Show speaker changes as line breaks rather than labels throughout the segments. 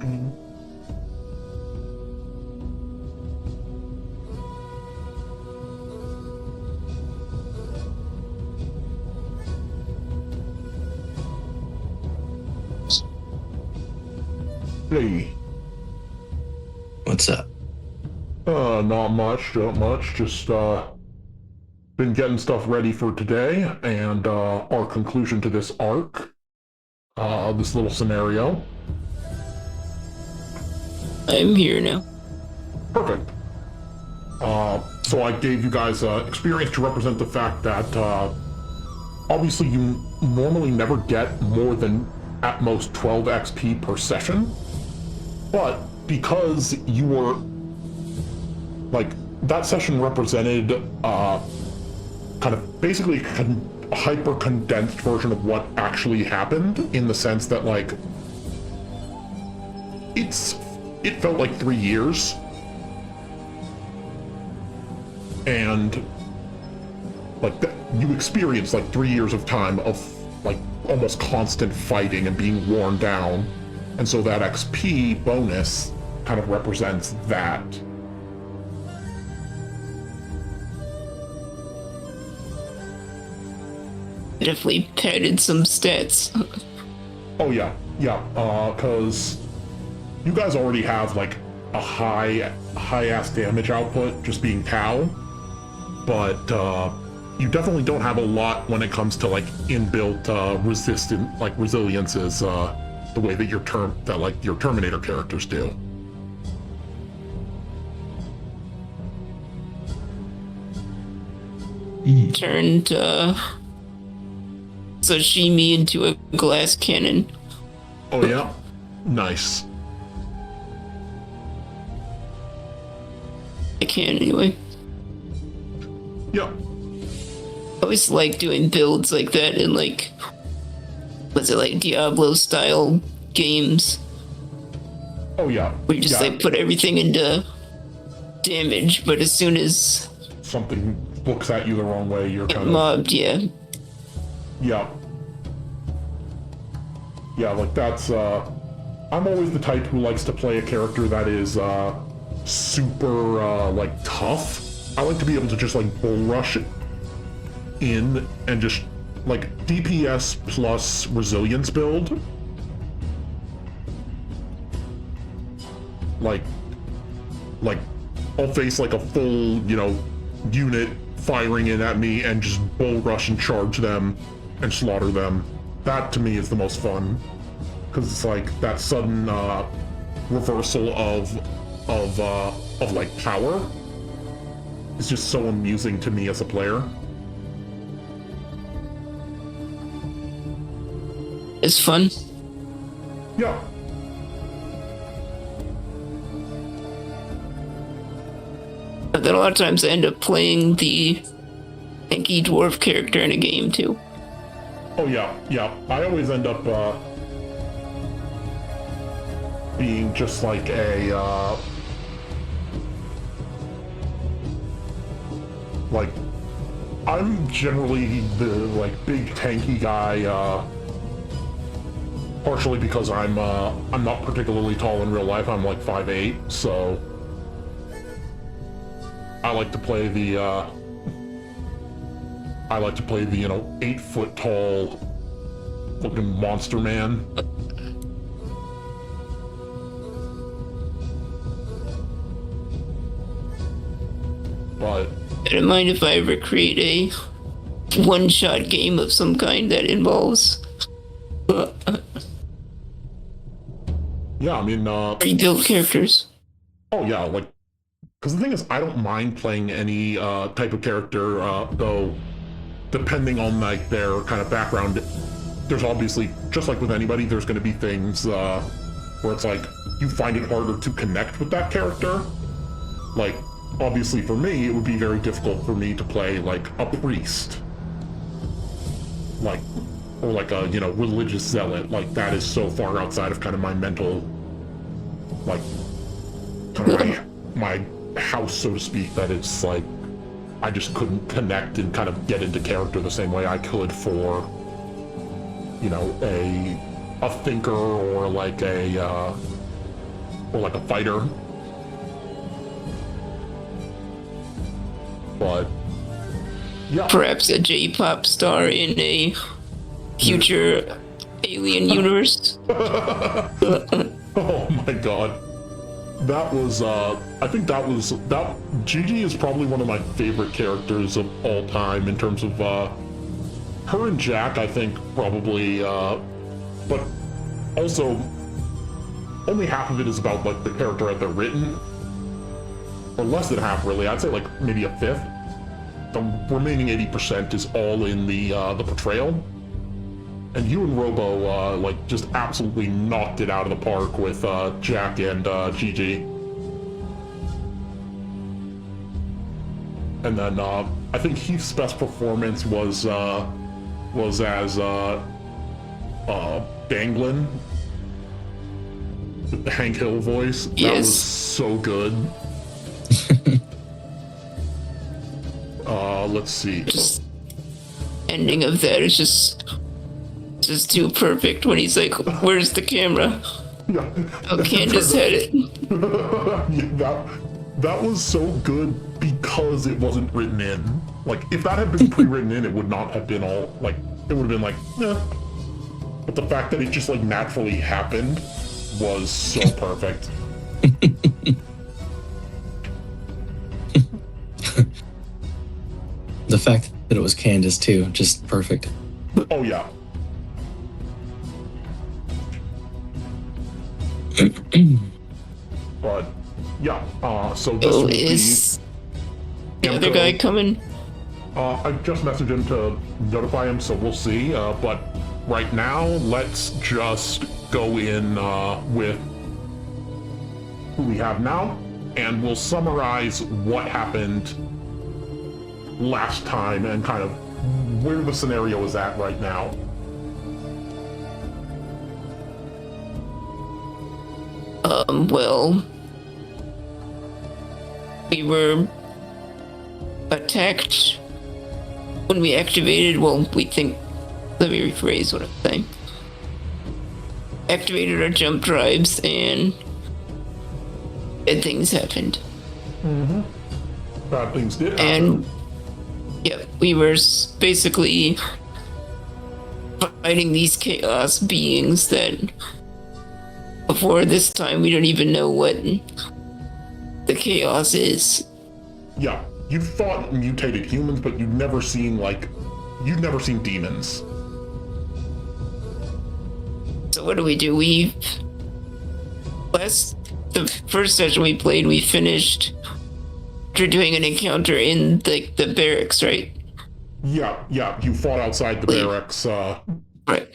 Hey,
What's up?
not much, not much. Just been getting stuff ready for today and our conclusion to this arc, this little scenario.
I'm here now.
Perfect. So I gave you guys experience to represent the fact that obviously you normally never get more than at most 12 XP per session, but because you were like that session represented kind of basically a hyper condensed version of what actually happened, in the sense that like it felt like 3 years, and like you experienced like 3 years of time of like almost constant fighting and being worn down, and so that XP bonus kind of represents that.
Definitely padded some stats.
Oh yeah, yeah, because you guys already have like a high ass damage output just being Tau, but you definitely don't have a lot when it comes to like inbuilt resistant like resiliences, the way that your Terminator characters do.
Turned sashimi into a glass cannon.
Oh yeah, nice.
I can anyway.
Yeah.
I always like doing builds like that in like, was it like Diablo style games?
Oh yeah.
Where you just
yeah.
like put everything into damage, but as soon as
Something looks at you the wrong way, you're kind of
mobbed, yeah.
Yeah. Yeah, like that's, I'm always the type who likes to play a character that is, super, like, tough. I like to be able to just, like, bull rush in and just, like, DPS plus resilience build. Like, I'll face, like, a full, unit firing in at me and just bull rush and charge them and slaughter them. That to me is the most fun, because it's like that sudden reversal of like power is just so amusing to me as a player.
It's fun.
Yeah.
But then a lot of times I end up playing the tanky dwarf character in a game too.
Oh yeah, yeah. I always end up being just like a like I'm generally the like big tanky guy, partially because I'm not particularly tall in real life. I'm like 5'8", so I like to play the 8-foot tall looking monster man. But
I don't mind if I ever create a one-shot game of some kind that involves
yeah, I mean,
pre-built characters.
oh yeah, like, because the thing is, I don't mind playing any type of character, though, depending on like their kind of background. There's obviously, just like with anybody, there's going to be things where it's like you find it harder to connect with that character. Like, obviously for me, it would be very difficult for me to play like a priest, like, or like a religious zealot. Like that is so far outside of kind of my mental, like, kind of my house, so to speak, that it's like I just couldn't connect and kind of get into character the same way I could for a thinker or like a or like a fighter. But yeah,
Perhaps a J-pop star in a future alien universe.
oh my god. That was, I think that Gigi is probably one of my favorite characters of all time in terms of, her and Jack, I think, probably, but also, only half of it is about, like, the character as they're written, or less than half, really. I'd say, like, maybe a fifth. The remaining 80% is all in the portrayal. And you and Robo, like, just absolutely knocked it out of the park with, Jack and, Gigi. And then, I think Heath's best performance was as, Danglin. With the Hank Hill voice.
Yes.
That was so good. Let's see.
Just ending of that is just too perfect when he's like, where's the camera?
Yeah.
Oh, Candace had it.
Yeah, that was so good because it wasn't written in. Like, if that had been pre-written in, it would not have been all, like, it would have been like, eh. But the fact that it just, like, naturally happened was so perfect.
The fact that it was Candace, too, just perfect.
Oh, yeah. But, yeah, so this will
Is
be...
the other guy coming?
I just messaged him to notify him, so we'll see. But right now, let's just go in with who we have now, and we'll summarize what happened last time and kind of where the scenario is at right now.
Well, we were attacked when we activated, well, we think, let me rephrase what I'm saying. Activated our jump drives and bad things happened.
Mm-hmm. Bad things did happen.
And, yeah, we were basically fighting these chaos beings that before this time we don't even know what the chaos is.
Yeah, you've fought mutated humans, but you've never seen demons.
So what do? The first session we played, we finished after doing an encounter in the barracks, right?
Yeah, you fought outside the barracks.
Right.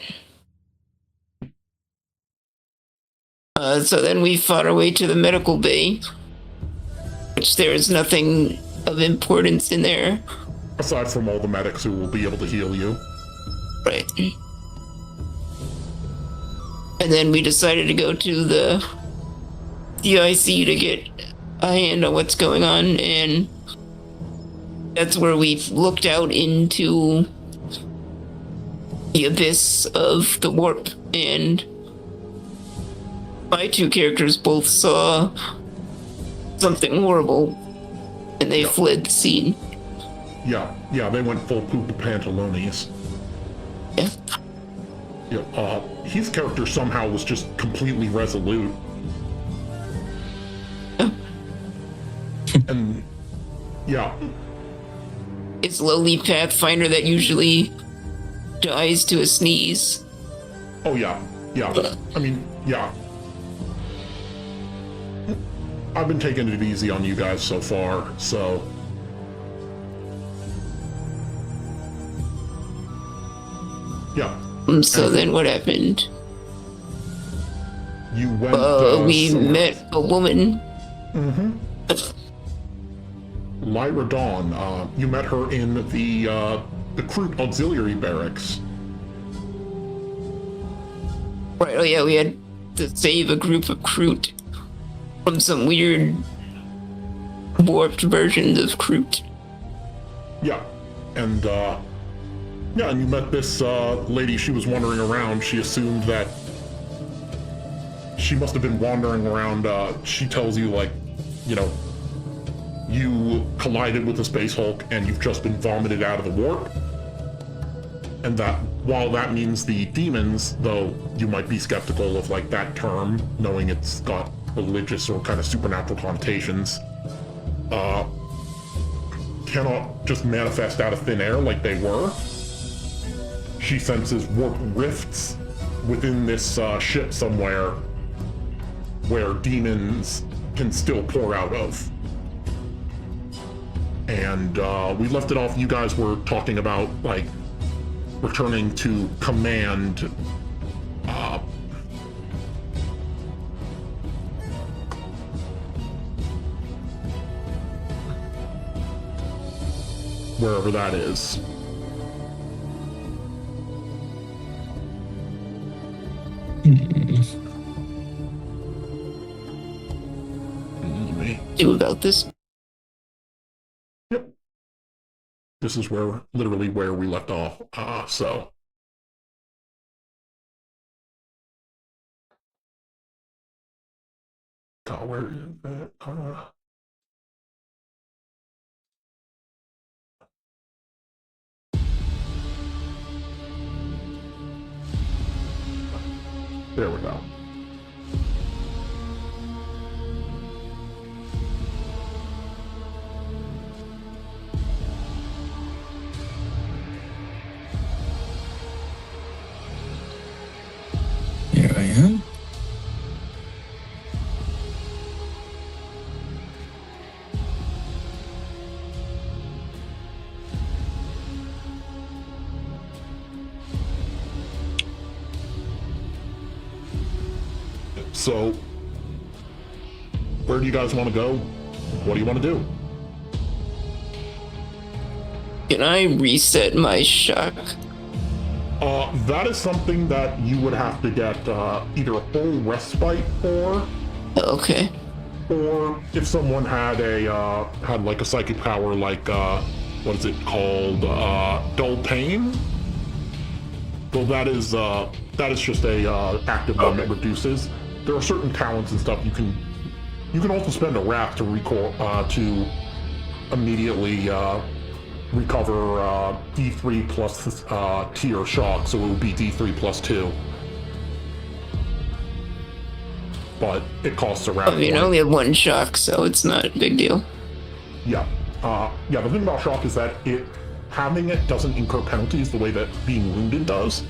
So then we fought our way to the medical bay, which there is nothing of importance in there.
Aside from all the medics who will be able to heal you.
Right. And then we decided to go to the ICU to get a hand on what's going on, and that's where we looked out into the abyss of the warp, and my two characters both saw something horrible, and they fled the scene.
Yeah, they went full poop pantalones.
Yeah.
Yeah, his character somehow was just completely resolute. And, yeah.
It's lowly Pathfinder that usually dies to a sneeze.
Oh, yeah. I mean, yeah. I've been taking it easy on you guys so far, so... Yeah.
So then what happened?
You went,
we met a woman.
Mm-hmm. Lyra Dawn, you met her in the Crute auxiliary barracks.
Right, oh yeah, we had to save a group of Crute from some weird warped versions of Crute.
Yeah, and you met this lady. She was wandering around. She assumed that she must have been wandering around. She tells you, like, you know, you collided with the Space Hulk and you've just been vomited out of the warp. And that, while that means the demons, though you might be skeptical of, like, that term, knowing it's got religious or kind of supernatural connotations, cannot just manifest out of thin air like they were. She senses warp rifts within this ship somewhere where demons can still pour out of. And we left it off, you guys were talking about, like, returning to command. Wherever that is.
Do about this?
Yep. This is literally where we left off. So. God, where is that? There we go.
Here I am.
So, where do you guys want to go? What do you want to do?
Can I reset my shock?
That is something that you would have to get either a full respite for,
Okay.
or if someone had had like a psychic power, like what is it called? Dull pain. Well, that is just a active one that reduces. There are certain talents and stuff you can also spend a wrath to recall to immediately recover D3 plus tier shock, so it would be D3 plus 2. But it costs a wrath.
I mean, I only have one shock, so it's not a big deal.
Yeah. The thing about shock is that having it doesn't incur penalties the way that being wounded does,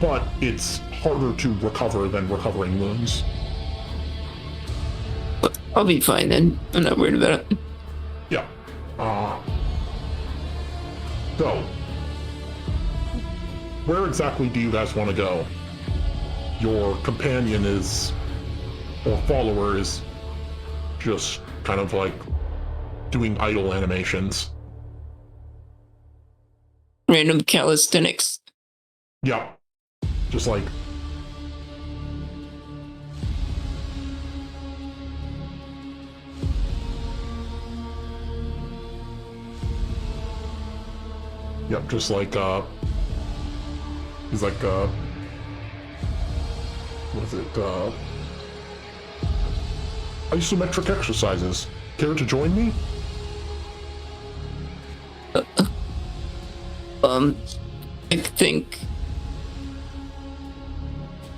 but it's harder to recover than recovering wounds.
But I'll be fine then. I'm not worried about it.
Yeah. So, where exactly do you guys want to go? Your companion or follower is just kind of like doing idle animations.
Random calisthenics.
Yeah. Just like... Yep, just like, he's like, what is it, isometric exercises. Care to join me?
I think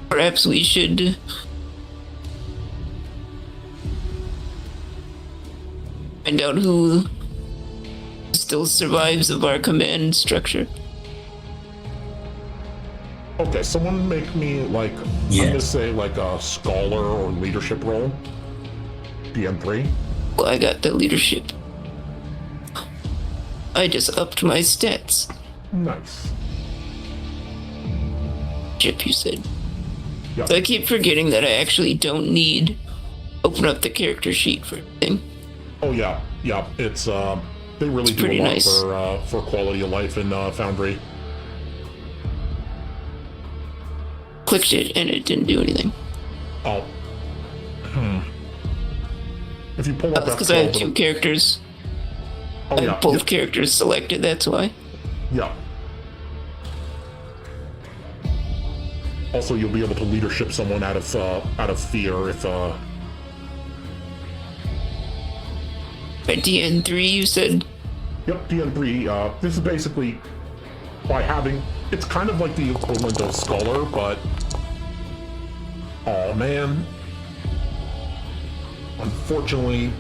perhaps we should find out who still survives of our command structure.
Okay, someone make me, like,
Yeah.
I'm gonna say, like, a scholar or leadership role. DM3.
Well, I got the leadership. I just upped my stats.
Nice.
Chip, you said.
Yeah.
So I keep forgetting that I actually don't need open up the character sheet for anything.
Oh, yeah. Yeah, it's, they really do a
pretty
lot
nice.
for quality of life in Foundry.
Clicked it and it didn't do anything.
Oh. If you pull up
That's
that
because I have
spell,
two characters.
oh,
I
yeah.
have both
Yep.
characters selected, that's why.
Yeah. Also, you'll be able to leadership someone out of fear if
By DN3, you said?
Yep, DN3. This is basically by having. It's kind of like the equivalent of Scholar, but. Oh man. Unfortunately,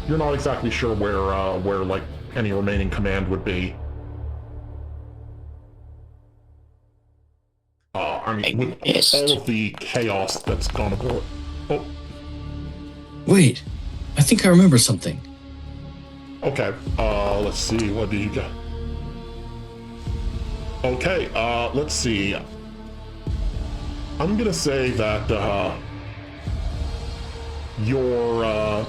you're not exactly sure where like any remaining command would be. I mean, with all of the chaos that's gone aboard. Oh,
Wait, I think I remember something.
okay. Let's see. What do you got? Okay. Let's see. I'm gonna say that your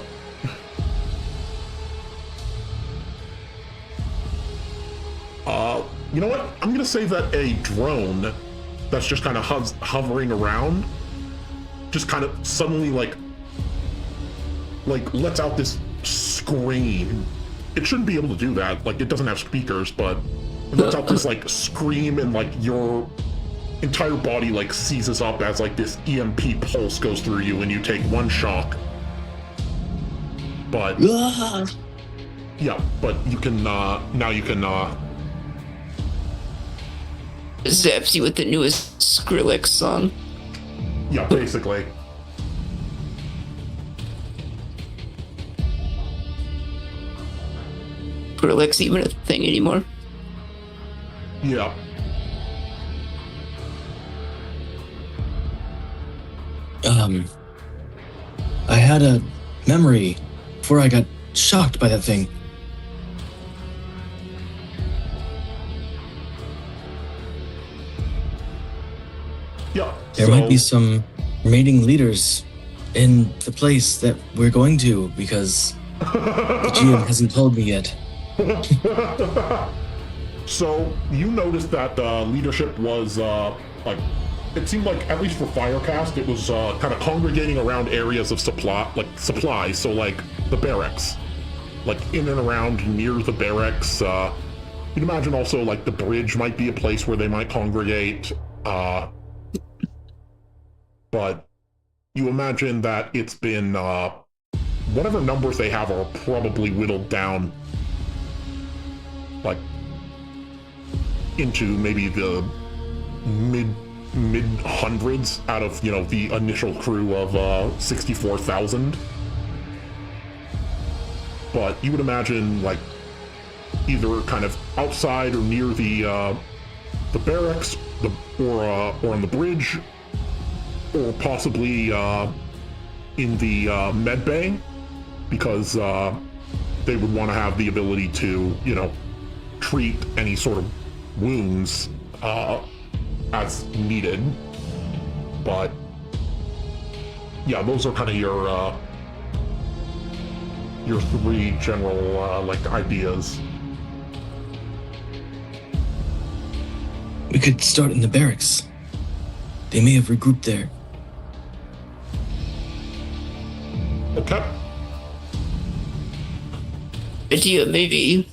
you know what? I'm gonna say that a drone that's just kind of hovering around just kind of suddenly like lets out this scream. It shouldn't be able to do that. Like, it doesn't have speakers, but it lets out this like scream, and like your entire body like seizes up as like this EMP pulse goes through you, and you take one shock. But yeah, but you can now you can
Zaps you with the newest Skrillex song.
yeah, basically.
Skrillex even a thing anymore?
Yeah.
I had a memory before I got shocked by that thing.
Yeah.
There might be some remaining leaders in the place that we're going to, because the GM hasn't told me yet.
So you noticed that leadership was like, it seemed like, at least for Firecast, it was kind of congregating around areas of supply, so like the barracks, like in and around near the barracks. You'd imagine also like the bridge might be a place where they might congregate, but you imagine that it's been whatever numbers they have are probably whittled down like into maybe the mid hundreds out of, you know, the initial crew of 64,000. But you would imagine like either kind of outside or near the barracks, or on the bridge, or possibly in the med bay, because they would want to have the ability to, you know, treat any sort of wounds as needed. But yeah, those are kind of your three general like ideas.
We could start in the barracks. They may have regrouped there.
Okay.
Idea, maybe,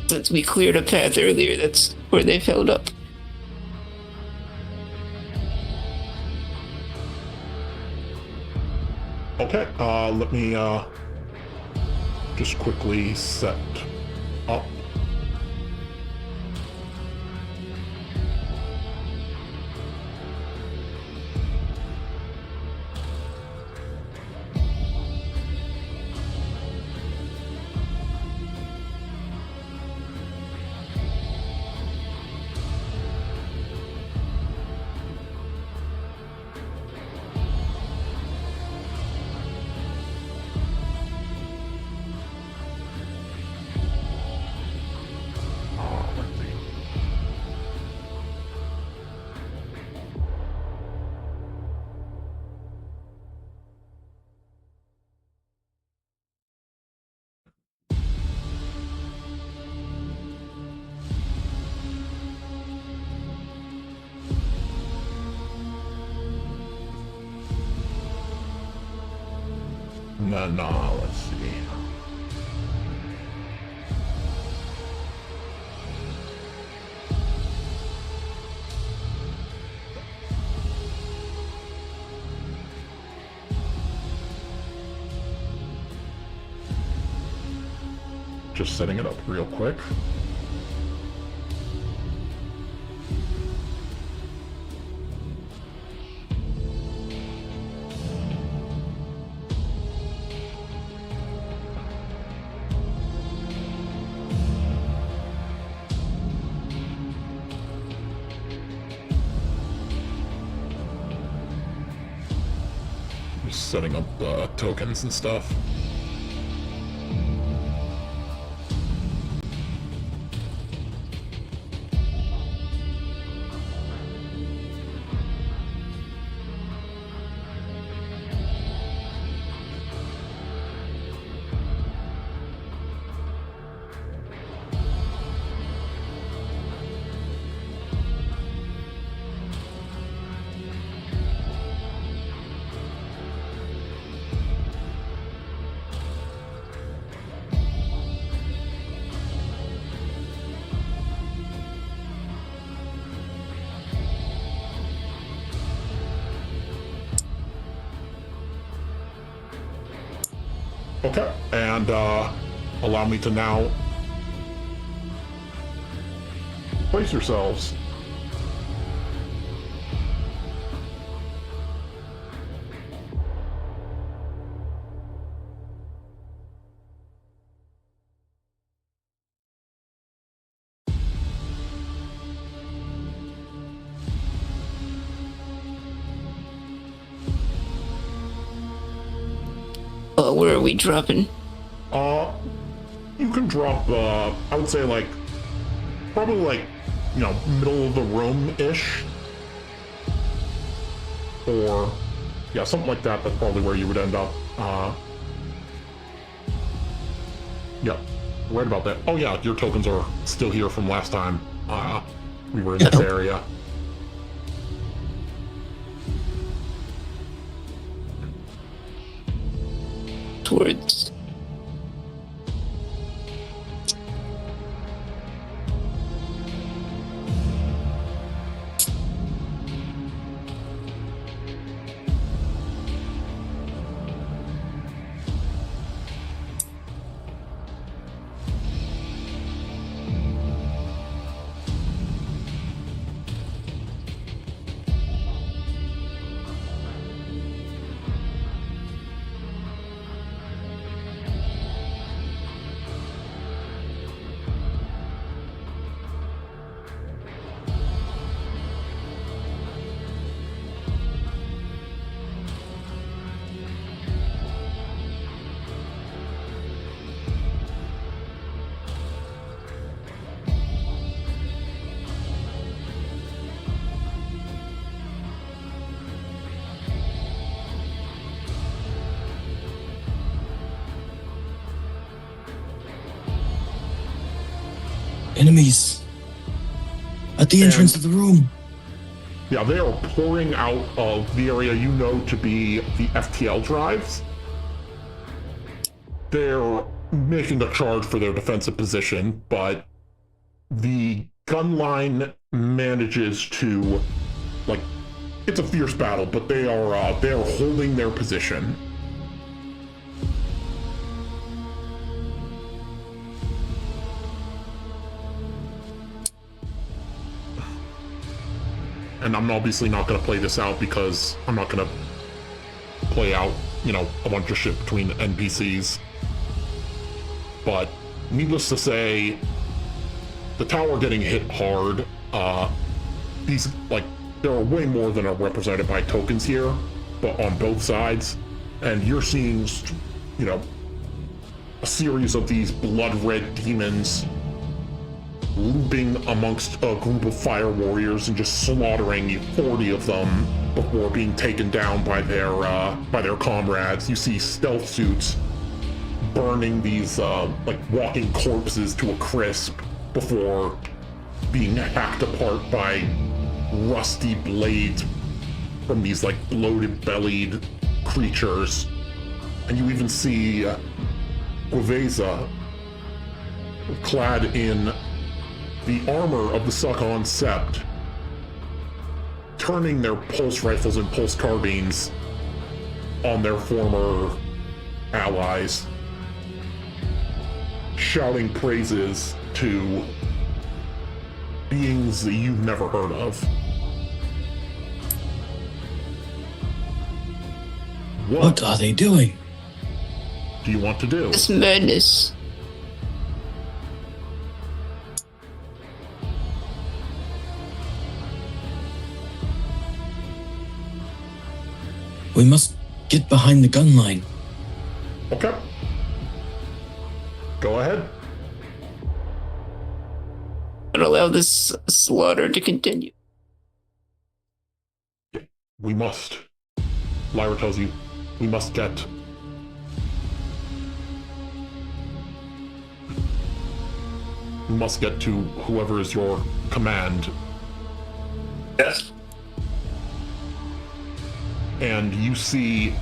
since we cleared a path earlier, that's where they filled up.
Okay, let me just quickly set up. No, let's see. just setting it up real quick. Just setting up tokens and stuff. Okay, and allow me to now place yourselves.
Where are we dropping?
You can drop, I would say like, probably like, you know, middle of the room-ish. Or, yeah, something like that. That's probably where you would end up. Yeah, right about that. Oh yeah, your tokens are still here from last time we were in this area.
Towards...
Enemies at the entrance of the room.
Yeah, they are pouring out of the area you know to be the FTL drives. They're making a charge for their defensive position, but the gun line manages to, like, it's a fierce battle, but they are holding their position. And I'm obviously not going to play this out because I'm not going to play out, you know, a bunch of shit between NPCs. But needless to say, the tower getting hit hard. These, like, there are way more than are represented by tokens here, but on both sides. And you're seeing, you know, a series of these blood red demons looping amongst a group of fire warriors and just slaughtering 40 of them before being taken down by their comrades. You see stealth suits burning these like walking corpses to a crisp before being hacked apart by rusty blades from these like bloated bellied creatures. And you even see Gue'la clad in the armor of the Succon Sept, turning their pulse rifles and pulse carbines on their former allies. shouting praises to beings that you've never heard of.
What are they doing?
do you want to do?
It's madness.
We must get behind the gun line.
Okay. Go ahead.
And allow this slaughter to continue.
We must. Lyra tells you, we must get. We must get to whoever is your command.
Yes.
And you see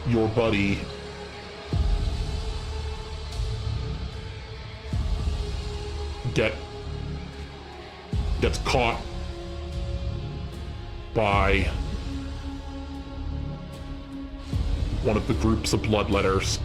your buddy gets caught by one of the groups of bloodletters.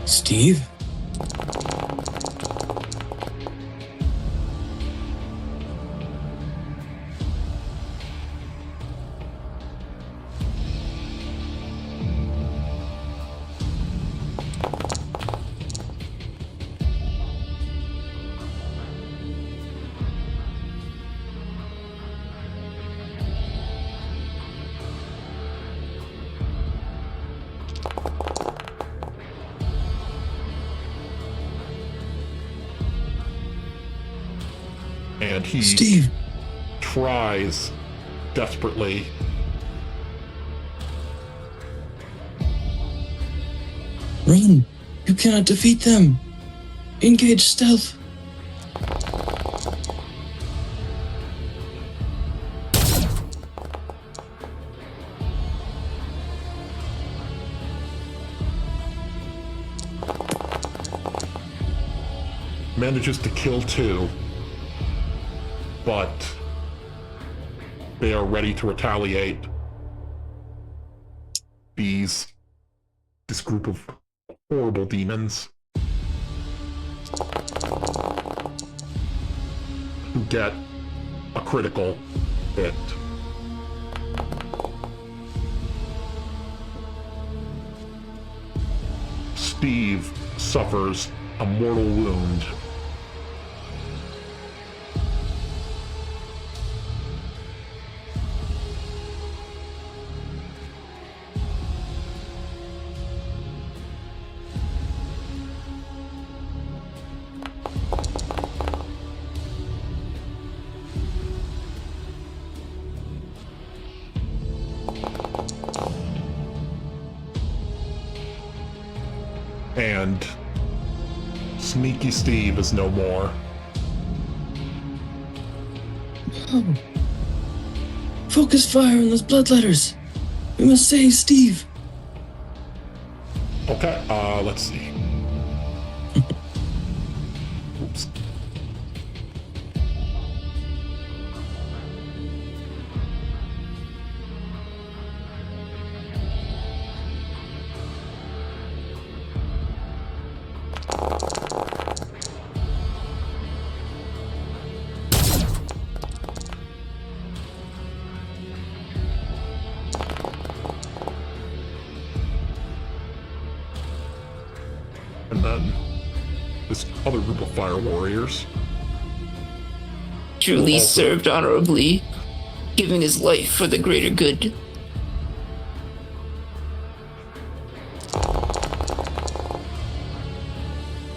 Steve?
And he
Steve!
tries desperately
Run! You cannot defeat them! Engage stealth!
manages to kill two, but they are ready to retaliate. This group of horrible demons who get a critical hit. Steve suffers a mortal wound. And Sneaky Steve is no more.
Oh. Focus fire on those bloodletters. We must save Steve.
Okay, let's see. Oops. And then this other group of fire warriors.
Truly
Also-
served honorably, giving his life for the greater good.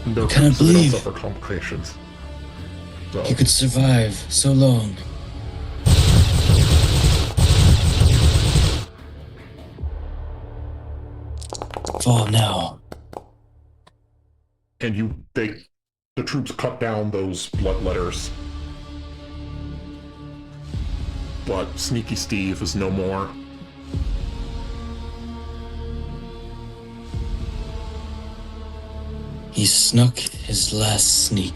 They're
Can't
so they don't
believe-
suffer complications. So,
You could survive so long. Fall now.
and the troops cut down those bloodletters. But Sneaky Steve is no more.
He snuck his last sneak.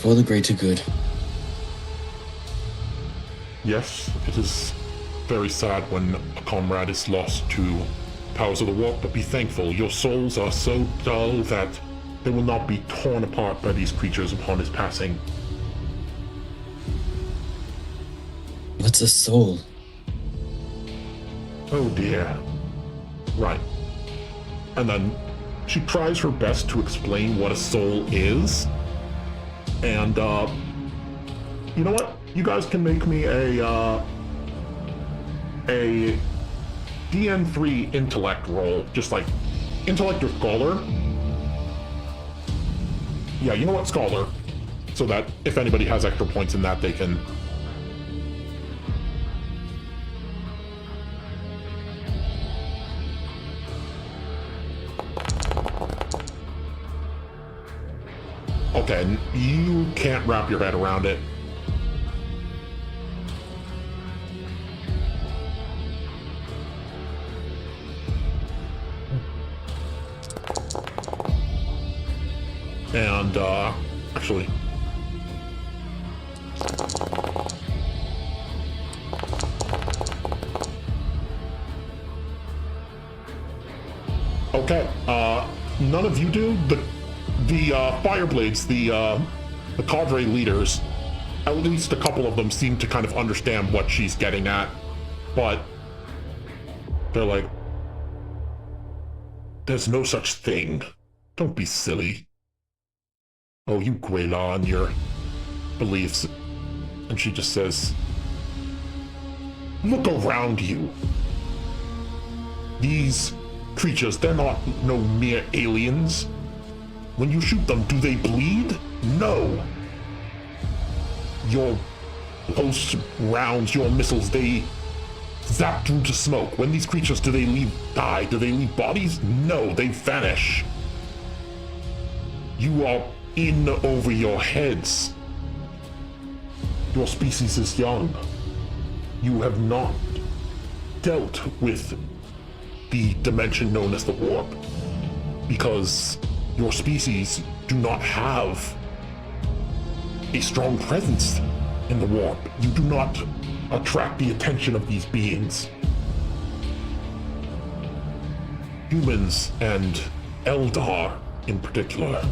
for the greater good.
Yes, it is very sad when a comrade is lost to powers of the warp, but be thankful. Your souls are so dull that they will not be torn apart by these creatures upon his passing.
What's a soul?
Oh dear. Right. And then she tries her best to explain what a soul is. And, you know what? You guys can make me a DN3 intellect roll. Just like, intellect or scholar. Yeah, you know what? Scholar. So that if anybody has extra points in that, they can... Okay, you can't wrap your head around it. And, actually... Okay, none of you do? The Fireblades, the cadre leaders, at least a couple of them seem to kind of understand what she's getting at, but they're like, there's no such thing. Don't be silly. Oh, you Gue'la and your beliefs. And she just says, look around you. These creatures, they're not no mere aliens. When you shoot them, do they bleed? No. Your pulse rounds, your missiles, they zap through to smoke. When these creatures, do they die? Do they leave bodies? No, they vanish. You are in over your heads. Your species is young. You have not dealt with the dimension known as the warp, because your species do not have a strong presence in the warp. You do not attract the attention of these beings. Humans and Eldar in particular,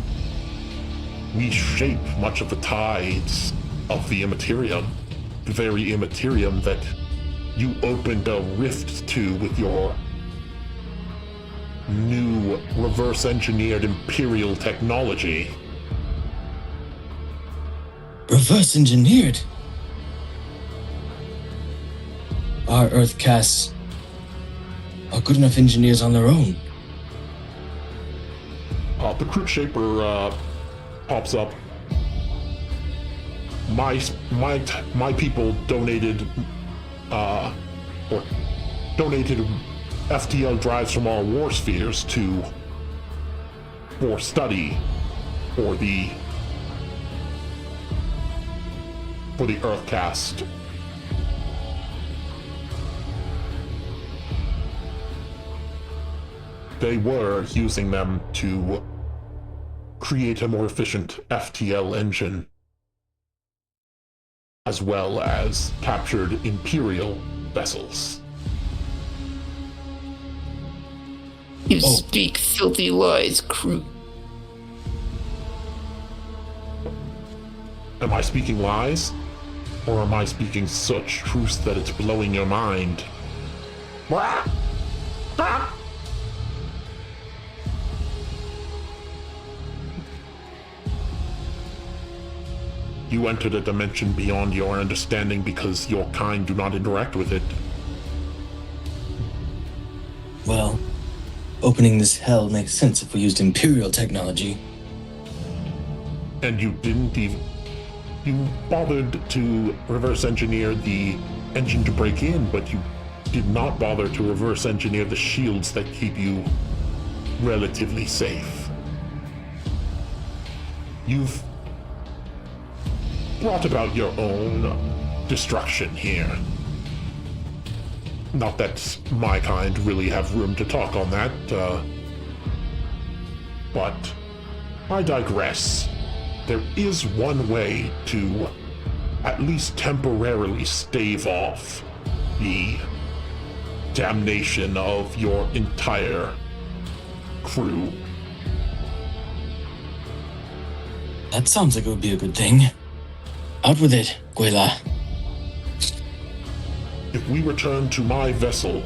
we shape much of the tides of the Immaterium, the very Immaterium that you opened a rift to with your new reverse-engineered Imperial technology.
Reverse engineered? Our Earth casts are good enough engineers on their own.
The Crypt Shaper pops up. My people donated FTL drives from our war spheres for study for the Earthcast. They were using them to create a more efficient FTL engine, as well as captured Imperial vessels.
You speak filthy lies, crew.
Am I speaking lies? Or am I speaking such truths that it's blowing your mind? You entered a dimension beyond your understanding because your kind do not interact with it.
Well, opening this hell makes sense if we used Imperial technology.
And you didn't even... You bothered to reverse engineer the engine to break in, but you did not bother to reverse engineer the shields that keep you relatively safe. You've brought about your own destruction here. Not that my kind really have room to talk on that, but I digress. there is one way to at least temporarily stave off the damnation of your entire crew.
That sounds like it would be a good thing. Out with it, Gue'la.
If we return to my vessel,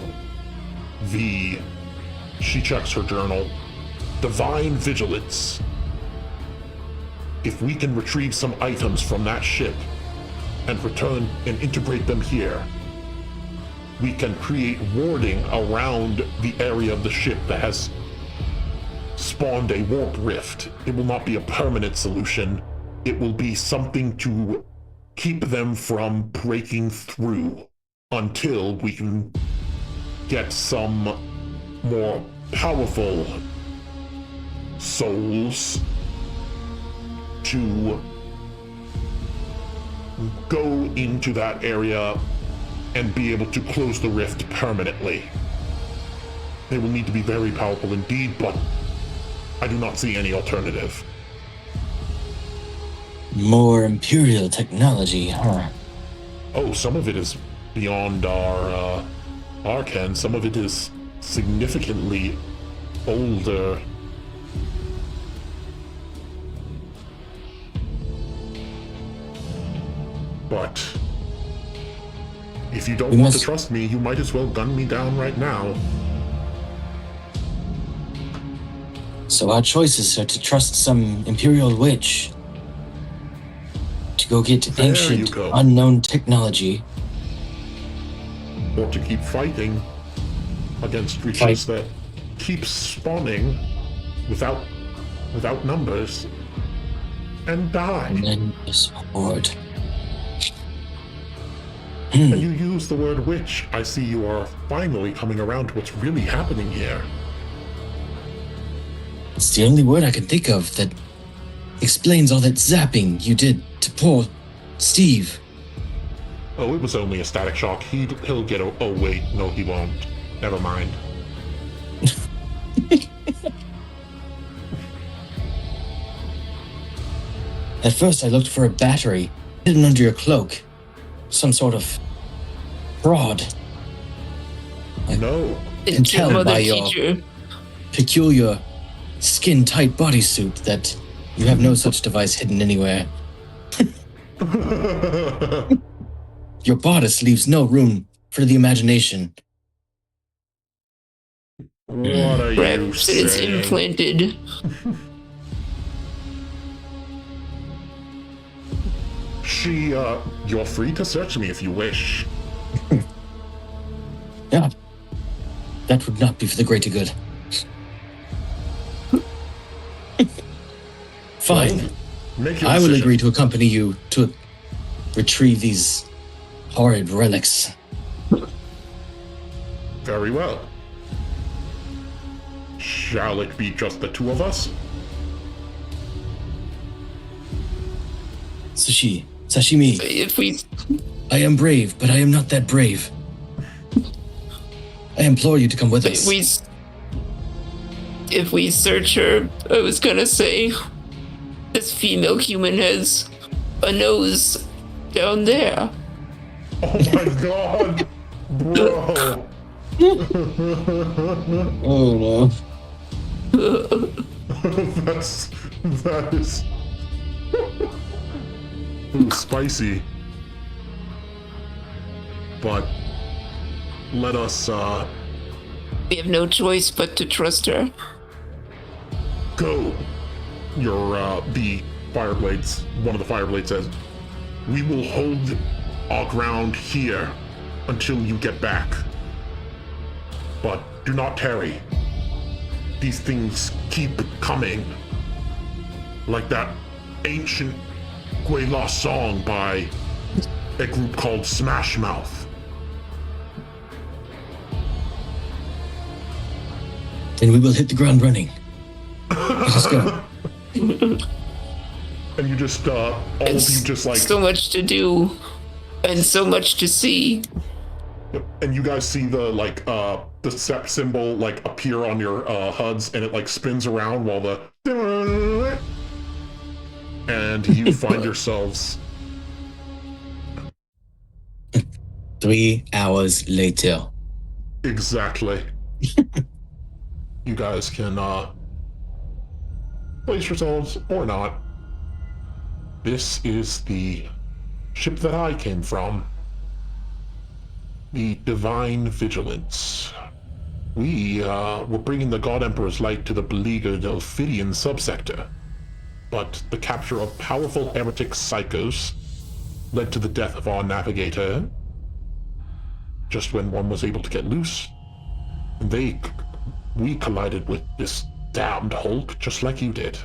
she checks her journal, Divine Vigilance. If we can retrieve some items from that ship and return and integrate them here, we can create warding around the area of the ship that has spawned a warp rift. It will not be a permanent solution. It will be something to keep them from breaking through until we can get some more powerful souls to go into that area and be able to close the rift permanently. They will need to be very powerful indeed, but I do not see any alternative.
More Imperial technology, huh?
Oh, some of it is beyond our ken. Some of it is significantly older. But if you don't want to trust me, you might as well gun me down right now.
So our choices are to trust some Imperial witch, to go get
There
ancient,
you go.
unknown technology,
Or to keep fighting against creatures that keep spawning without numbers and die.
and then this horde.
And you use the word witch. I see you are finally coming around to what's really happening here.
It's the only word I can think of that explains all that zapping you did to poor Steve.
Oh, it was only a static shock. He'll get a... Oh, wait. No, he won't. Never mind.
At first I looked for a battery hidden under your cloak. Some sort of fraud.
No.
can tell
Mother
by your
teacher.
peculiar skin-tight bodysuit that you have no such device hidden anywhere. Your bodice leaves no room for the imagination.
What are you
Perhaps it is
saying?
implanted.
You're free to search me if you wish.
Yeah, that would not be for the greater good. Fine.
Well, make your
I will
decision.
agree to accompany you to retrieve these horrid relics.
Very well. Shall it be just the two of us?
Sashimi,
If we
I am brave, but I am not that brave. I implore you to come with us.
if we search her, I was gonna say this female human has a nose down there.
Oh my god! Bro!
Oh no.
That is... Ooh, spicy. But let us
We have no choice but to trust her.
go. The Fireblades, one of the Fireblades says, we will hold our ground here until you get back. But do not tarry. These things keep coming. Like that ancient Gue'la song by a group called Smash Mouth.
Then we will hit the ground running. Let us go.
And you just, all of you just like...
so much to do and so much to see.
Yep. And you guys see the the step symbol like appear on your HUDs, and it like spins around while the and you find yourselves
3 hours later.
exactly. You guys can place yourselves or not. This is the ship that I came from. The Divine Vigilance. We were bringing the God Emperor's light to the beleaguered Ophidian subsector, but the capture of powerful heretic psychos led to the death of our navigator just when one was able to get loose. And we collided with this damned Hulk just like you did.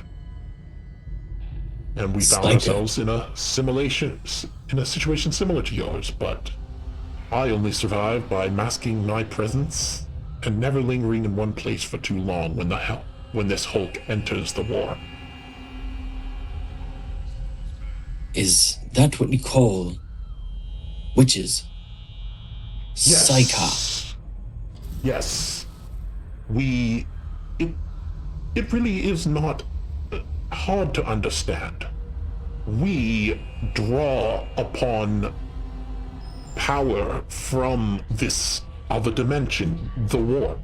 And we found ourselves in a situation similar to yours, but I only survived by masking my presence and never lingering in one place for too long when this Hulk enters the war.
Is that what you call witches?
Yes.
Psycha.
Yes. It really is not hard to understand. We draw upon power from this other dimension, the warp,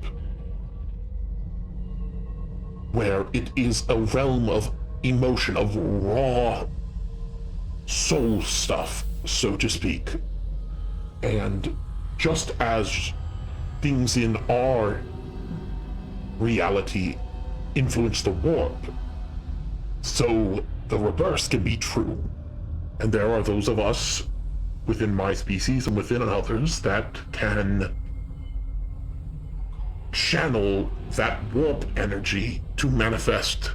where it is a realm of emotion, of raw soul stuff, so to speak. And just as things in our reality influence the warp, so the reverse can be true. And there are those of us within my species and within others that can channel that warp energy to manifest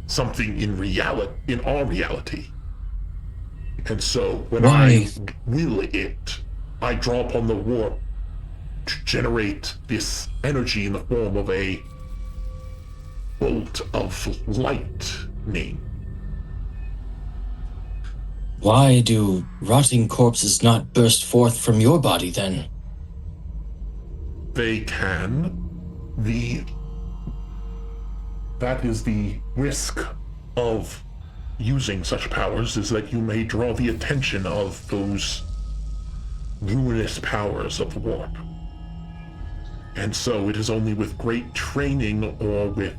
something in our reality. And so when I will it, I draw upon the warp to generate this energy in the form of a bolt of lightning.
Why do rotting corpses not burst forth from your body then?
They can. That is the risk of using such powers, is that you may draw the attention of those ruinous powers of the warp. And so it is only with great training or with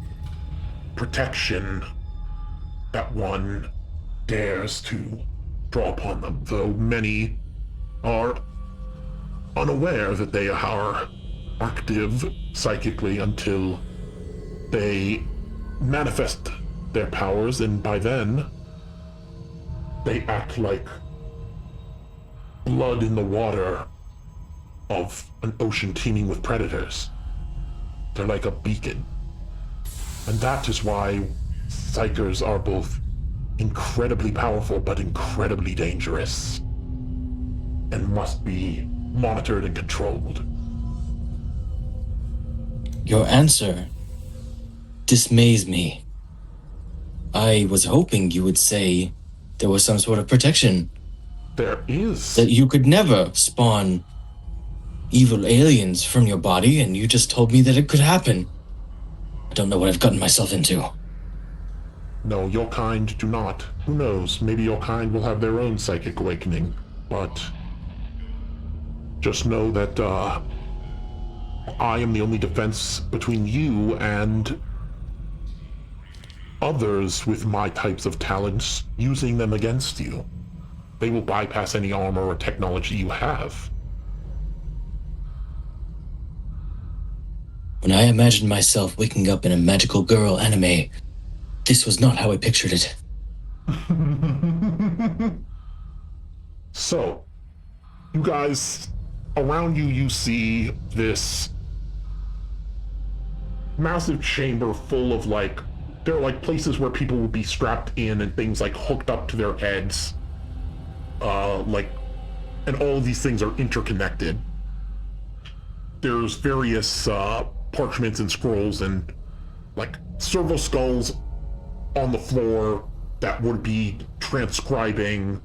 protection that one dares to draw upon them, though many are unaware that they are active psychically until they manifest their powers, and by then they act like blood in the water of an ocean teeming with predators. They're like a beacon. And that is why psychers are both incredibly powerful but incredibly dangerous and must be monitored and controlled.
Your answer dismays me. I was hoping you would say there was some sort of protection.
There is.
That you could never spawn evil aliens from your body, and you just told me that it could happen. I don't know what I've gotten myself into.
No, your kind do not. Who knows? Maybe your kind will have their own psychic awakening. But just know that I am the only defense between you and others with my types of talents using them against you. They will bypass any armor or technology you have.
When I imagined myself waking up in a magical girl anime, this was not how I pictured it.
So, you guys, around you, you see this massive chamber full of there are places where people will be strapped in and things hooked up to their heads. And all of these things are interconnected. There's various parchments and scrolls and servo skulls on the floor that would be transcribing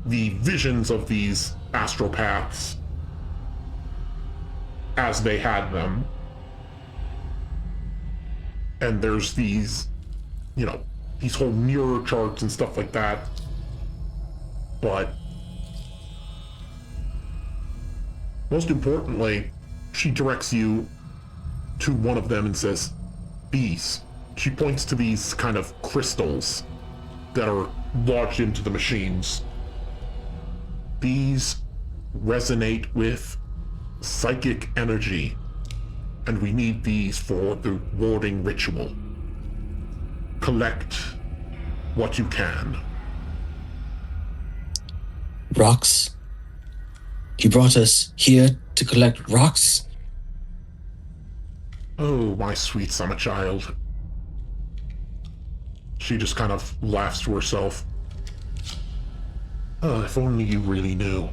the visions of these astropaths as they had them. And there's these, these whole mirror charts and stuff like that. But most importantly, she directs you to one of them and says, these. She points to these kind of crystals that are lodged into the machines. These resonate with psychic energy, and we need these for the warding ritual. Collect what you can.
Rocks? You brought us here to collect rocks?
Oh, my sweet summer child. She just kind of laughs to herself. Oh, if only you really knew.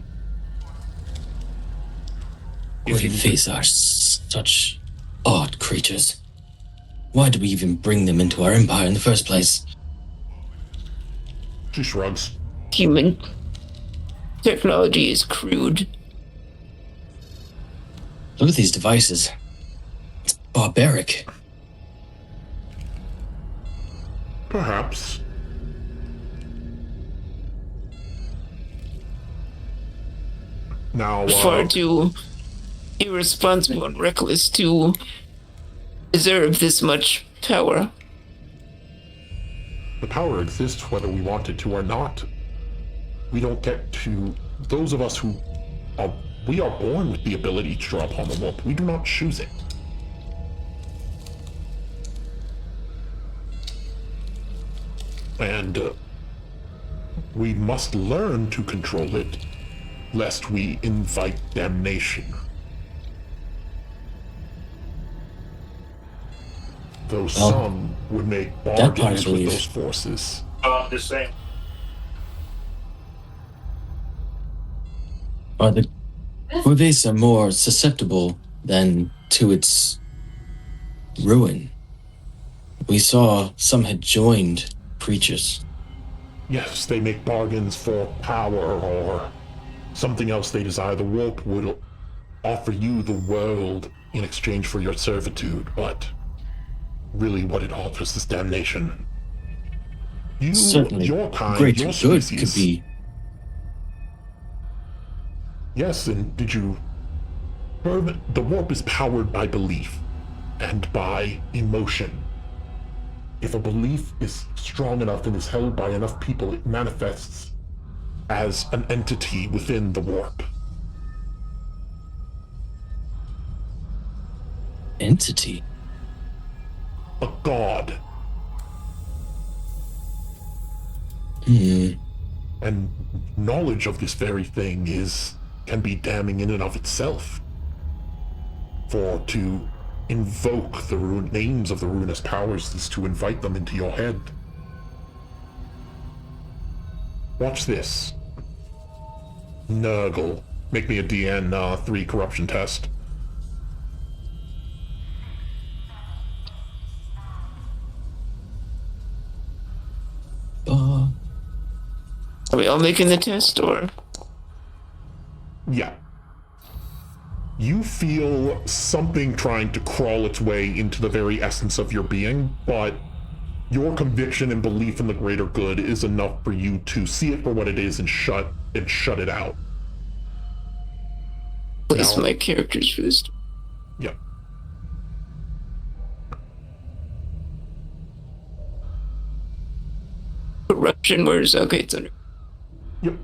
What you face are such odd creatures. Why do we even bring them into our empire in the first place?
She shrugs.
Human technology is crude.
Look at these devices. It's barbaric.
Perhaps. Now,
Far too irresponsible and reckless to deserve this much power.
the power exists whether we want it to or not. We don't get to... Those of us who are... We are born with the ability to draw upon the warp. We do not choose it. And we must learn to control it, lest we invite damnation. Though some would make bargains with those forces.
The same.
Were they some more susceptible than to its ruin? We saw some had joined creatures.
Yes, they make bargains for power or something else they desire. The warp would offer you the world in exchange for your servitude, but really what it offers is damnation. You,
Certainly,
your kind,
greater
your
good
species.
could be.
Yes, and did you... The warp is powered by belief and by emotion. If a belief is strong enough and is held by enough people, it manifests as an entity within the warp.
Entity?
A god. And knowledge of this very thing can be damning in and of itself. For to invoke the names of the ruinous powers is to invite them into your head. Watch this. Nurgle. Make me a DN 3 corruption test.
Are we all making the test, or?
Yeah. You feel something trying to crawl its way into the very essence of your being, but your conviction and belief in the greater good is enough for you to see it for what it is and shut it out.
Place my characters for this.
Yep.
Corruption, where's... Okay, it's under...
Yep.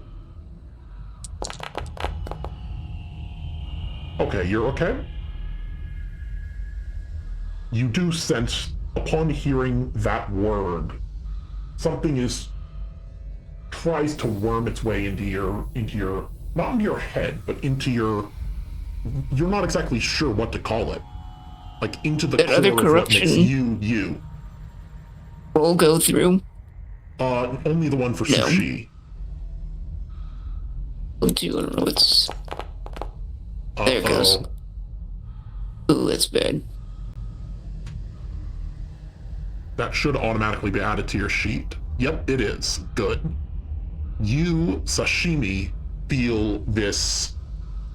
Okay, you're okay? You do sense, upon hearing that word, something tries to worm its way into your, not into your head, but into your, you're not exactly sure what to call it. Like, into the core of what makes you, you.
Roll go through?
Only the one for
No.
sushi.
I don't know what's... There it goes. Ooh, that's bad.
That should automatically be added to your sheet. Yep, it is. Good. You, Sashimi, feel this...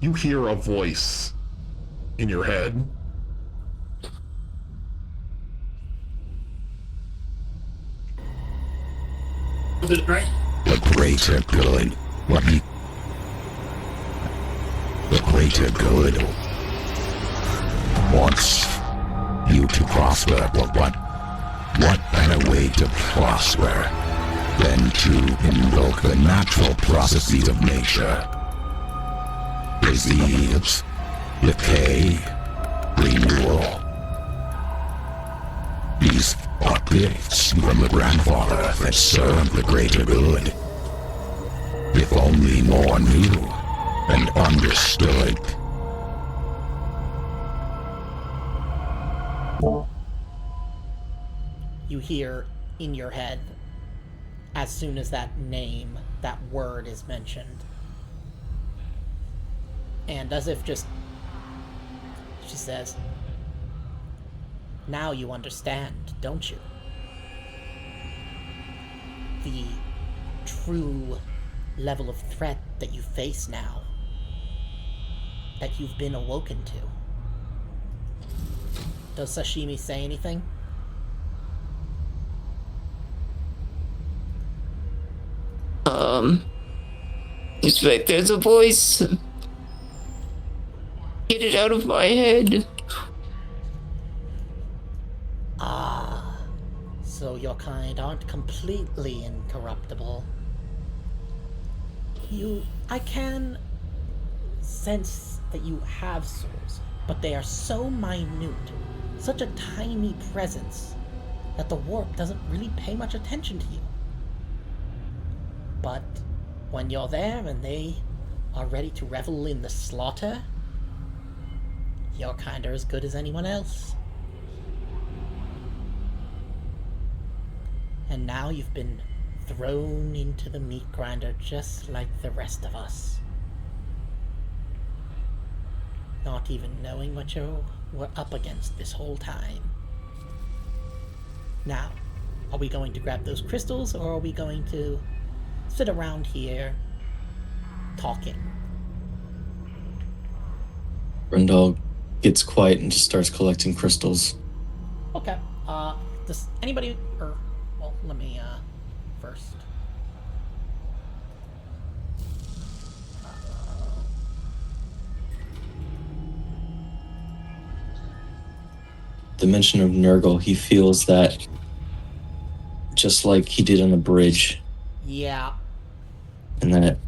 You hear a voice in your head.
The strength?
The greater good. The greater good wants you to prosper, but what better way to prosper than to invoke the natural processes of nature? Disease, decay, renewal. These are gifts from the grandfather that serve the greater good. If only more knew and understood.
You hear in your head, as soon as that name, that word is mentioned. And as if just, she says, now you understand, don't you? The true level of threat that you face now, that you've been awoken to. Does Sashimi say anything?
It's like there's a voice. Get it out of my head.
Ah, so your kind aren't completely incorruptible. I can sense that you have souls, but they are so minute, such a tiny presence, that the warp doesn't really pay much attention to you. But when you're there and they are ready to revel in the slaughter, you're kinda as good as anyone else. And now you've been thrown into the meat grinder just like the rest of us. Not even knowing what you were up against this whole time. Now, are we going to grab those crystals, or are we going to sit around here talking?
Rendell gets quiet and just starts collecting crystals.
Okay, does anybody, well, let me, first.
The mention of Nurgle, he feels that just like he did on the bridge,
Yeah.
and that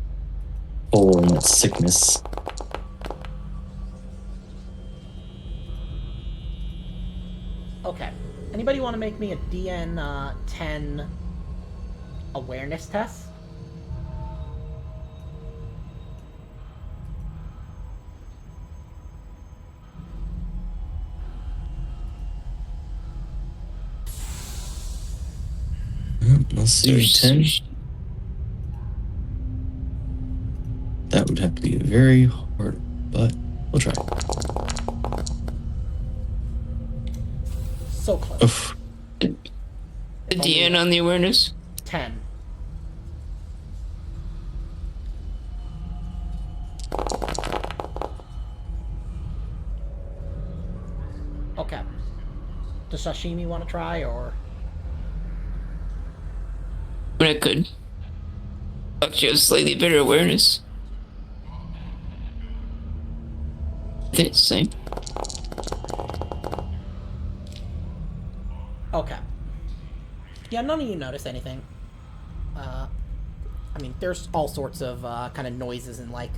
hole and that sickness.
Okay. Anybody want to make me a DN 10 awareness test?
Let's see, 10. That would have to be very hard, but we'll try.
So close.
Oof.
The DN on the awareness.
10. Okay. Does Sashimi want to try, or?
But I could. Actually, have slightly better awareness. I think it's the same.
Okay. Yeah, none of you notice anything. I mean, there's all sorts of kind of noises and like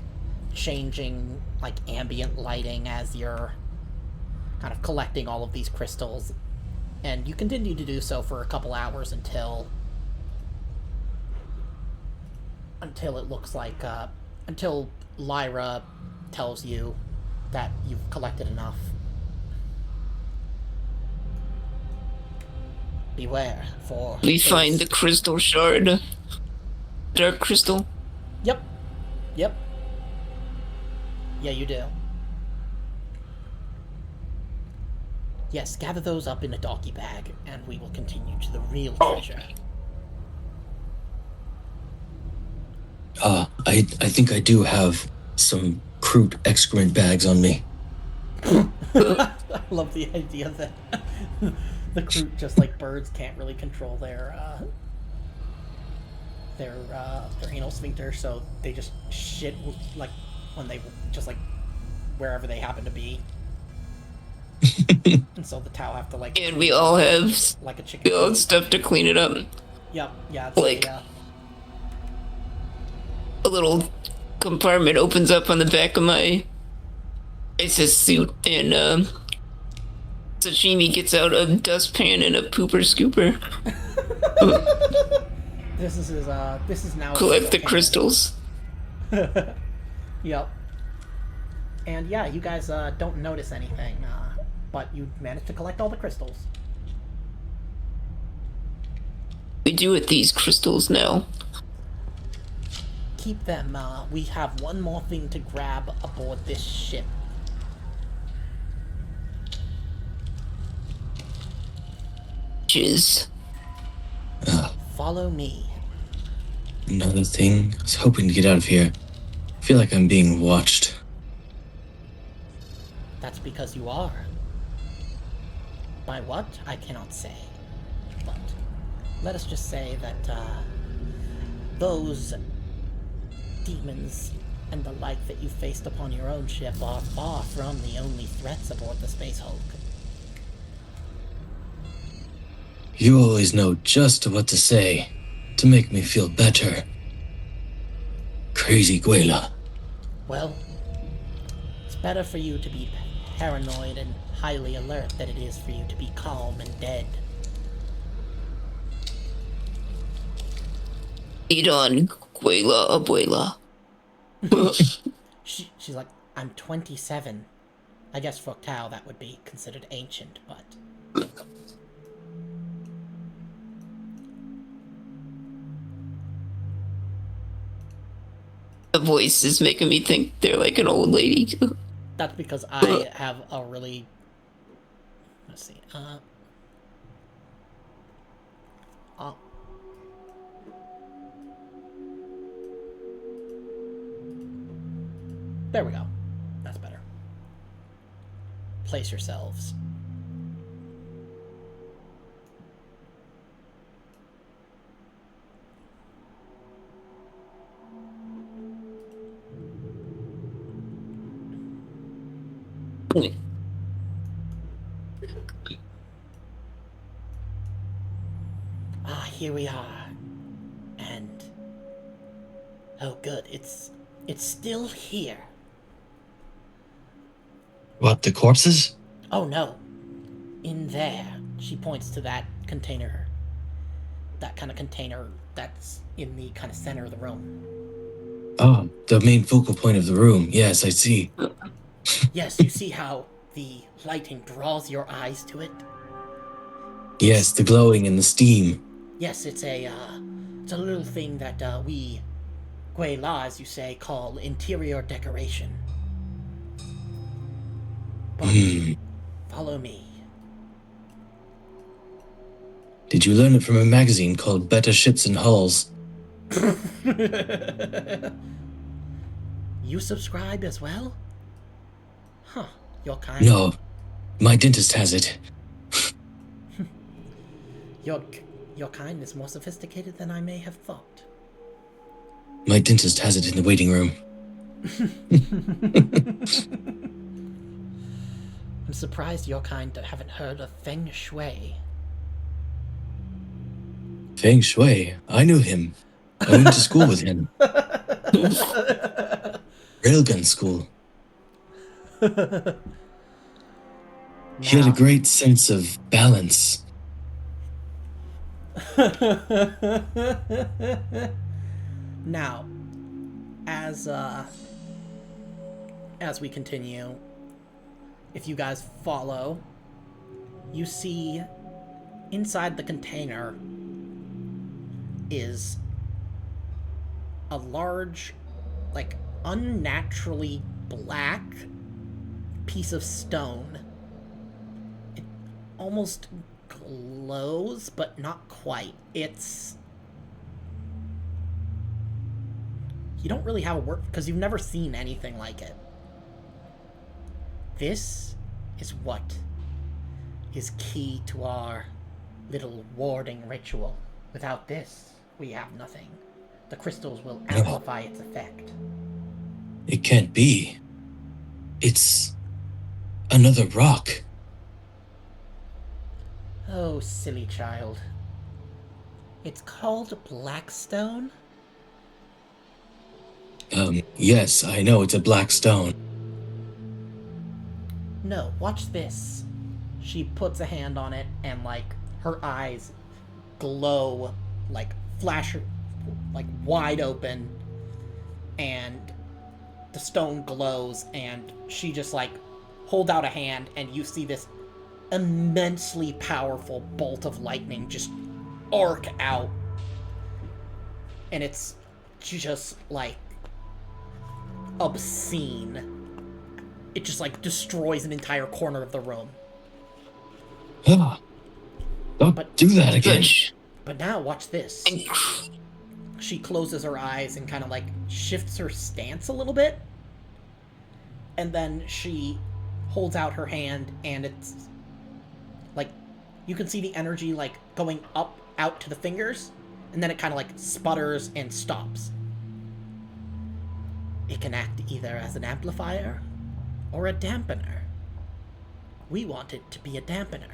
changing like ambient lighting as you're kind of collecting all of these crystals, and you continue to do so for a couple hours until it looks like until Lyra tells you that you've collected enough. Beware, for
We find the crystal shard. Dark crystal.
Yep. Yeah, you do. Yes, gather those up in a doggy bag, and we will continue to the real treasure.
I think I do have some Kroot excrement bags on me.
I love the idea that the Kroot, just like birds, can't really control their their anal sphincter, so they just shit like when they just like wherever they happen to be. And so the Tau have to like.
And we all have
like a chicken.
stuff to clean it up.
Yep. Yeah. It's
Like a little compartment opens up on the back of my ISIS suit, and Sashimi gets out a dustpan and a pooper scooper.
This is now
Collect the crystals.
Yep. And yeah, you guys don't notice anything, but you managed to collect all the crystals.
We do with these crystals now.
Keep them. We have one more thing to grab aboard this ship.
Which
Follow me.
Another thing. I was hoping to get out of here. I feel like I'm being watched.
That's because you are. By what? I cannot say. But let us just say that those demons and the like that you faced upon your own ship are far from the only threats aboard the Space Hulk.
You always know just what to say to make me feel better. Crazy Gue'la.
Well, it's better for you to be paranoid and highly alert than it is for you to be calm and dead.
eat on Gue'la Abuela.
She's like, I'm 27. I guess for Tau that would be considered ancient, but...
The voice is making me think they're like an old lady.
That's because I have a really... Let's see, there we go. That's better. Place yourselves. Here we are. And... oh good, it's still here.
What, the corpses?
Oh no. In there. She points to that container. That kind of container that's in the kind of center of the room.
Oh, the main focal point of the room. Yes, I see.
Yes, you see how the lighting draws your eyes to it?
Yes, the glowing and the steam.
Yes, it's a little thing that we, Gue'la, as you say, call interior decoration. But follow me.
Did you learn it from a magazine called Better Ships and Hulls?
You subscribe as well? Huh, your kind...
No, my dentist has it.
Your kind is more sophisticated than I may have thought.
My dentist has it in the waiting room.
I'm surprised your kind haven't heard of Feng Shui.
Feng Shui? I knew him. I went to school with him. Railgun school. He had a great sense of balance.
Now, as we continue, if you guys follow, you see inside the container is a large, like, unnaturally black piece of stone. It almost glows, but not quite. It's... you don't really have a word, because you've never seen anything like it. This is what is key to our little warding ritual. Without this, we have nothing. the crystals will amplify its effect.
It can't be. It's another rock.
Oh, silly child. It's called Blackstone?
Yes, I know it's a black stone.
No, watch this. She puts a hand on it and, like, her eyes glow, like, flash, like, wide open, and the stone glows, and she just, like, hold out a hand, and you see this immensely powerful bolt of lightning just arc out. And it's just, like, obscene. It just, like, destroys an entire corner of the room.
Ah, don't do that again.
But now, watch this. She closes her eyes and kind of, like, shifts her stance a little bit. And then she holds out her hand, and it's, like, you can see the energy, like, going up, out to the fingers, and then it kind of, like, sputters and stops. It can act either as an amplifier or a dampener. We want it to be a dampener.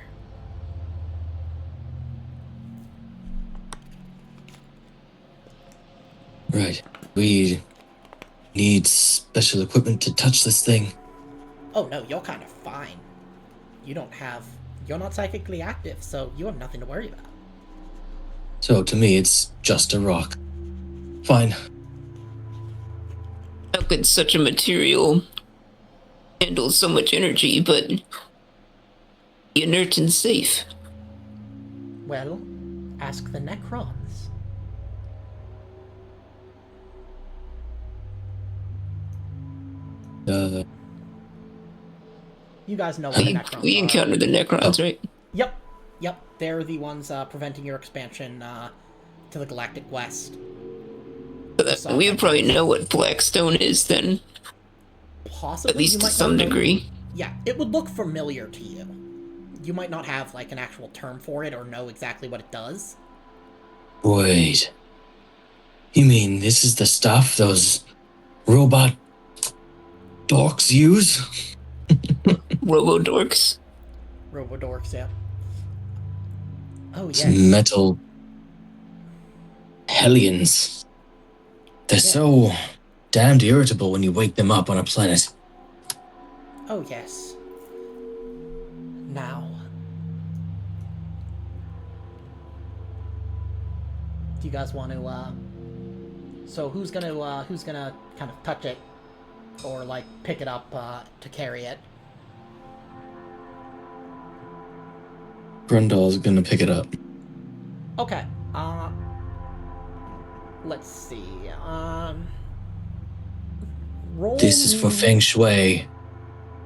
Right. We need special equipment to touch this thing.
Oh no, you're kind of fine. You're not psychically active, so you have nothing to worry about.
So to me, it's just a rock. Fine.
How could such a material handle so much energy, but be inert and safe?
Well, ask the Necrons. You guys know what the Necrons
We
are.
encountered the Necrons, right?
Yep. They're the ones preventing your expansion to the Galactic West.
We would probably know what Blackstone is then.
Possibly.
At least to some degree.
Yeah, it would look familiar to you. You might not have, like, an actual term for it or know exactly what it does.
Wait. You mean this is the stuff those robot dorks use?
Robo-dorks.
Robodorks, yeah. Oh,
It's
yes.
metal hellions. They're so damned irritable when you wake them up on a planet.
Oh, yes. Now. Do you guys want to, so who's gonna kind of touch it? Or, like, pick it up, to carry it?
Grundle's gonna pick it up.
Okay, let's see, roll
This is for
me-
Feng Shui,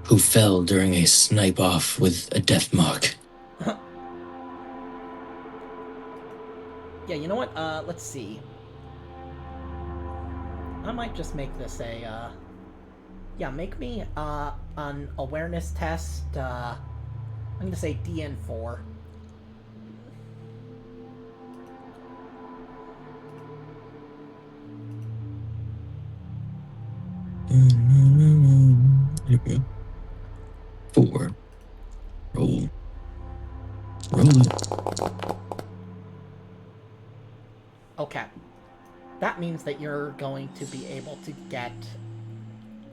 who fell during a snipe-off with a death mark.
Yeah, you know what, let's see. I might just make this a, yeah, make me, an awareness test, I'm gonna say DN4.
Here we go. 4. Roll.
Okay. That means that you're going to be able to get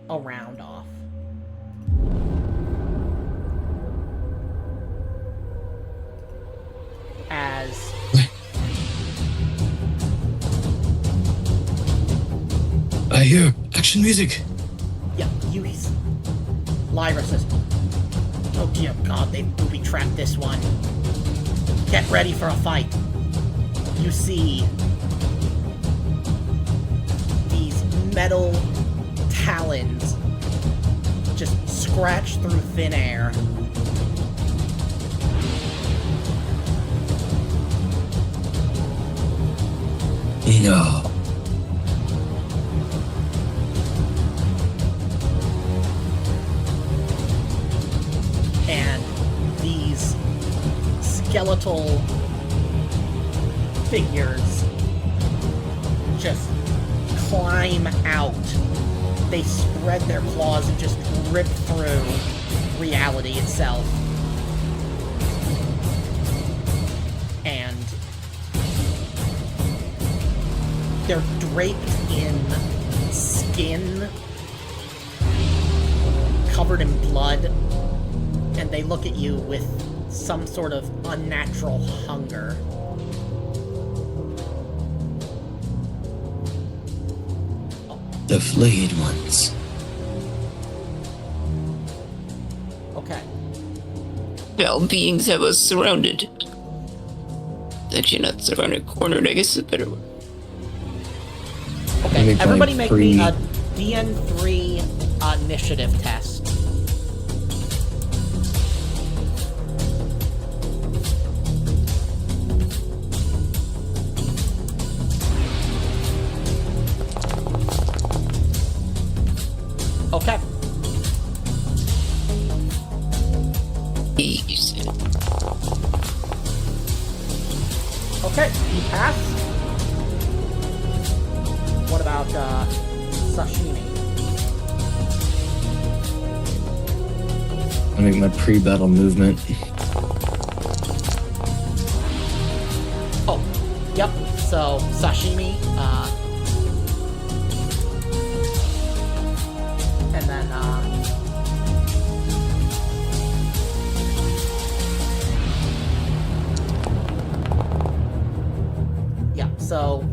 a round off. As
I hear action music.
yeah, Lyra says, "Oh dear God, they booby-trapped this one. Get ready for a fight." You see these metal talons just scratch through thin air.
No.
And these skeletal figures just climb out. They spread their claws and just rip through reality itself. And they're draped in skin covered in blood, and they look at you with some sort of unnatural hunger.
The flayed ones.
Okay.
Foul beings have us surrounded. Actually, not surrounded, cornered, I guess is a better word.
Okay,
Maybe
everybody make me a
pre-
DN3 initiative test. Okay.
Easy.
Okay, you pass. What about sashimi?
I make my pre-battle movement.
Oh, yep. So sashimi, and then yeah. So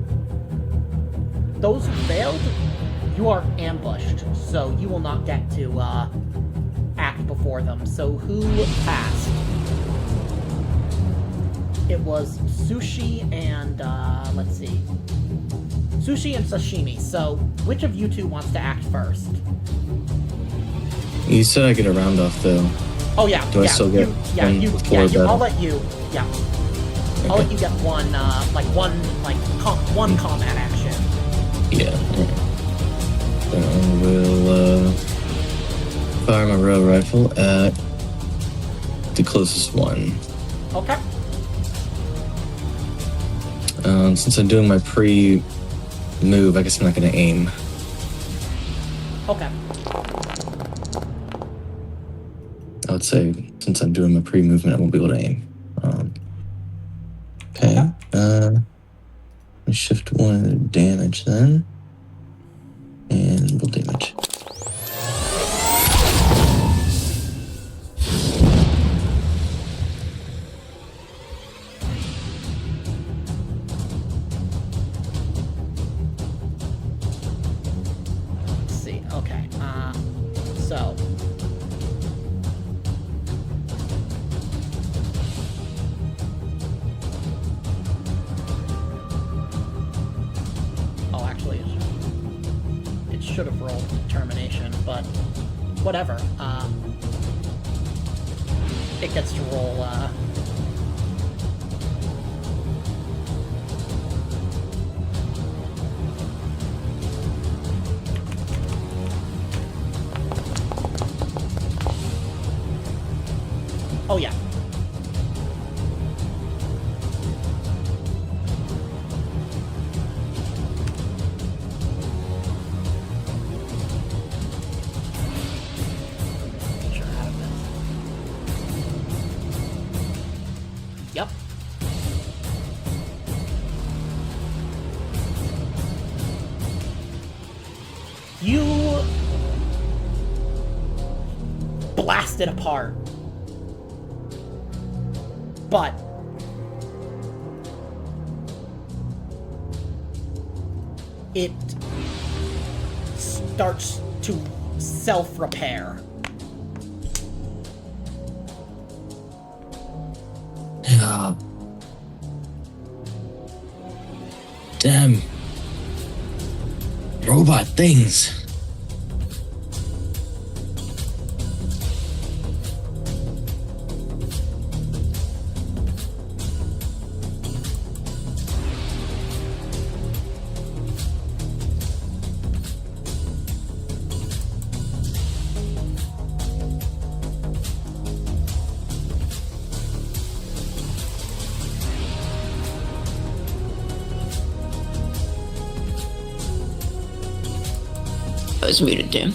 those who failed, you are ambushed, so you will not get to act before them. So who passed? It was Sushi and, let's see. Sushi and Sashimi. So, which of you two wants to act first?
You said I get a round off though.
Oh, yeah.
Do I
yeah,
still get one before battle?
I'll let you, yeah.
Okay.
I'll let you get one combat action.
Yeah. Then I will fire my rail rifle at the closest one.
Okay.
Since I'm doing my pre-move, I guess I'm not going to aim.
Okay.
I would say since I'm doing my pre-movement, I won't be able to aim. Okay. Let me shift one damage then. And we'll damage.
Let's see. Okay. So. Oh, actually, it should have rolled determination, but whatever. It gets to roll. Oh yeah. Sure, out of this. Yep. You blast it apart. But it starts to self-repair.
Damn. Robot things.
I was muted, damn.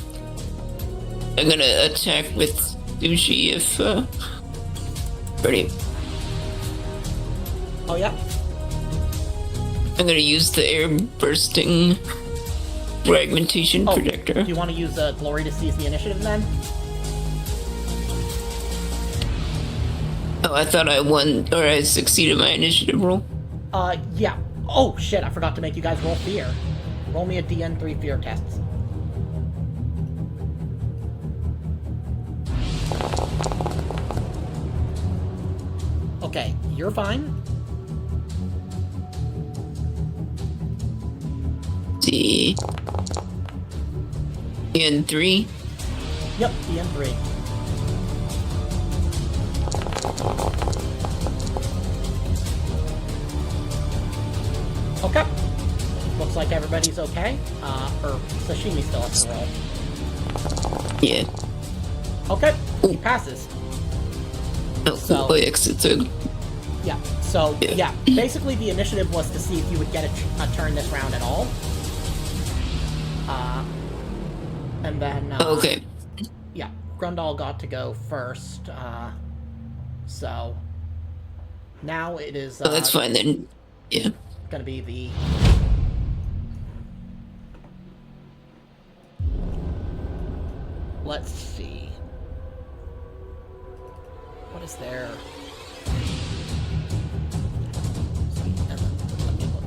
I'm gonna attack with Sushi if, ready.
Oh, yeah?
I'm gonna use the air bursting fragmentation projector.
Do you want to use Glory to seize the initiative then?
Oh, I thought I won, or I succeeded my initiative roll.
Yeah. Oh, shit, I forgot to make you guys roll fear. Roll me a DN3 fear test. Okay, you're fine.
See. And 3.
Yep, DN3. Okay. Looks like everybody's okay. Or Sashimi still has to roll.
Yeah.
Okay, he passes.
Oh,
So-
cool. Exits a
Yeah, so, yeah, basically the initiative was to see if you would get a turn this round at all. And then,
okay.
yeah, Grundal got to go first, so now it is,
Oh, that's fine then. Yeah.
gonna be the... Let's see. What is there? Let me look.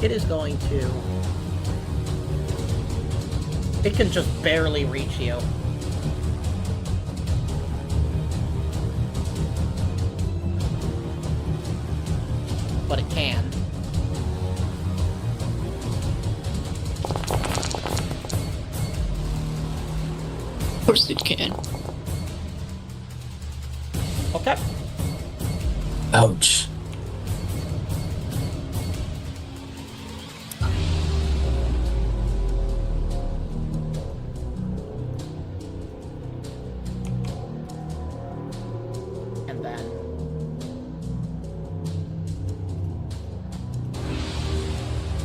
It is going to... It can just barely reach you. But it can.
Of course it can.
Okay.
Ouch.
And then...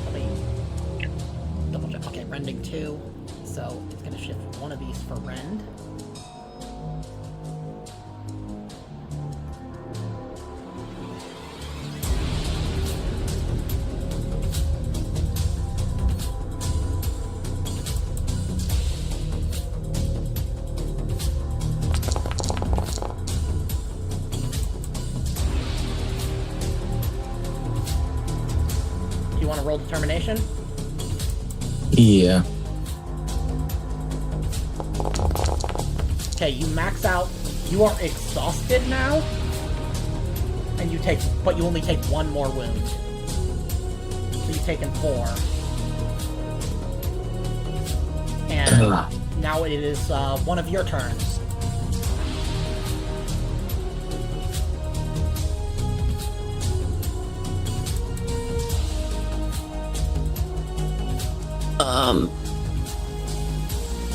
Let me double check. Okay, rending 2. So it's going to shift one of these for rend. Do you want to roll determination?
Yeah.
Okay, you max out. You are exhausted now, and but you only take 1 more wound. So you've taken 4, and now it is one of your turns.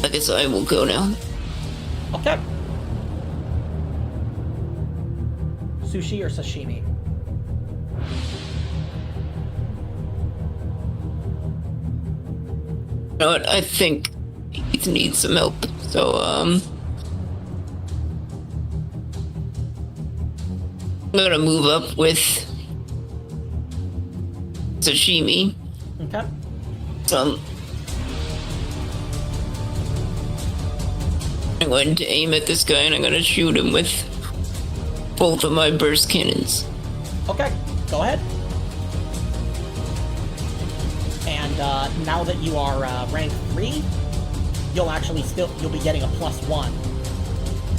I guess I will go now.
Okay. Sushi or sashimi?
You know what? I think Heath needs some help. So, I'm gonna move up with sashimi.
Okay.
I'm going to aim at this guy and I'm gonna shoot him with both of my burst cannons.
Okay, go ahead. And now that you are rank 3, you'll be getting a +1.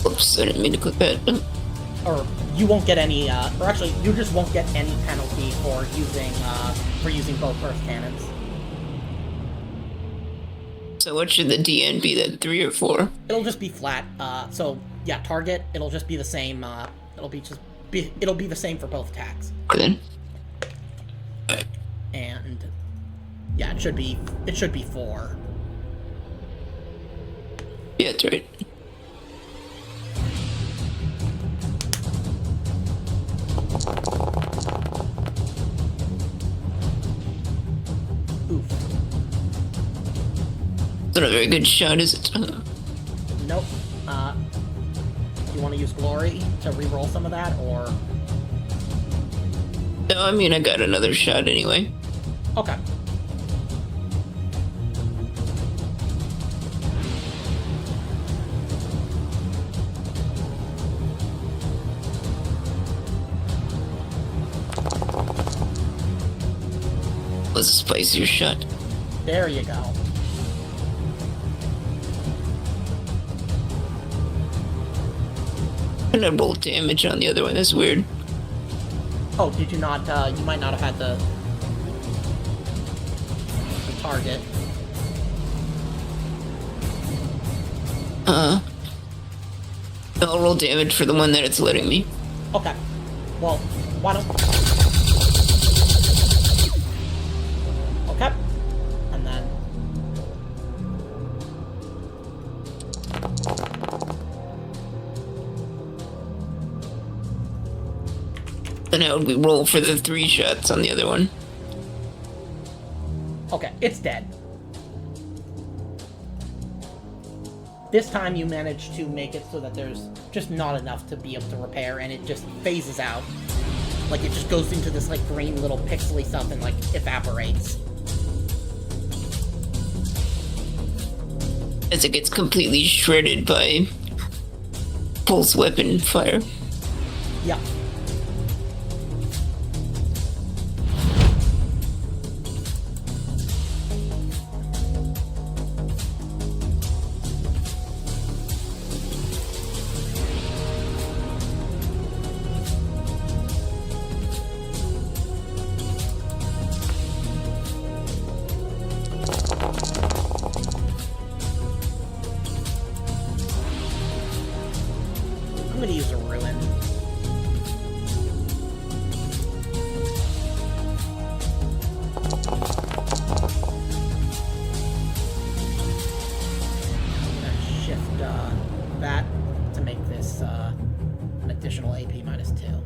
Oops, I didn't mean to click that.
Or you won't get any, or actually, you just won't get any penalty for using both burst cannons.
So what should the DN be then? 3 or 4?
It'll just be flat. So yeah, target. It'll just be the same. It'll be the same for both attacks.
Then.
And yeah, it should be 4.
Yeah, that's right.
Oof.
It's not a very good shot, is it?
Nope. Do you want to use glory to re-roll some of that, or?
No, I mean, I got another shot anyway.
Okay.
Let's spice your shot.
There you go.
And I rolled damage on the other one. That's weird.
Oh, did you not? You might not have had the target.
I'll roll damage for the one that it's letting me.
Okay. Well, why don't? Okay. And then.
And how would we roll for the 3 shots on the other one?
Okay, it's dead. This time you managed to make it so that there's just not enough to be able to repair, and it just phases out. Like, it just goes into this, like, green little pixely stuff and, like, evaporates.
As it gets completely shredded by pulse weapon fire.
Yeah. I'm gonna use a ruin. I'm gonna shift that to make this an additional AP -2.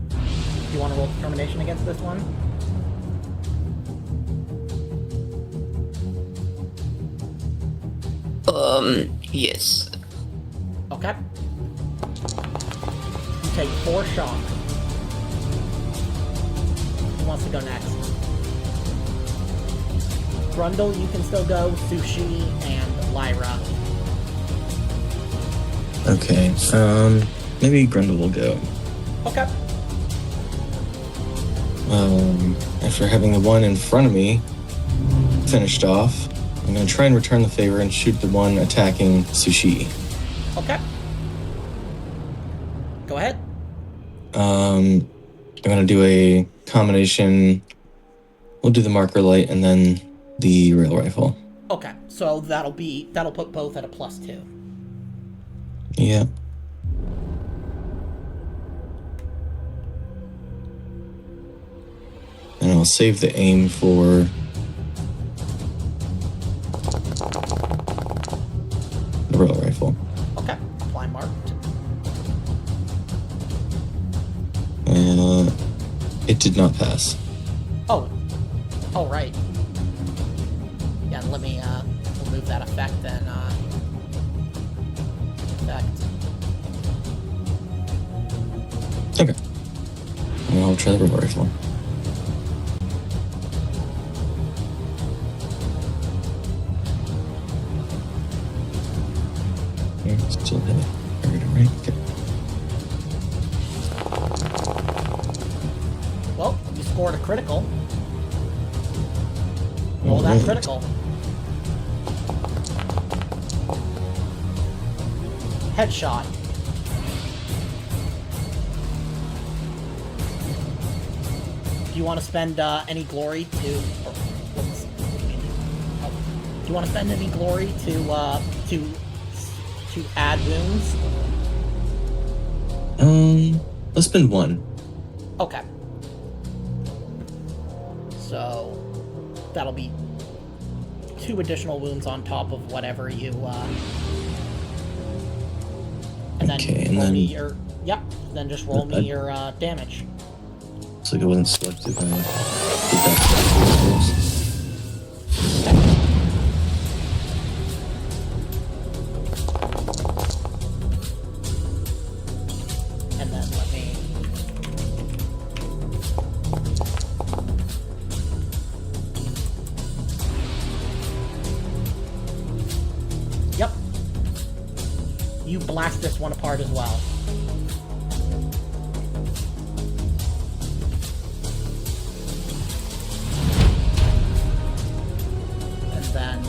Do you want to roll determination against this one?
Yes.
Okay. You take 4 shock. Who wants to go next? Grundle, you can still go. Sushi and Lyra.
Okay. Maybe Grundle will go.
Okay.
After having the one in front of me finished off, I'm going to try and return the favor and shoot the one attacking Sushi.
Okay. Go ahead.
I'm going to do a combination. We'll do the marker light and then the rail rifle.
Okay. So that'll put both at a +2.
Yeah. And I'll save the aim for the rail rifle.
Okay. Apply marked.
It did not pass.
Oh. Oh, right. Yeah, let me remove that effect then. Effect.
Okay. And I'll try the rail rifle. Still hit it. Right? Okay.
Well, you scored a critical. Roll that critical. Headshot. Do you want to spend any glory to? Or, what do you mean? Oh, do you want to spend any glory to add wounds?
Let's spend one.
Okay. So that'll be 2 additional wounds on top of whatever you. And then
Okay, and
roll
then-
me your. Yep. Then just roll me your damage.
Looks like it wasn't selected. Did that first.
And then let me. Yep. You blast this one apart as well. And then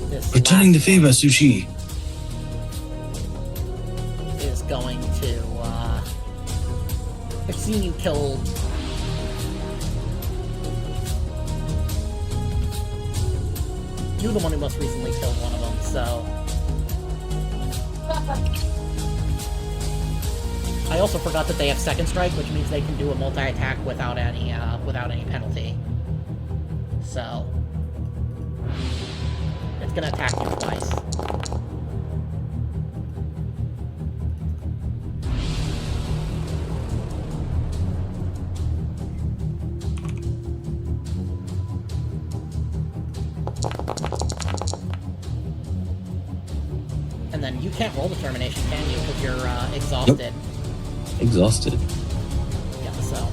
this
Returning the
last
favor, Sushi.
is going to, I've seen you kill... You're the one who most recently killed one of them, so... I also forgot that they have second strike, which means they can do a multi-attack without any penalty. So... It's gonna attack you twice. And then you can't roll determination, can you? Because you're exhausted.
Exhausted.
Yeah, so.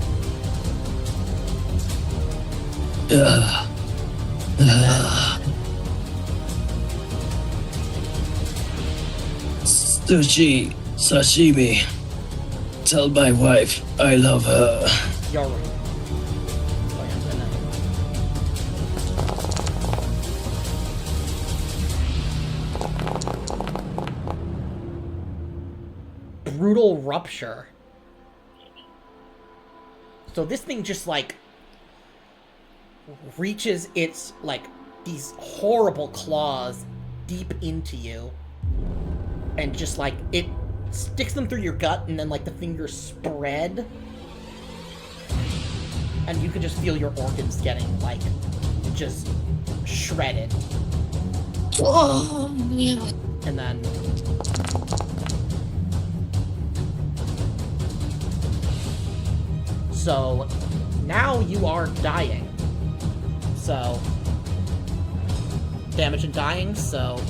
Sushi, sashimi. Tell my wife I love her.
You're right. Oh, yeah, and then... Brutal rupture. So this thing just, like, reaches its, like, these horrible claws deep into you. And just, like, it sticks them through your gut, and then, like, the fingers spread. And you can just feel your organs getting, like, just shredded.
Oh, yeah.
And then... So, now you are dying. So... Damage and dying, so...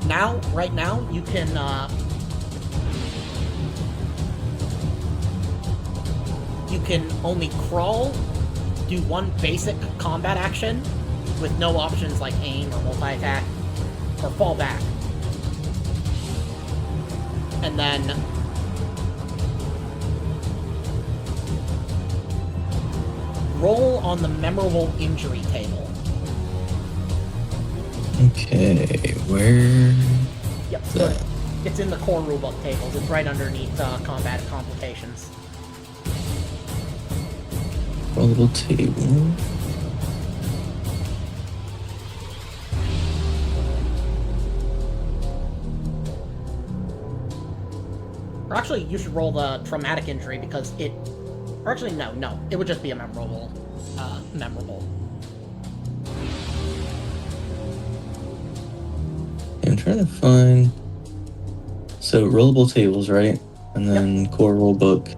Now, right now, you can, you can only crawl, do one basic combat action, with no options like aim or multi-attack, or fall back. And then... roll on the memorable injury table.
Okay, where?
Yep, so it's in the core rulebook tables. It's right underneath combat complications.
Rollable table.
Or actually, you should roll the traumatic injury because it... Or actually, no. It would just be a memorable.
I'm trying to find... So, rollable tables, right? And then core rule book.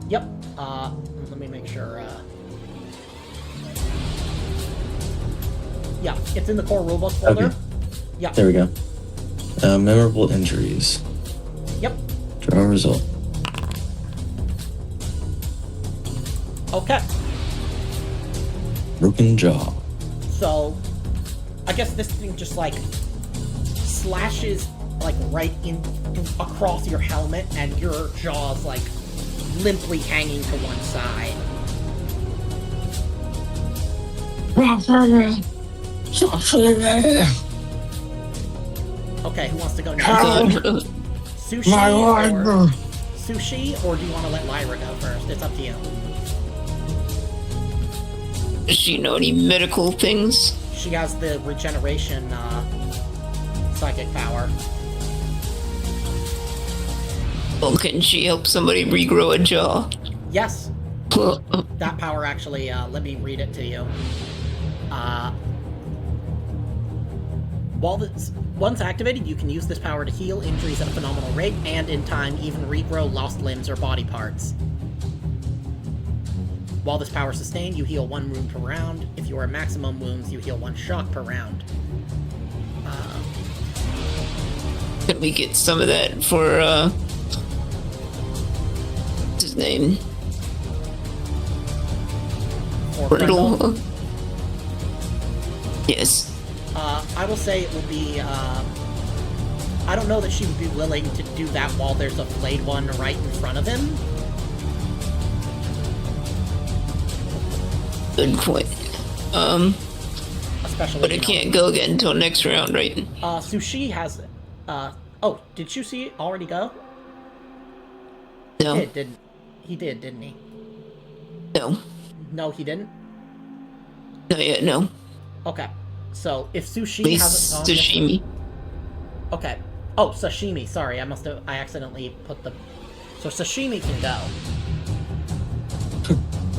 Yep. Let me make sure, Yeah, it's in the core rulebook folder.
Okay.
Yeah.
There we go. Memorable injuries.
Yep.
Draw a result.
Okay.
Broken jaw.
So, I guess this thing just, like, slashes, like, right in across your helmet, and your jaw's, like, limply hanging to one side. Okay, who wants to go next? Sushi Sushi, or do you want to let Lyra go first? It's up to you.
Does she know any medical things?
She has the regeneration psychic power.
Well, can she help somebody regrow a jaw?
Yes. That power actually, let me read it to you. Once activated, you can use this power to heal injuries at a phenomenal rate, and in time, even regrow lost limbs or body parts. While this power is sustained, you heal 1 wound per round. If you are at maximum wounds, you heal 1 shock per round.
Can we get some of that for, what's his name?
For
Brindle?
Brindle,
Yes.
I will say it will be, I don't know that she would be willing to do that while there's a flayed one right in front of him.
Good point.
Especially,
But it can't go again until next round, right?
Sushi has, oh, did Sushi already go?
No.
He did, didn't he?
No.
No, he didn't?
Not yet, no.
Okay. So, if
At
Sushi
least
hasn't gone...
sashimi.
Okay. Oh, sashimi, sorry, I accidentally put the... So, sashimi can go.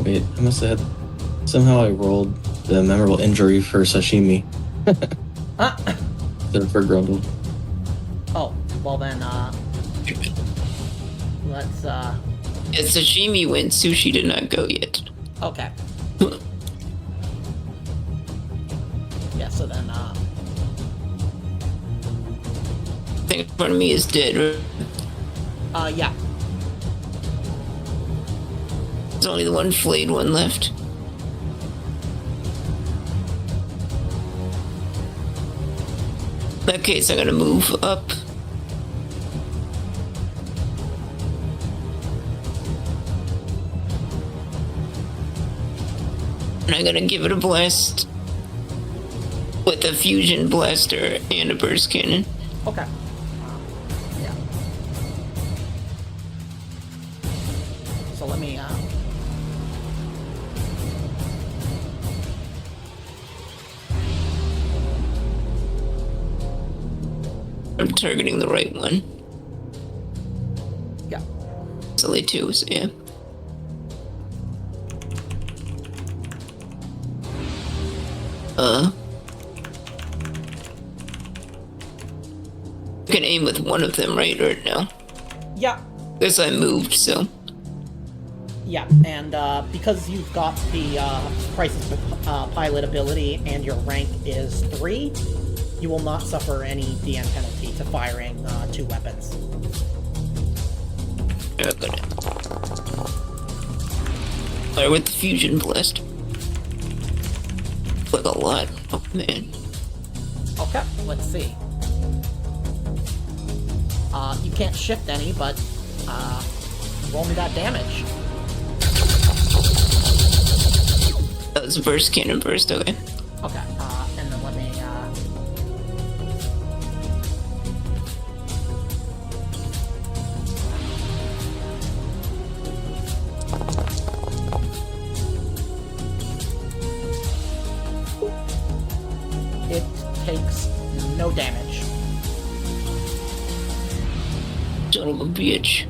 Wait, I must have had... Somehow I rolled the memorable injury for sashimi. Instead for Grundle.
Oh, well then, let's,
Yeah, sashimi went, sushi did not go yet.
okay. Yeah, so then,
I think in front of me is dead, right?
yeah.
There's only the one flayed one left. In that case, I'm gonna move up. And I'm gonna give it a blast with a fusion blaster and a burst cannon.
Okay. Yeah. So let me,
I'm targeting the right one.
yeah.
It's only 2, so yeah. You can aim with one of them, right? Or no?
Yeah.
Guess I moved, so.
Yeah, and because you've got the crisis pilot ability and your rank is 3, you will not suffer any DM penalty to firing 2 weapons.
Yeah, got it. Fire with the fusion blast. Like a lot. Oh man.
Okay, let's see. You can't shift any, but roll me that damage.
That was a burst cannon burst, okay.
Okay, and then let me, it takes no damage.
Son of a bitch.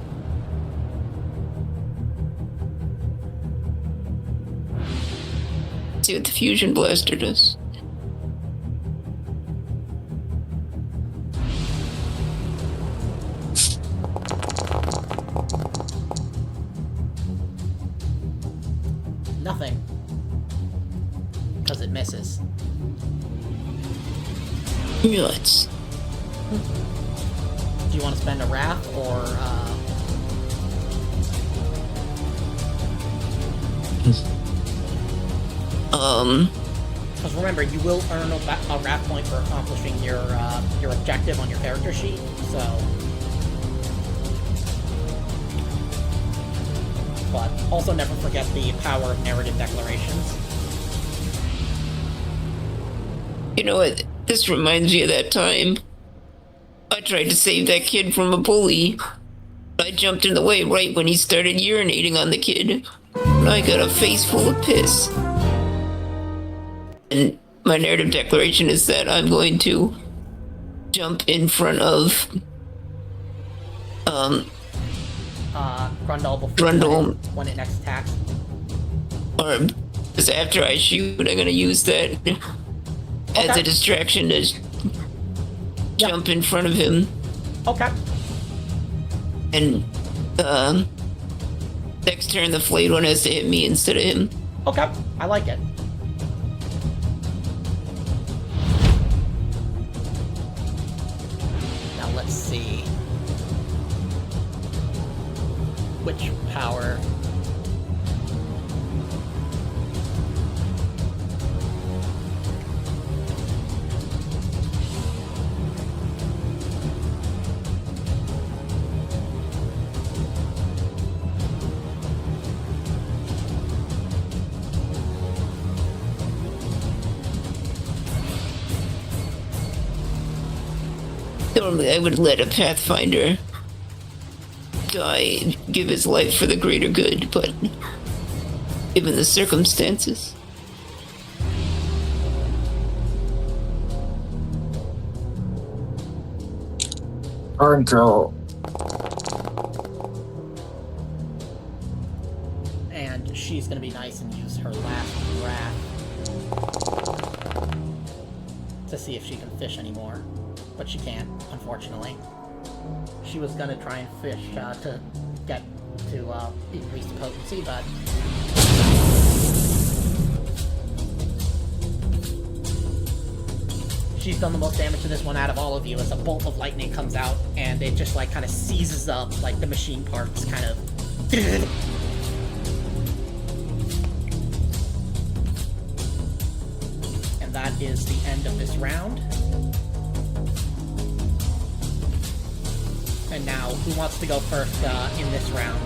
See what the fusion blaster does.
Nothing. Because it misses.
Nuts.
Do you want to spend a wrath, or, Because remember, you will earn a wrath point for accomplishing your objective on your character sheet, so... But also never forget the power of narrative declarations.
You know what? This reminds me of that time I tried to save that kid from a bully. I jumped in the way right when he started urinating on the kid. I got a face full of piss. And my narrative declaration is that I'm going to jump in front of
Grundle before
Grundle.
when it next attacks.
Or because after I shoot, I'm gonna use that as
Okay.
a distraction to jump in front of him.
Okay.
And next turn, the flayed one has to hit me instead of him.
Okay. I like it. Now let's see. Which power?
Normally, I would let a Pathfinder die, give his life for the greater good, but given the circumstances.
Control.
And she's gonna be nice and use her last wrath to see if she can fish anymore. But she can't, unfortunately. She was gonna try and fish to get to increase the potency, but she's done the most damage to this one out of all of you as a bolt of lightning comes out and it just like kind of seizes up, like the machine parts kind of and that is the end of this round. And now, who wants to go first in this round?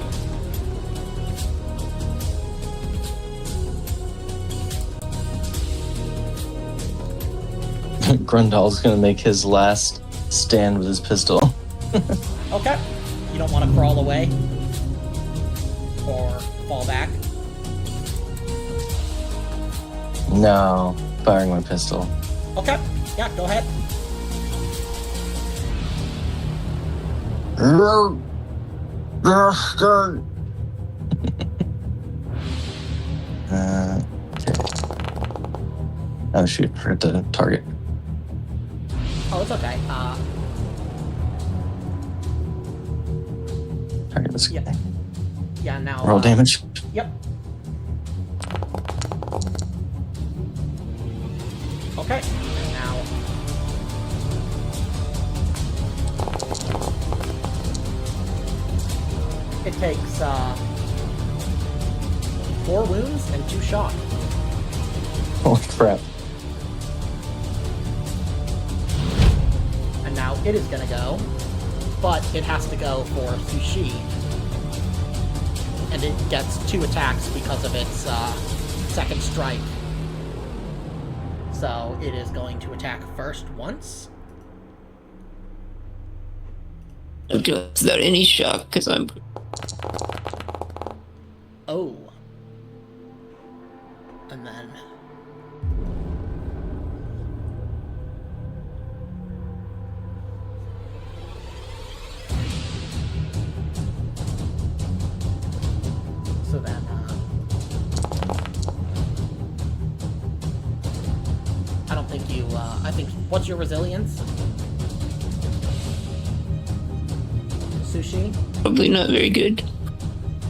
Grundle's gonna make his last stand with his pistol.
Okay. You don't want to crawl away? Or fall back?
No, firing my pistol.
Okay. Yeah, go ahead.
Okay. Oh shoot, forgot to target.
Oh, it's okay.
Target this
Yeah.
guy.
Yeah, now...
Roll damage.
Yep. Okay. And now... It takes, 4 wounds and 2 shock.
Holy crap.
And now it is gonna go, but it has to go for Sushi. And it gets 2 attacks because of its second strike. So it is going to attack first once.
I'm doing it without any shock because I'm.
Oh. And then... So then, I don't think you, I think, what's your resilience? Sushi?
Probably not very good.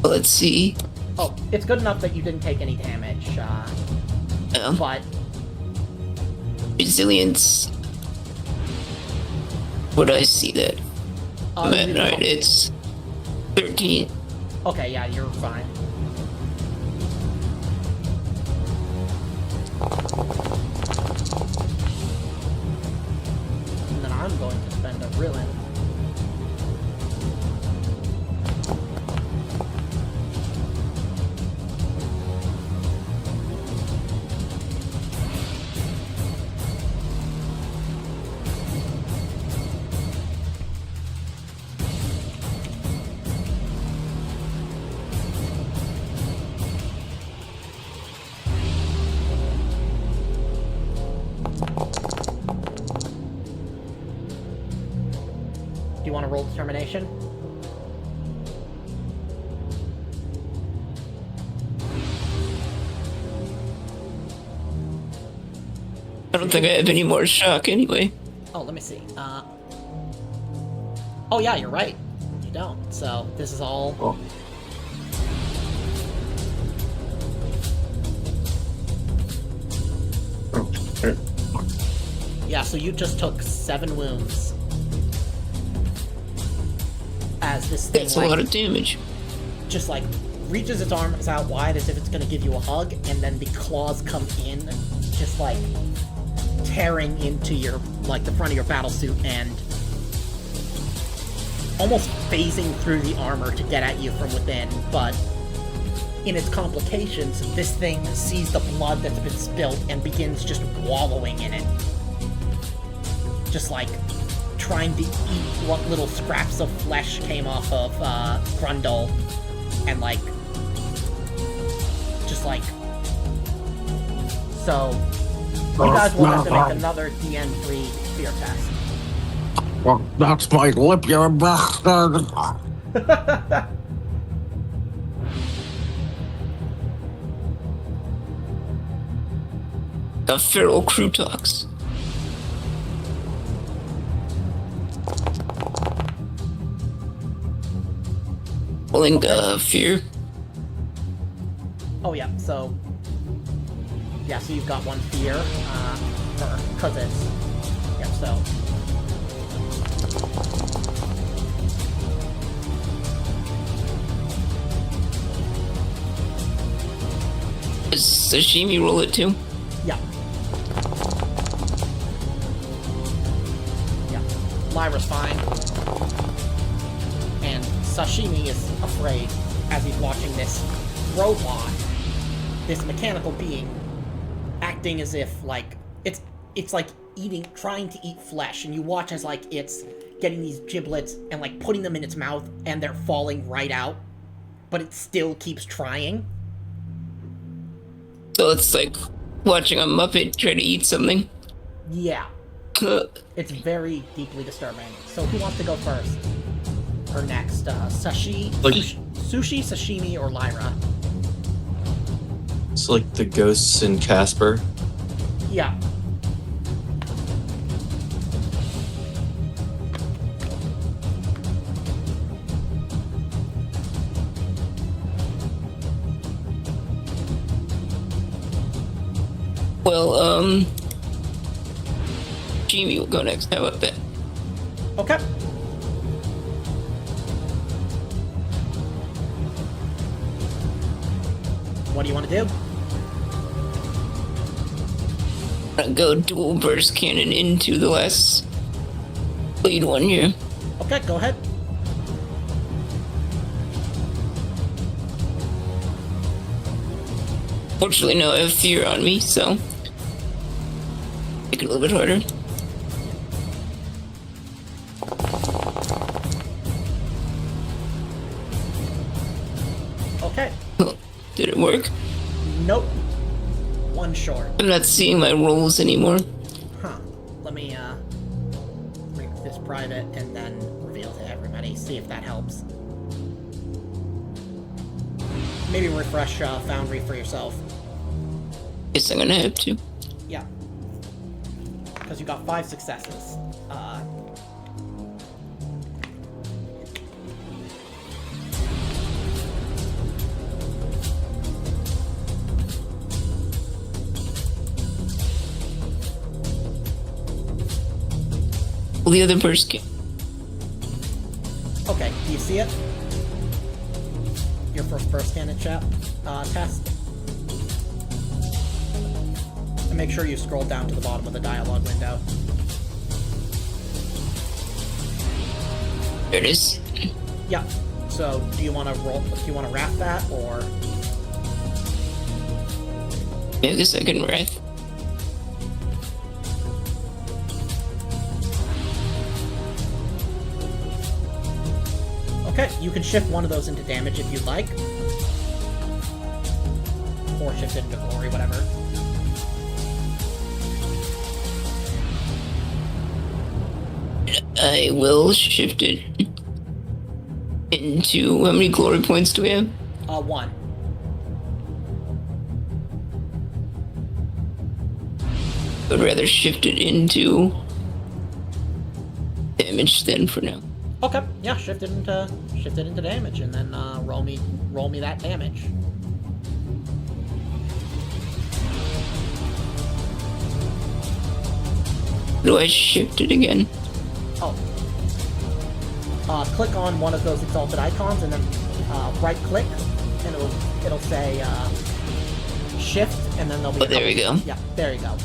Let's see.
Oh, it's good enough that you didn't take any damage, but...
Resilience. Would I see that?
you-
Alright, it's 13.
Okay, yeah, you're fine. And then I'm going to spend a Rillin. you want to roll determination?
I don't think I have any more shock anyway.
Oh, let me see. Oh yeah, you're right. You don't. So this is all.
Oh.
Yeah, so you just took 7 wounds. As this thing
That's a lot of damage.
just like reaches its arms out wide as if it's gonna give you a hug, and then the claws come in, just like tearing into your the front of your battlesuit and almost phasing through the armor to get at you from within. But in its complications, this thing sees the blood that's been spilled and begins just wallowing in it. Just like trying to eat what little scraps of flesh came off of Grundle, and so you guys will have to make another DN3 fear test.
Well, that's my lip, you bastard.
A feral Crutox. Rolling fear.
Oh yeah, so you've got 1 fear, because it's so.
Does Sashimi roll it too?
Yeah. Yeah. Lyra's fine. And Sashimi is afraid as he's watching this robot, this mechanical being, acting as if it's like trying to eat flesh, and you watch as it's getting these giblets and putting them in its mouth, and they're falling right out, but it still keeps trying.
So it's like watching a Muppet try to eat something.
Yeah. It's very deeply disturbing. So who wants to go first? Or next? Sushi, Sashimi, or Lyra?
It's like the ghosts in Casper.
Yeah.
Well, Jamie will go next. How about that?
Okay. What do you want to do?
I'll go dual burst cannon into the last lead one here.
Okay, go ahead.
Fortunately, now I have fear on me, so make it a little bit harder.
Okay.
Did it work?
Nope. 1 short.
I'm not seeing my rolls anymore.
Huh. Let me, make this private and then reveal to everybody. See if that helps. Maybe refresh Foundry for yourself.
Guess I'm gonna have to.
Yeah. Because you got 5 successes.
Well, the other burst can.
Okay, do you see it? Your first burst cannon test. And make sure you scroll down to the bottom of the dialogue window.
There it is.
Yeah. So, do you want to roll? Do you want to wrap that, or?
Yeah, I guess I can wrath.
Okay, you can shift one of those into damage if you'd like. Or shift it into glory, whatever.
I will shift it into... How many glory points do we have?
1.
I would rather shift it into damage then for now.
Okay, yeah, shift it into damage, and then roll me that damage.
Do I shift it again?
Oh. Click on one of those exalted icons, and then right click, and it'll say shift, and then there'll be.
Oh, there we go.
Yeah, there you go.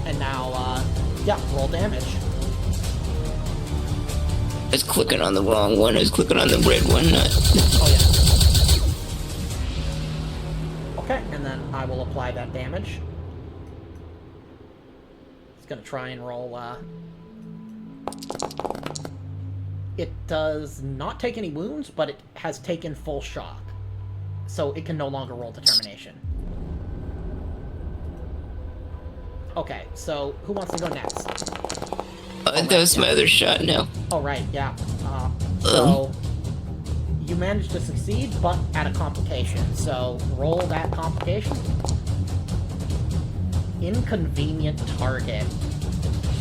And now, yeah, roll damage.
I was clicking on the wrong one. I was clicking on the red one.
Oh yeah. Okay, and then I will apply that damage. It's gonna try and roll. It does not take any wounds, but it has taken full shock, so it can no longer roll determination. Okay, so who wants to go next?
That was my other shot now.
Oh, right, yeah. So, you managed to succeed, but at a complication. So, roll that complication. Inconvenient target.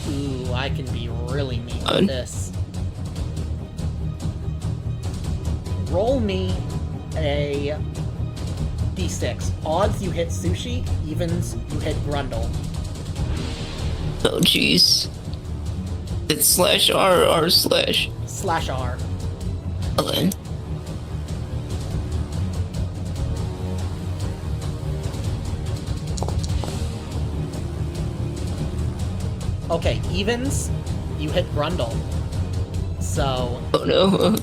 Ooh, I can be really mean with this. Roll me a d6. Odds you hit Sushi, evens you hit Grundle.
Oh, jeez. It's slash R or slash?
Slash R.
Okay.
Okay, evens, you hit Grundle. So...
Oh no.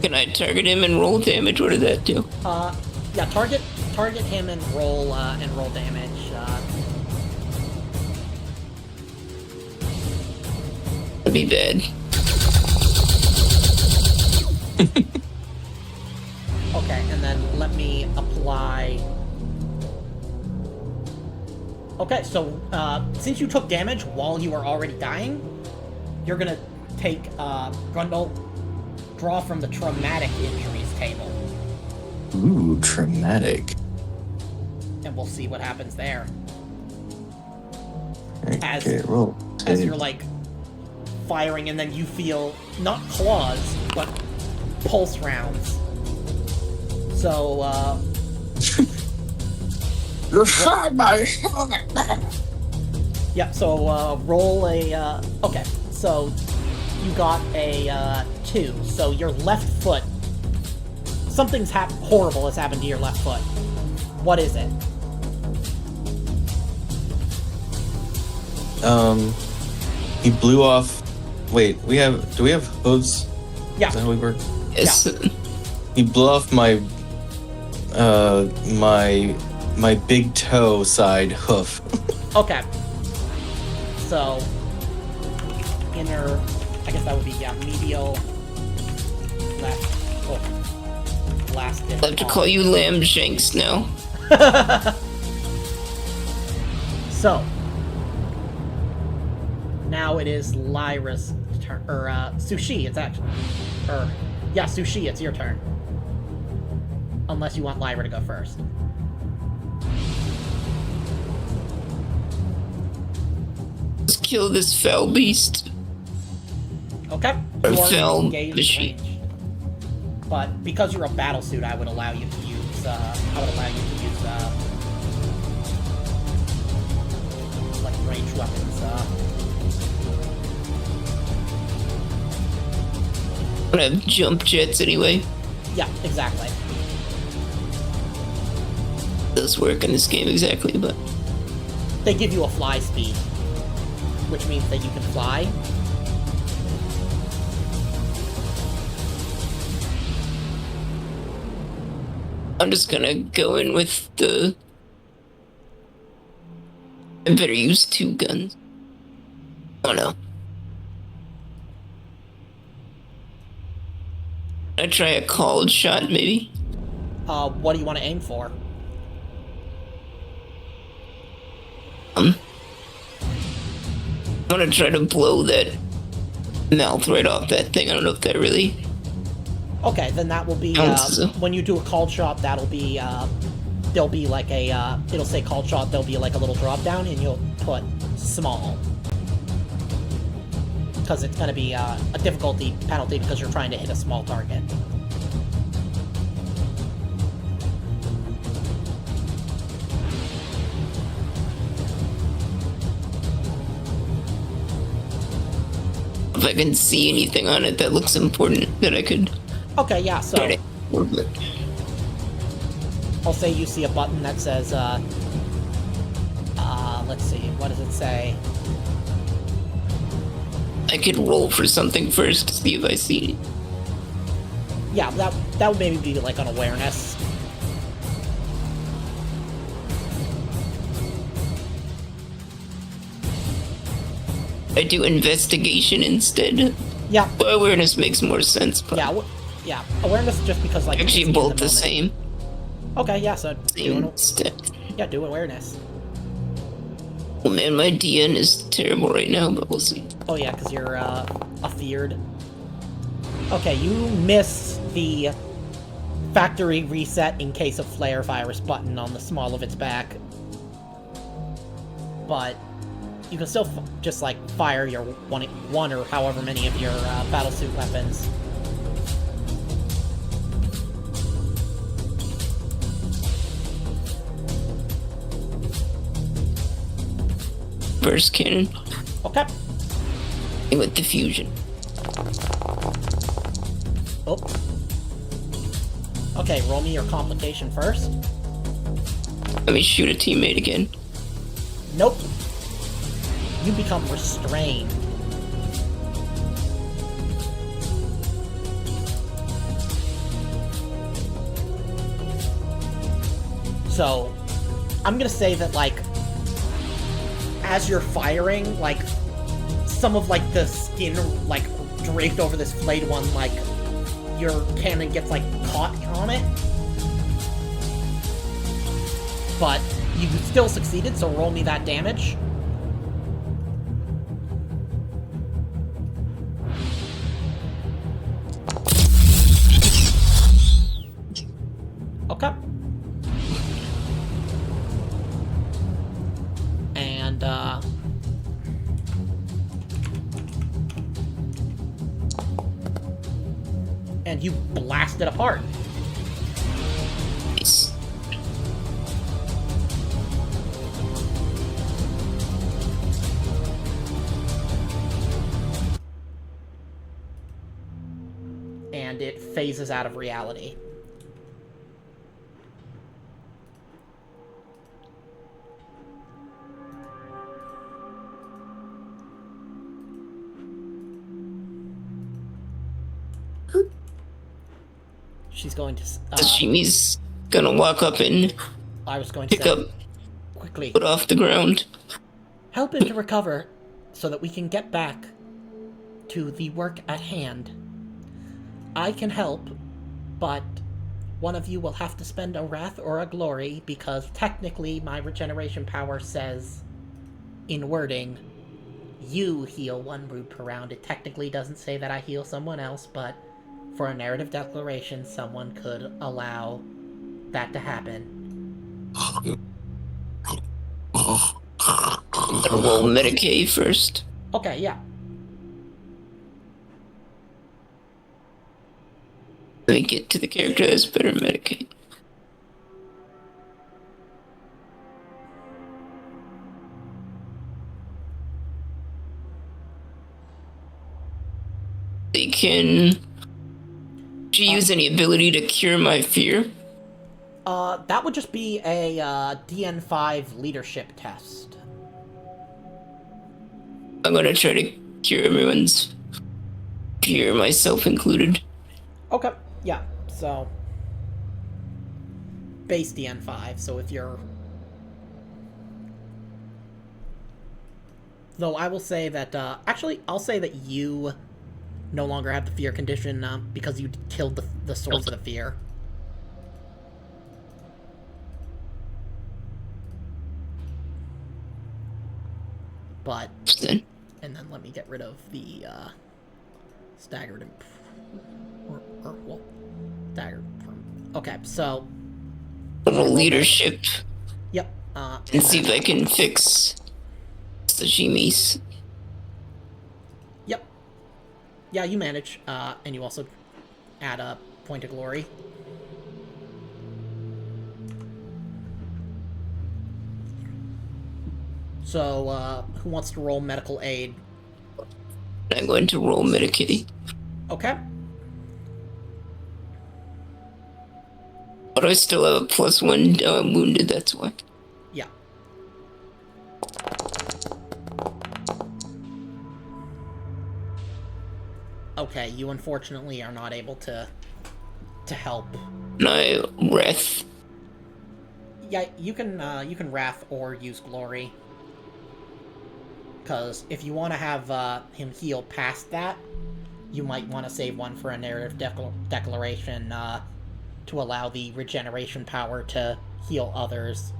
Can I target him and roll damage? What did that do?
Yeah, target him and roll damage.
That'd be bad.
Okay, and then let me apply... Okay, so, since you took damage while you were already dying, you're gonna take, Grundle, draw from the traumatic injuries table.
Ooh, traumatic.
And we'll see what happens there.
Okay, roll.
As you're, like, firing, and then you feel, not claws, but pulse rounds. So, yeah, so, roll a, okay, so you got a, 2, so your left foot, something's horrible has happened to your left foot. What is it?
He blew off. Wait, do we have hooves?
Yeah.
Is that how we work?
Yes.
Yeah.
He blew off my big toe side hoof.
Okay. So, inner, I guess that would be, yeah, medial, left, last
I'll have to call you Lamb Shanks now.
So, now it is Lyra's turn, or, Sushi, it's actually, yeah, Sushi, it's your turn. Unless you want Lyra to go first.
Let's kill this foul beast.
Okay.
Or
You are
foul
engaged
machine.
range. But because you're a battlesuit, I would allow you to use, like, ranged weapons,
I don't have jump jets anyway.
Yeah, exactly.
Does work in this game exactly, but
They give you a fly speed, which means that you can fly.
I'm just gonna go in with the... I better use 2 guns. Oh no. I try a called shot, maybe?
What do you want to aim for?
gonna try to blow that mouth right off that thing. I don't know if that really.
Okay, then that will be when you do a called shot. That'll be there'll be like a it'll say called shot. There'll be like a little drop down, and you'll put small because it's gonna be a difficulty penalty because you're trying to hit a small target.
If I can see anything on it that looks important that I could.
Okay, yeah. So
Start it.
I'll say you see a button that says let's see, what does it say?
I could roll for something first to see if I see it.
Yeah, that would maybe be like an awareness.
I do investigation instead.
Yeah.
Well, awareness makes more sense. But
Yeah, awareness just because like
actually
it's in
both the
moment.
same.
Okay, yeah, so
Step.
do awareness.
Oh man, my DN is terrible right now, but we'll see.
Oh yeah, because you're afeared. Okay, you miss the factory reset in case of flare virus button on the small of its back, but you can still just like fire your one or however many of your battlesuit weapons.
Burst cannon.
Okay.
With diffusion.
Oh. Okay, roll me your complication first.
Let me shoot a teammate again.
Nope. You become restrained. So, I'm gonna say that, like, as you're firing, like, some of, like, the skin, like, draped over this flayed one, like, your cannon gets, like, caught on it. But you still succeeded, so roll me that damage. Okay. And you blast it apart.
Nice.
And it phases out of reality. She's going to...
Sashimi's gonna walk up and
I was going to
pick
say,
up,
quickly,
put off the ground.
help him to recover so that we can get back to the work at hand. I can help, but one of you will have to spend a wrath or a glory because technically my regeneration power says, in wording, you heal 1 brood per round. It technically doesn't say that I heal someone else, but for a narrative declaration, someone could allow that to happen.
Roll Medicaid first.
Okay, yeah.
Let me get to the character that's better Medicaid. They can... Do you use any ability to cure my fear?
That would just be a DN5 leadership test.
I'm gonna try to cure everyone's fear, myself included.
Okay, yeah, so... Base DN5, so if you're... Though I will say that, actually, I'll say that you no longer have the fear condition, because you killed the source of the fear. But...
Then
And then let me get rid of the staggered staggered. Okay, so
Little leadership.
yep.
And see if I can fix sashimis.
Yep. Yeah, you manage, and you also add a point of glory. So, who wants to roll medical aid?
I'm going to roll Medikitty.
Okay.
But I still have a +1 wounded, that's why.
Yeah. Okay, you unfortunately are not able to help.
My Wrath.
Yeah, you can Wrath or use Glory. Because if you want to have him heal past that, you might want to save one for a narrative declaration to allow the regeneration power to heal others.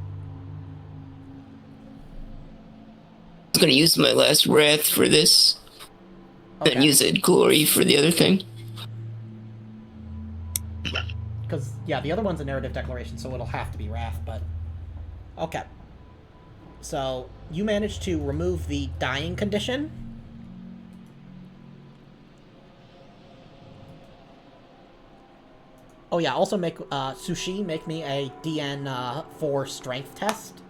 I was going to use my last Wrath for this.
Okay.
Then use it Glory for the other thing.
Because, yeah, the other one's a narrative declaration, so it'll have to be Wrath, but... Okay. So, you managed to remove the dying condition. Oh yeah, also make, Sushi, make me a DN 4 strength test.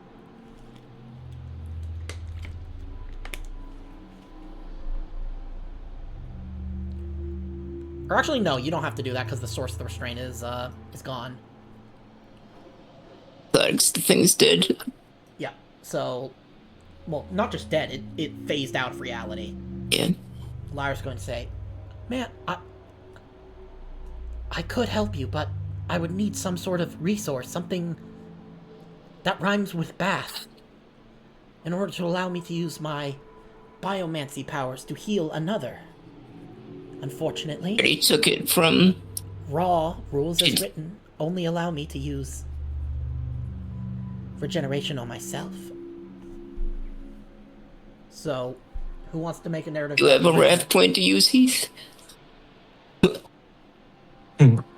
Or actually, no, you don't have to do that because the source of the restraint is gone.
The thing's dead.
Yeah, so... Well, not just dead, it phased out of reality.
Yeah.
Lyra's going to say, man, I could help you, but I would need some sort of resource, something that rhymes with bath, in order to allow me to use my biomancy powers to heal another. Unfortunately,
He took it from...
Raw, rules as written, only allow me to use regeneration on myself. So, who wants to make a narrative?
Do you have a Wrath point to use, Heath?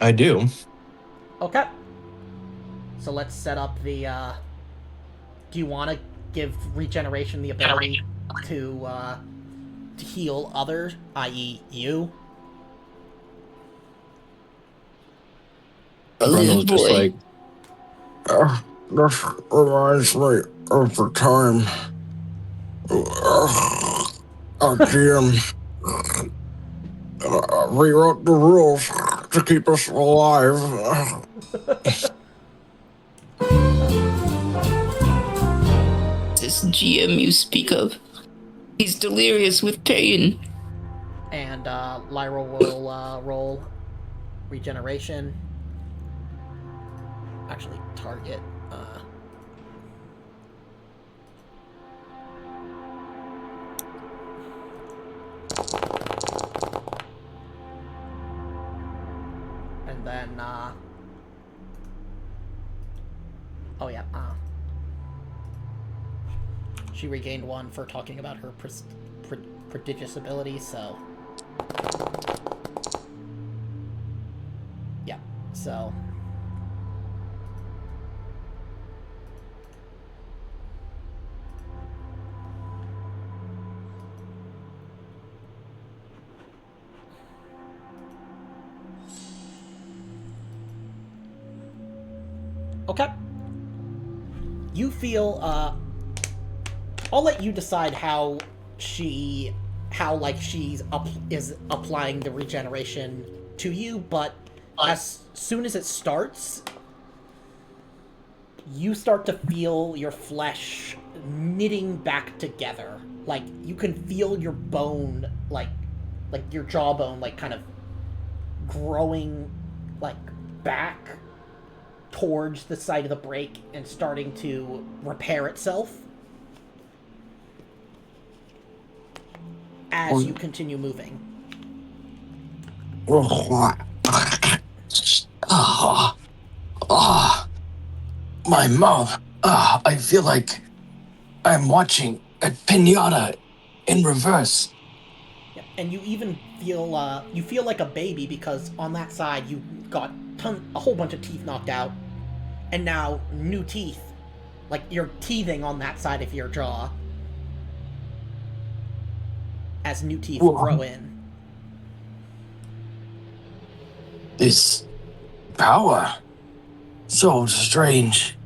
I do.
Okay. So let's set up the, do you want to give regeneration the ability to heal others, i.e. you?
Brundle's just like,
This reminds me of the time our GM rewrote the rules to keep us alive.
This GM you speak of. He's delirious with pain.
And Lyra will roll regeneration. Actually, target. And then, oh yeah, she regained 1 for talking about her prodigious ability, so... Yeah, so... Okay. You feel, I'll let you decide how she's applying the regeneration to you, but as soon as it starts, you start to feel your flesh knitting back together. Like, you can feel your bone, like your jawbone, like, kind of growing, like, back towards the side of the break and starting to repair itself as you continue moving.
My mouth. I feel like I'm watching a pinata
in reverse.
Yeah, and you even feel like a baby because on that side you got a whole bunch of teeth knocked out, and now new teeth, like you're teething on that side of your jaw as new teeth
Whoa.
grow in.
This power. So strange.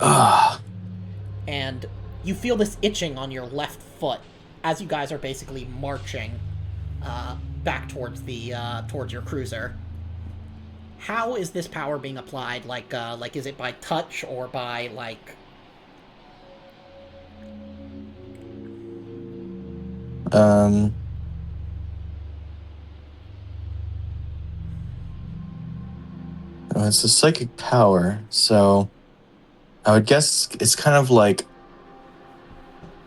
And you feel this itching on your left foot as you guys are basically marching back towards towards your cruiser. How is this power being applied? Like is it by touch or by like?
It's a psychic power, so I would guess it's kind of like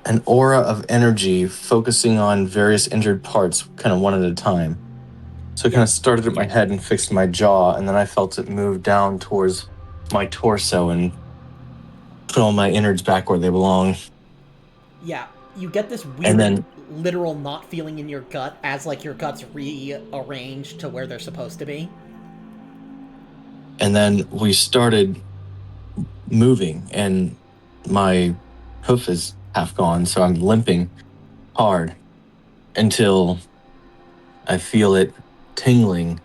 an aura of energy focusing on various injured parts, kind of one at a time. So it kind of started at my head and fixed my jaw, and then I felt it move down towards my torso and put all my innards back where they belong.
Yeah, you get this weird,
And then,
literal not feeling in your gut as like your gut's rearranged to where they're supposed to be.
and then we started moving, and my hoof is half gone, so I'm limping hard until I feel it tingling,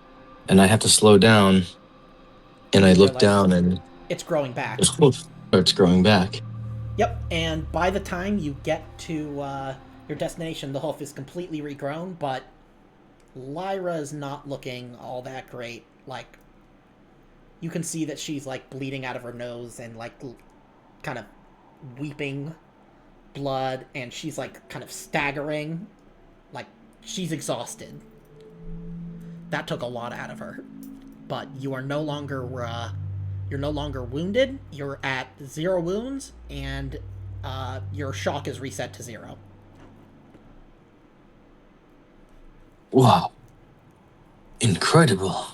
and I have to slow down, and I look down, and
it's growing back.
the hoof starts growing back.
Yep, and by the time you get to your destination, the hoof is completely regrown, but Lyra is not looking all that great. Like, you can see that she's, like, bleeding out of her nose and, like, kind of weeping blood, and she's, like, kind of staggering. Like, she's exhausted. That took a lot out of her. But you are no longer wounded. You're at 0 wounds, and your shock is reset to 0.
Wow. Incredible.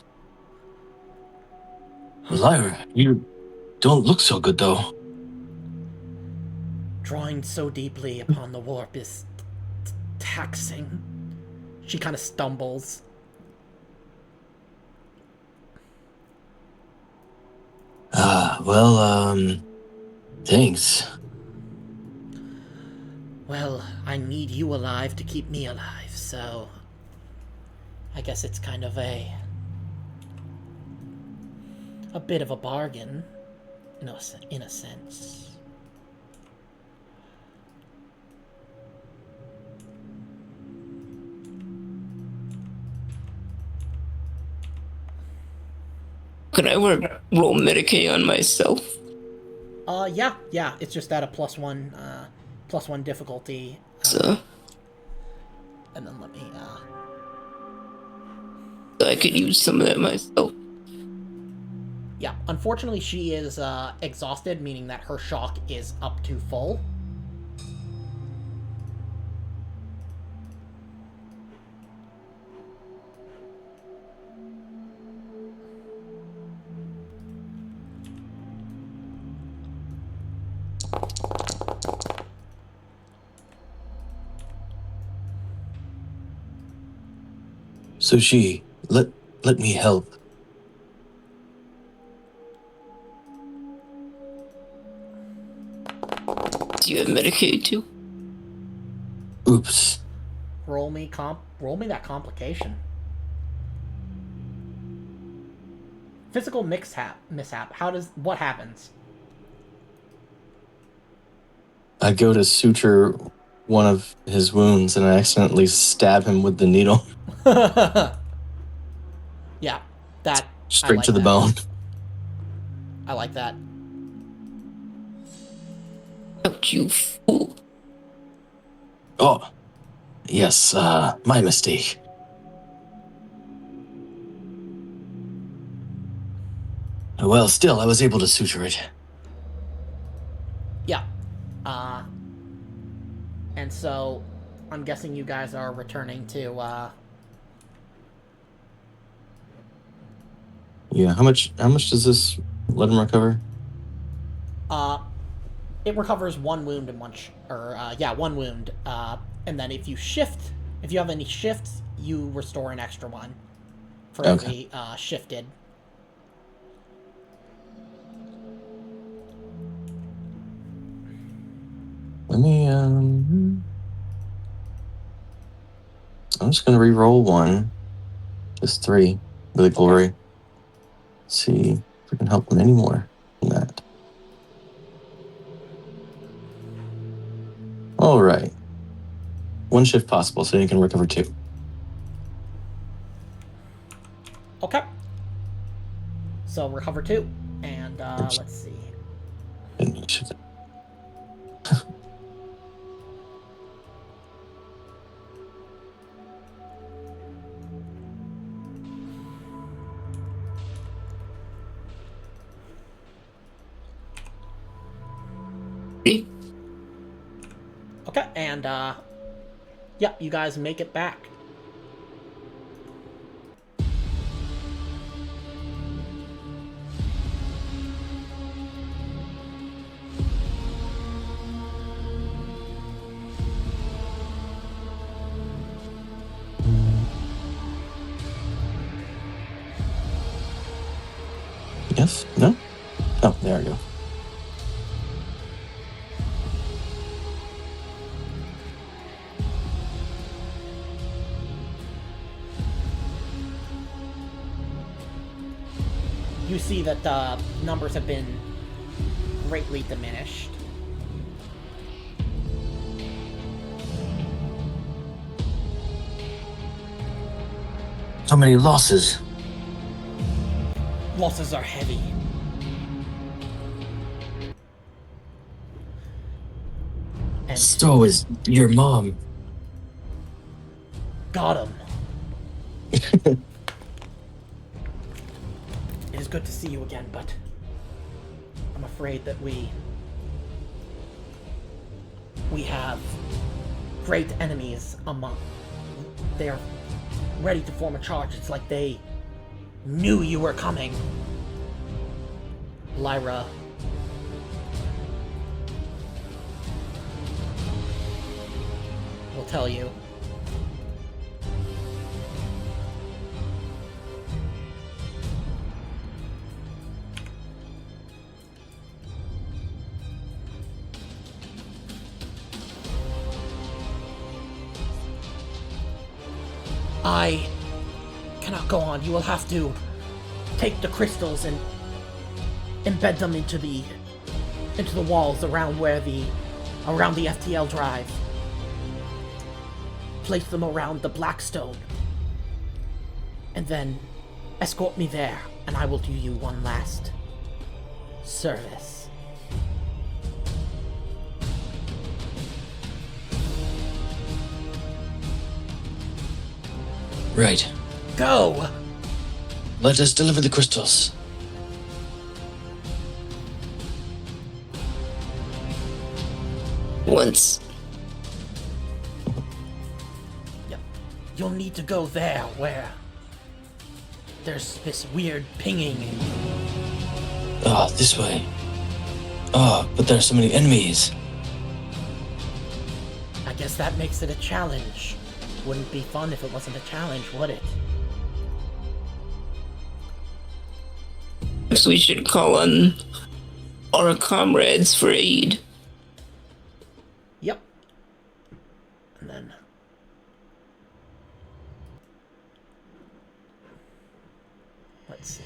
Lyra, you don't look so good, though.
Drawing so deeply upon the warp is taxing. She kind of stumbles.
Thanks.
Well, I need you alive to keep me alive, so I guess it's kind of a bit of a bargain, in a sense.
Could I roll Medicaid on myself?
Yeah. It's just at a +1 difficulty.
So
And then let me,
I could use some of that myself.
Yeah, unfortunately she is, exhausted, meaning that her shock is up to full.
Sushi, let me help.
Do you have Medicaid too?
Oops.
Roll me that complication. Physical mishap. What happens?
I go to suture one of his wounds, and I accidentally stab him with the needle.
Yeah, that...
Straight to the bone.
I like that.
Ouch, you fool.
Oh, yes, my mistake. Well, still, I was able to suture it.
Yeah. And so, I'm guessing you guys are returning to,
Yeah, how much does this let him recover?
It recovers 1 wound in 1 wound. And then if you have any shifts, you restore an extra one for
Okay.
every shifted.
Let me, I'm just gonna re-roll one. Just 3. Really glory. See if we can help them any more than that. All right. 1 shift possible, so you can recover 2.
Okay. So recover 2. And let's see.
Initiative.
Okay, and yeah, you guys make it back.
Yes? No? Oh, there we go.
You see that the numbers have been greatly diminished.
So many losses.
Losses are heavy. And
So is your mom.
got him. It is good to see you again, but I'm afraid that we have great enemies among. They're ready to form a charge. It's like they knew you were coming. Lyra will tell you. I cannot go on. You will have to take the crystals and embed them into the walls around the FTL drive. Place them around the Blackstone. And then escort me there, and I will do you one last service.
Right.
Go!
Let us deliver the crystals.
Once.
Yep. You'll need to go there, where there's this weird pinging.
Ah, this way. Ah, but there are so many enemies.
I guess that makes it a challenge. Wouldn't be fun if it wasn't a challenge, would it?
Perhaps we should call on our comrades for aid.
Yep. And then... let's see.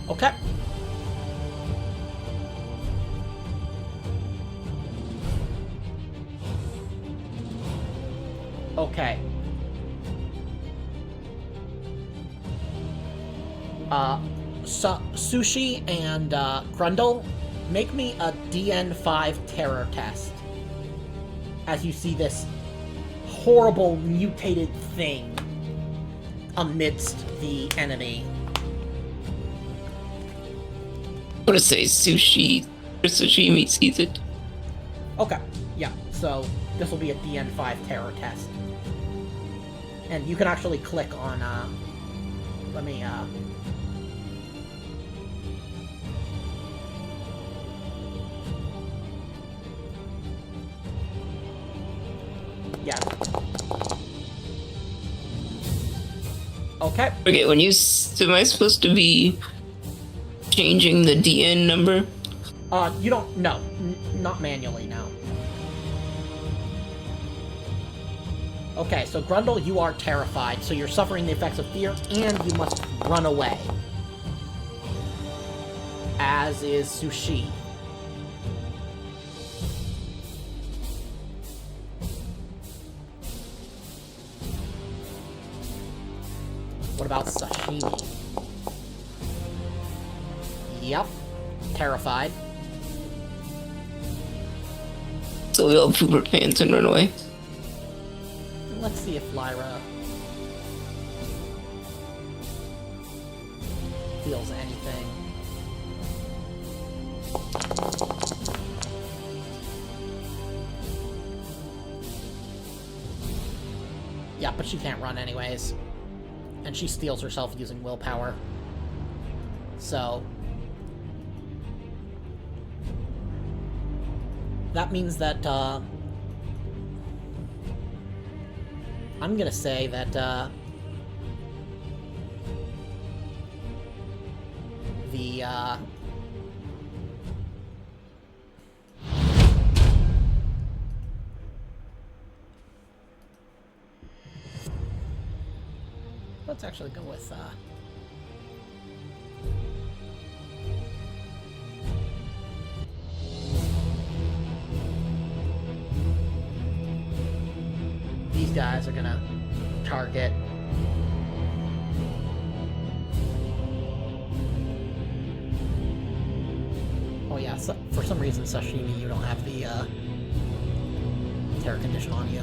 Okay. Okay. Sushi and Grundle, make me a DN5 terror test. As you see this horrible mutated thing amidst the enemy.
I'm gonna say sushi or sashimi sees it.
Okay, yeah, so this will be a DN5 terror test. And you can actually click on, let me, yeah. Okay.
Okay, when you am I supposed to be changing the DN number?
You don't, no, not manually, no. Okay, so Grundle, you are terrified, so you're suffering the effects of fear, and you must run away. As is Sushi. What about Sashimi? Yep. Terrified.
So we all poop our pants and run away.
Let's see if Lyra feels anything. Yeah, but she can't run anyways. And she steals herself using willpower. So that means that, I'm gonna say that, let's actually go with, these guys are gonna target oh yeah, so for some reason Sashimi you don't have the terror condition on you,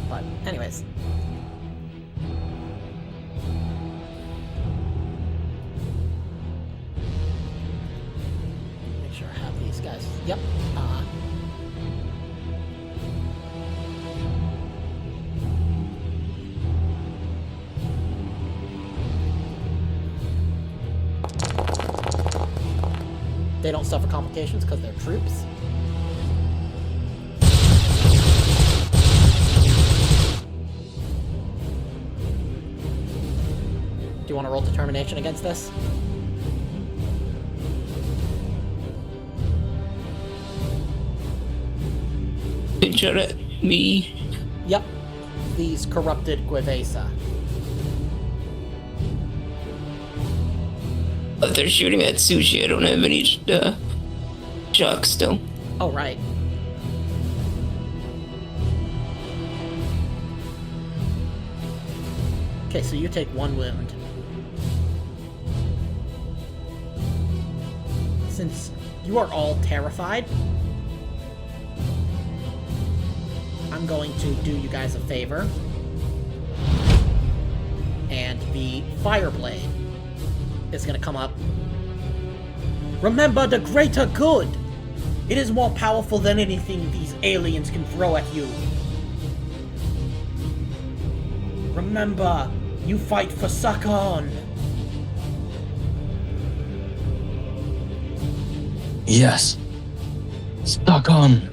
but anyways. Make sure I have these guys. Yep. They don't suffer complications because they're troops. Do you want to roll determination against this?
Good shot at me.
Yep. These corrupted Gue'la.
If they're shooting at sushi, I don't have any shock still.
Oh, right. Okay, so you take 1 wound. Since you are all terrified, I'm going to do you guys a favor. And the Fireblade is going to come up. Remember the greater good! It is more powerful than anything these aliens can throw at you. Remember, you fight for Sakon.
Yes. Stuck on.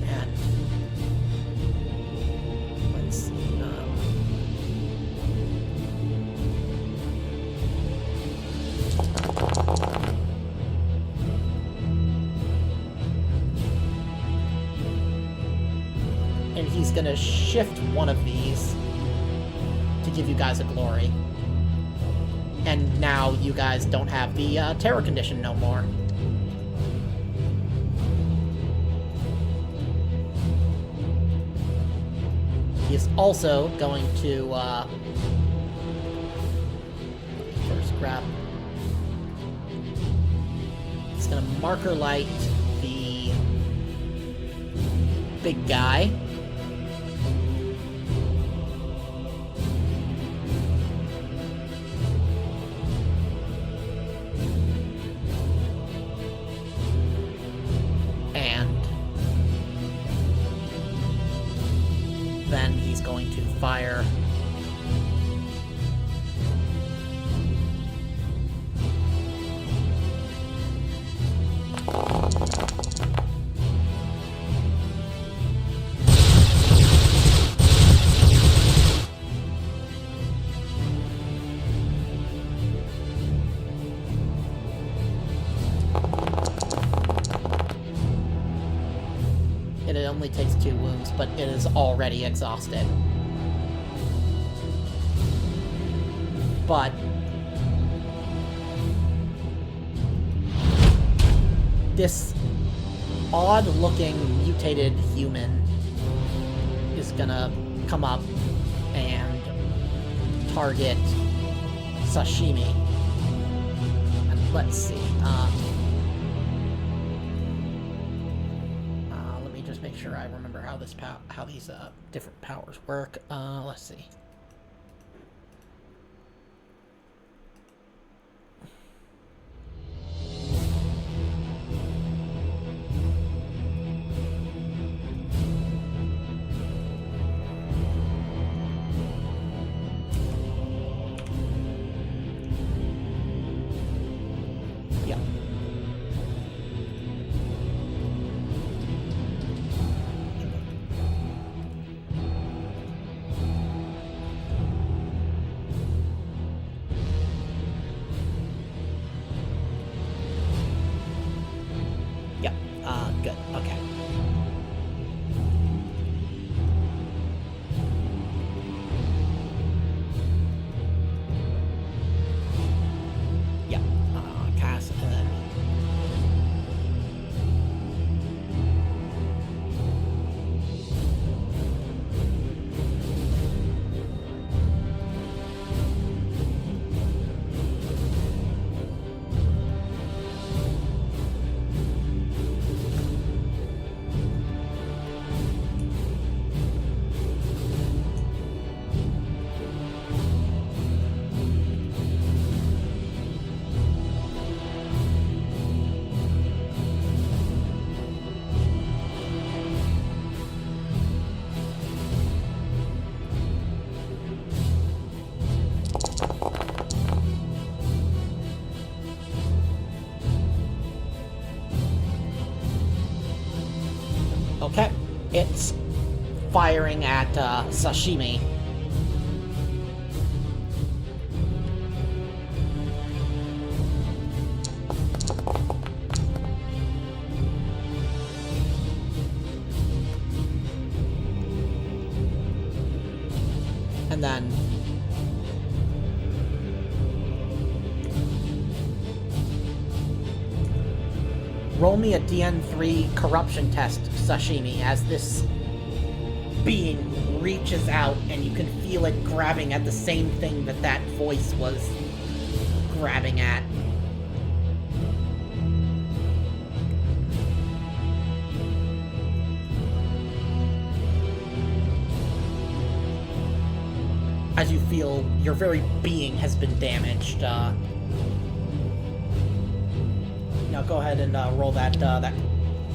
And let's see. And he's gonna shift one of these to give you guys a glory. And now you guys don't have the terror condition no more. He is also going to grab. It's gonna marker light the big guy. And then he's going to fire it only takes 2 wounds, but it is already exhausted. But this odd-looking mutated human is gonna come up and target Sashimi. And let's see. Let me just make sure I remember how this how these different powers work. Let's see. Yeah. Yeah. Good. Okay. Yeah. Cast and then. Okay, it's firing at Sashimi. And then roll me a DN3 corruption test, Sashimi, as this being reaches out and you can feel it grabbing at the same thing that that voice was grabbing at. As you feel your very being has been damaged. Now go ahead and roll that that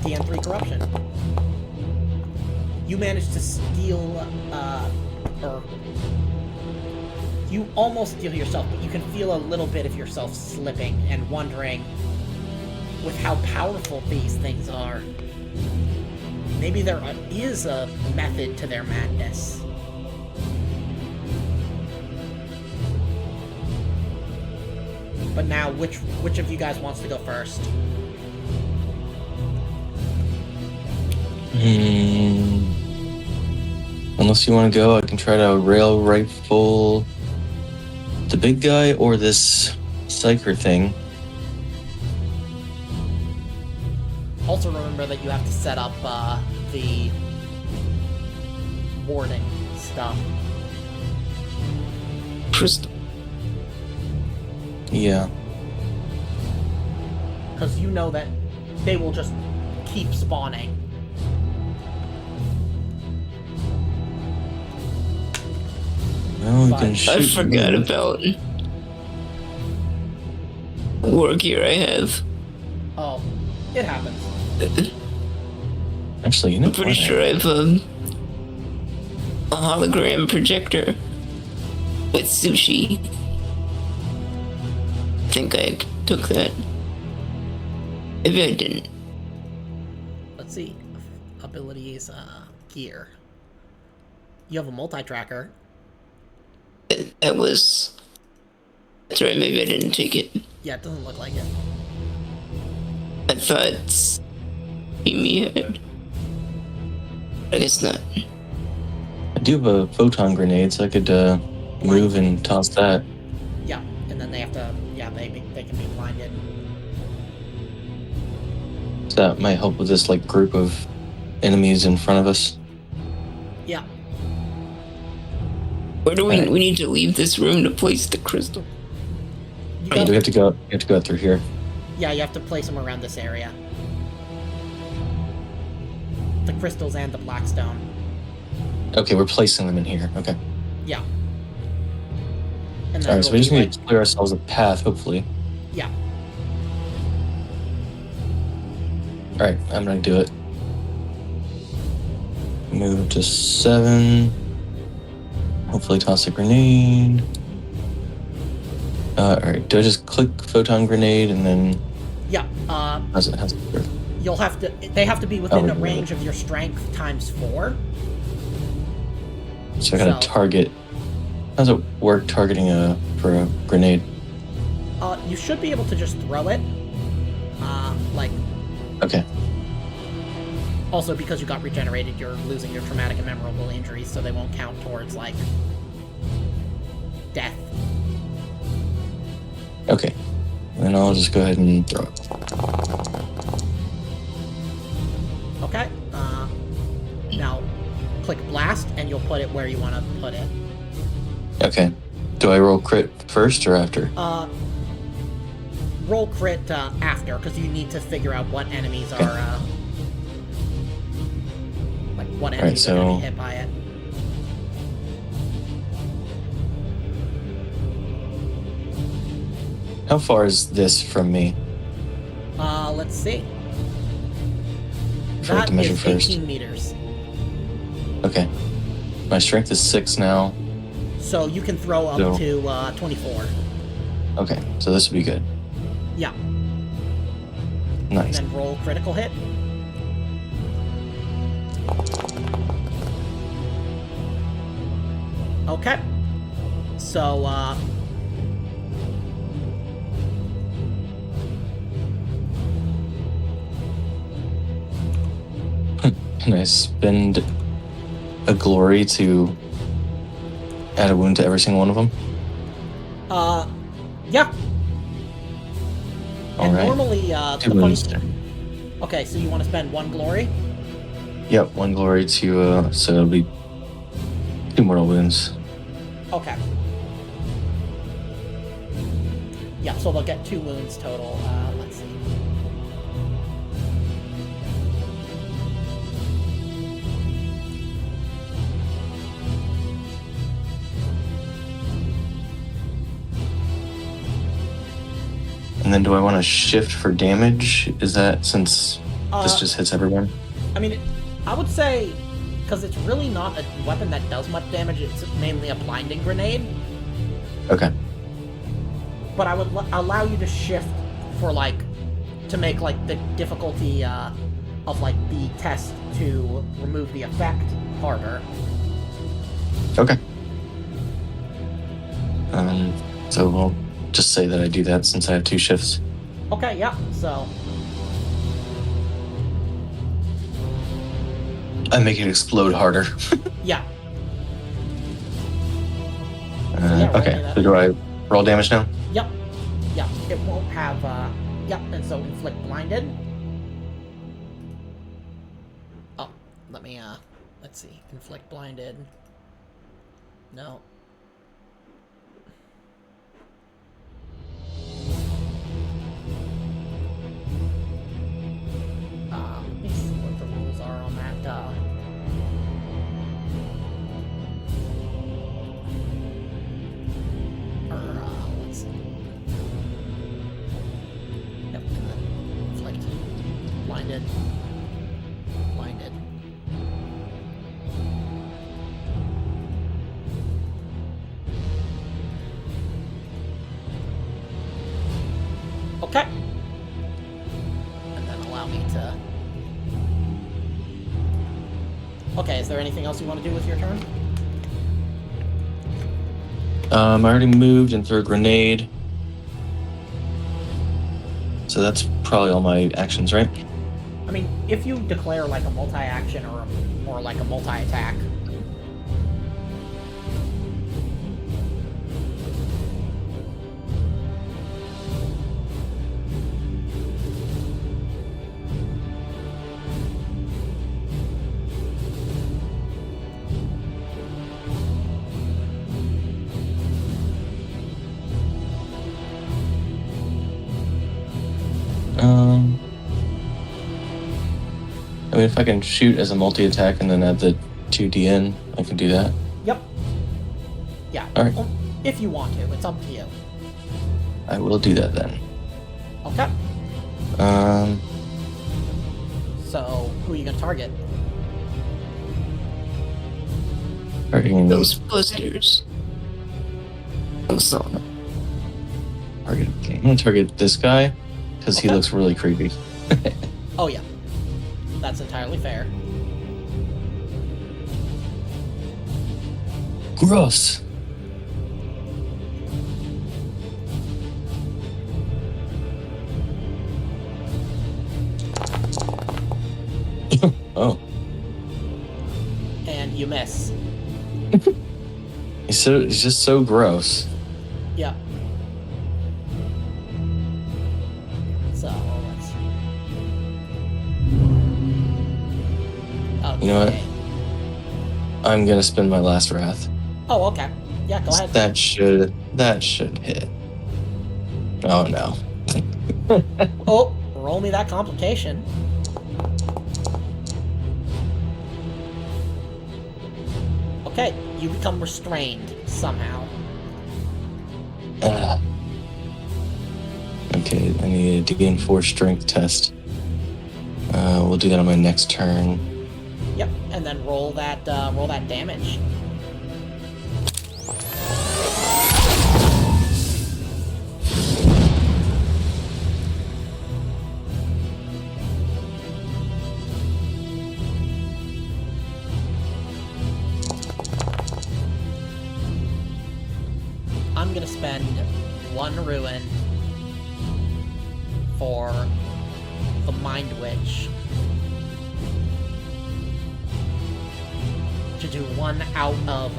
DN3 corruption. You managed to steal, or you almost steal yourself, but you can feel a little bit of yourself slipping and wondering, with how powerful these things are, maybe there is a method to their madness. But now, which of you guys wants to go first?
Unless you want to go, I can try to rail rifle the big guy or this psyker thing.
Also remember that you have to set up the warding stuff.
Crystal.
Yeah.
Because you know that they will just keep spawning.
Well, we
But-
can
I
shoot.
forgot
you.
about war gear I have.
Oh, it happens.
Actually, you know
I'm pretty
what?
sure I have a hologram projector with sushi. I think I took that. Maybe I didn't.
Let's see. Abilities, gear. You have a multi-tracker.
That was. That's right, maybe I didn't take it.
Yeah, it doesn't look like it.
I thought Amy had. I guess not.
I do have a photon grenade, so I could move and toss that.
Yeah, and then they have to. Yeah, they can be blinded.
So that might help with this like group of enemies in front of us.
Yeah.
Where do we?
Alright.
We need to leave this room to place the crystal.
You
Do we have to go? You have to go through here.
Yeah, you have to place them around this area. The crystals and the blackstone.
Okay, we're placing them in here. Okay.
Yeah. And then
All right, so
it'll
we just
be
need to clear ourselves a path, hopefully.
yeah.
All right, I'm gonna do it. Move to 7. Hopefully, toss a grenade. All right, do I just click photon grenade and then
Yeah.
how's it work?
You'll have to. They have to be within
Oh,
a range of your strength times 4.
So I gotta
So-
target. How's it work targeting for a grenade?
You should be able to just throw it. Like
Okay.
also because you got regenerated, you're losing your traumatic and memorable injuries, so they won't count towards like death.
Okay. Then I'll just go ahead and throw it.
Okay. Now click blast, and you'll put it where you want to put it.
Okay. Do I roll crit first or after?
Roll crit after, because you need to figure out what enemies are like what enemies are going to be
so-
hit by it.
How far is this from me?
Let's see.
Try
That
to measure
is
first.
18 meters.
Okay. My strength is 6 now.
So you can throw up
So-
to 24.
Okay, so this would be good.
Yeah.
Nice.
And then roll critical hit. Okay. So,
Can I spend a glory to add a wound to every single one of them?
yeah.
All
And
right.
normally,
2
the funny...
wounds.
Okay, so you want to spend 1 glory?
Yep, 1 glory to, so it'll be 2 mortal wounds.
Okay. Yeah, so they'll get 2 wounds total. Let's see.
And then do I want to shift for damage? Is that since this just hits everyone?
I mean, I would say, because it's really not a weapon that does much damage, it's mainly a blinding grenade.
Okay.
But I would allow you to shift for, like, to make, like, the difficulty of, like, the test to remove the effect harder.
Okay. So we'll just say that I do that since I have 2 shifts.
Okay, yeah, so...
I make it explode harder.
Yeah. yeah, roll me
Okay,
that.
so do I roll damage now?
Yep. Yeah, it won't have, yep, and so inflict blinded. Oh, let me, let's see. Inflict blinded. No. blinded. Blinded. Okay. And then allow me to... Okay, is there anything else you want to do with your turn?
I already moved and threw a grenade. So that's probably all my actions, right?
I mean, if you declare like a multi-action or like a multi-attack.
I mean, if I can shoot as a multi-attack and then add the 2d I can do that.
Yep. Yeah.
All right.
Well, if you want to, it's up to you.
I will do that then.
Okay. So, who are you gonna target?
Targeting
Those buzzers. Oh, so.
target. Okay, I'm gonna target this guy because he
Okay.
looks really creepy.
Oh yeah. That's entirely fair.
Gross. Oh,
And you miss.
he's just so gross.
Yeah. So, let's see. Okay.
You know what? I'm gonna spend my last wrath.
Oh, okay. Yeah, go ahead.
That should hit. Oh no.
Oh, roll me that complication. Okay, you become restrained somehow.
Okay, I need to gain 4 strength test. We'll do that on my next turn.
Yep, and then roll that damage. I'm gonna spend 1 ruin for the Mind Witch to do 1 out of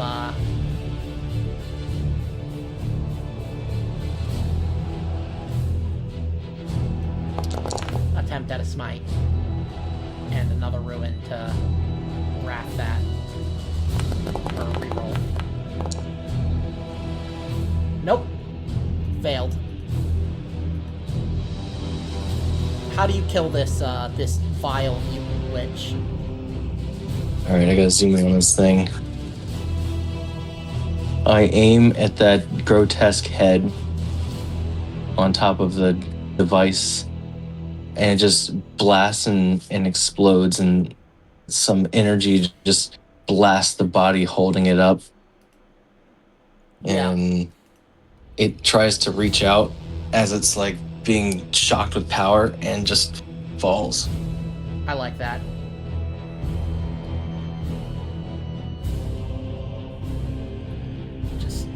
attempt at a smite, and another ruin to wrath that or reroll. Nope. Failed. How do you kill this this vile mutant witch?
Alright, I gotta zoom in on this thing. I aim at that grotesque head on top of the device, and it just blasts and explodes, and some energy just blasts the body holding it up.
Yeah.
And it tries to reach out as it's like being shocked with power and just falls.
I like that. Just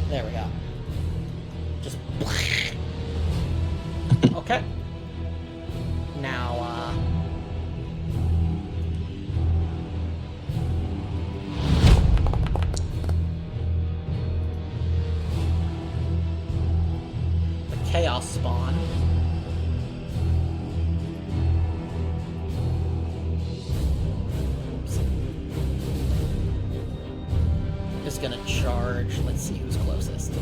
there we go. Just okay. Now, the Chaos Spawn. Oops. Just gonna charge. Let's see who's closest. 2.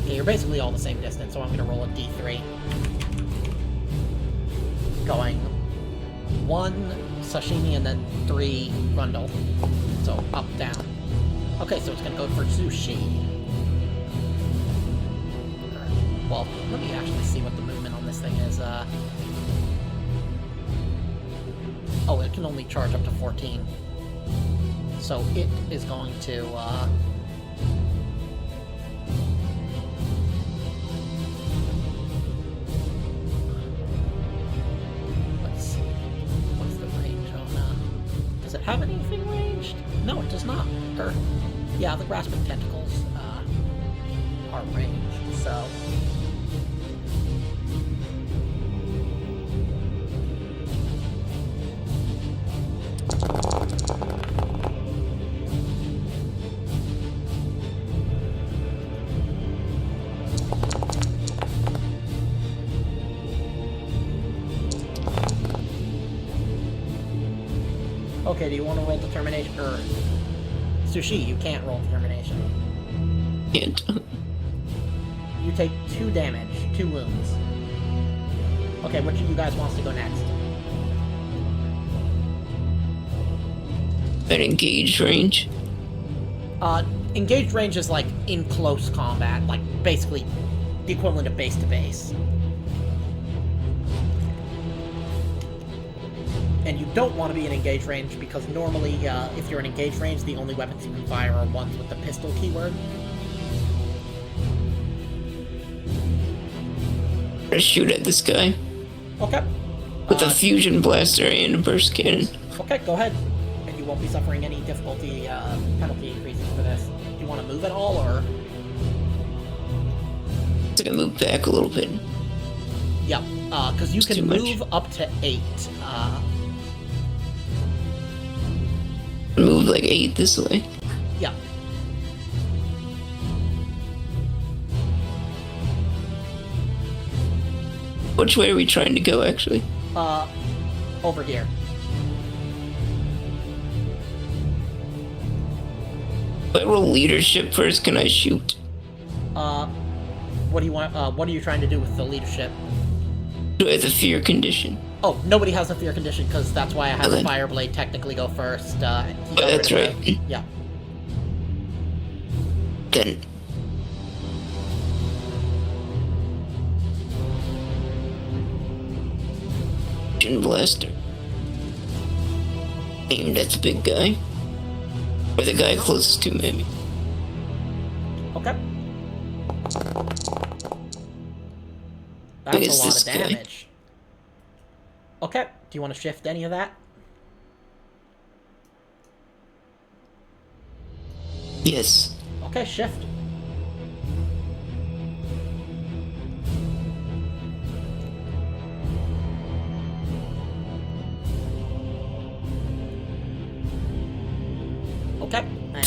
Okay, you're basically all the same distance, so I'm gonna roll a d3. going 1 sashimi and then 3 grundle. So up, down. Okay, so it's gonna go for sushi. Well, let me actually see what the movement on this thing is. Oh, it can only charge up to 14. So it is going to, let's see. What's the range on, does it have anything ranged? No, it does not. Yeah, the grasping tentacles, are ranged, so... Okay, do you want to roll determination? Or Sushi, you can't roll determination.
Can't.
You take 2 damage, 2 wounds. Okay, which of you guys wants to go next?
At engaged range.
Engaged range is like in close combat, like basically the equivalent of base to base. And you don't want to be in engaged range because normally, if you're in engaged range, the only weapons you can fire are ones with the pistol keyword.
Let's shoot at this guy.
Okay.
With a fusion blaster and a burst cannon.
Okay, go ahead. And you won't be suffering any difficulty penalty increases for this. Do you want to move at all, or...?
It's gonna move back a little bit.
Yeah, because you can
Too much.
move up to 8.
Move like 8 this way.
Yeah.
Which way are we trying to go, actually?
Over here.
If I roll leadership first, can I shoot?
What do you want, what are you trying to do with the leadership?
Do I have the fear condition?
Oh, nobody has a fear condition, because that's why I had the
Okay.
Fireblade technically go first. He got
That's
rid of
right.
the- Yeah.
Then. Fusion blaster. Aimed at the big guy. Or the guy closest to me.
Okay.
Who
That's
is
a lot
this
of
guy?
damage. Okay, do you want to shift any of that?
Yes.
Okay, shift. Okay, and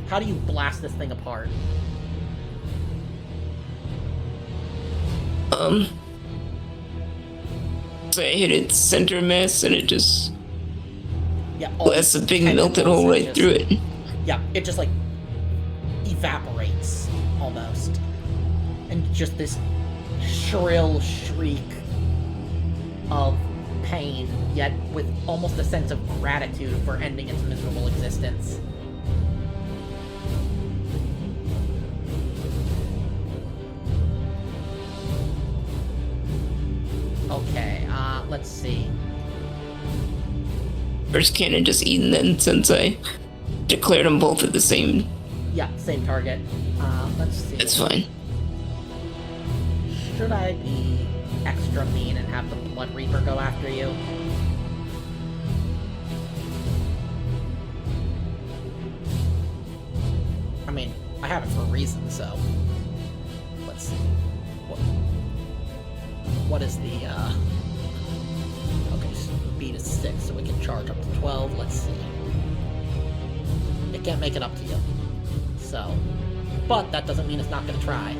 how do you blast this thing apart?
So I hit its center mass and it just
Yeah,
blasts a big melted
tentacles
hole
are
right
just-
through it.
Yeah, it just like evaporates almost. And just this shrill shriek of pain, yet with almost a sense of gratitude for ending its miserable existence. Okay, let's see.
First cannon just eaten then since I declared them both at the same.
Yeah, same target. Let's see.
That's fine.
Should I be extra mean and have the Blood Reaper go after you? I mean, I have it for a reason, so... Let's see. What is the, Okay, speed is 6, so we can charge up to 12. Let's see. It can't make it up to you. So... But that doesn't mean it's not gonna try.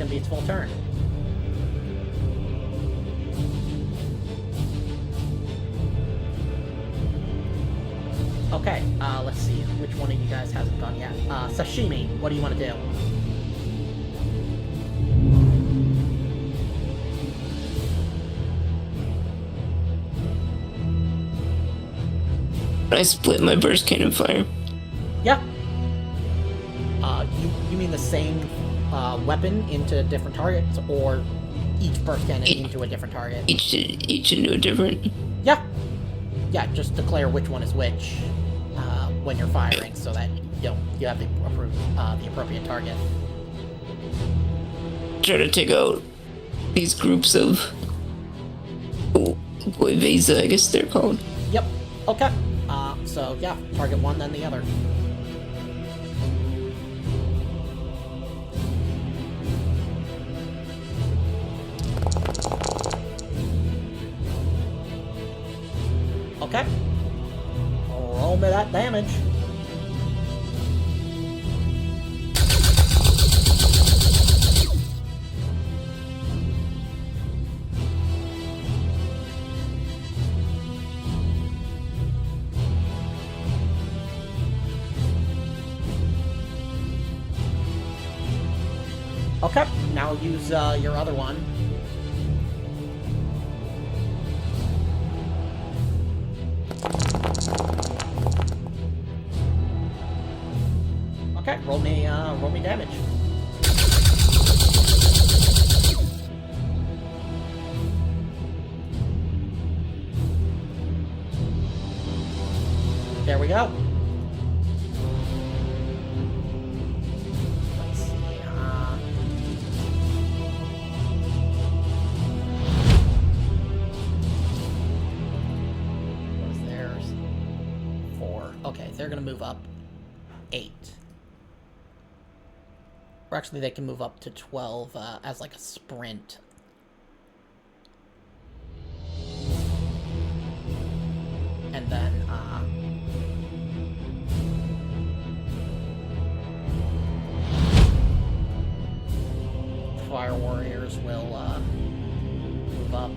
be its full turn. Okay, let's see. Which one of you guys hasn't gone yet? Sashimi, what do you want to do?
I split my burst cannon fire.
Yeah. You mean the same weapon into different targets, or each burst cannon into a different target?
Each into a different.
Yeah. Yeah, just declare which one is which when you're firing, so that you have the appropriate target.
Try to take out these groups of Gue'la, I guess they're called.
Yep. Okay. So yeah, target one, then the other. Okay. Roll me that damage. Okay, now use your other one. Okay, roll me damage. There we go. Let's see. What was theirs? 4. Okay, they're gonna move up 8. Or actually, they can move up to 12 as like a sprint. And then, Fire Warriors will move up.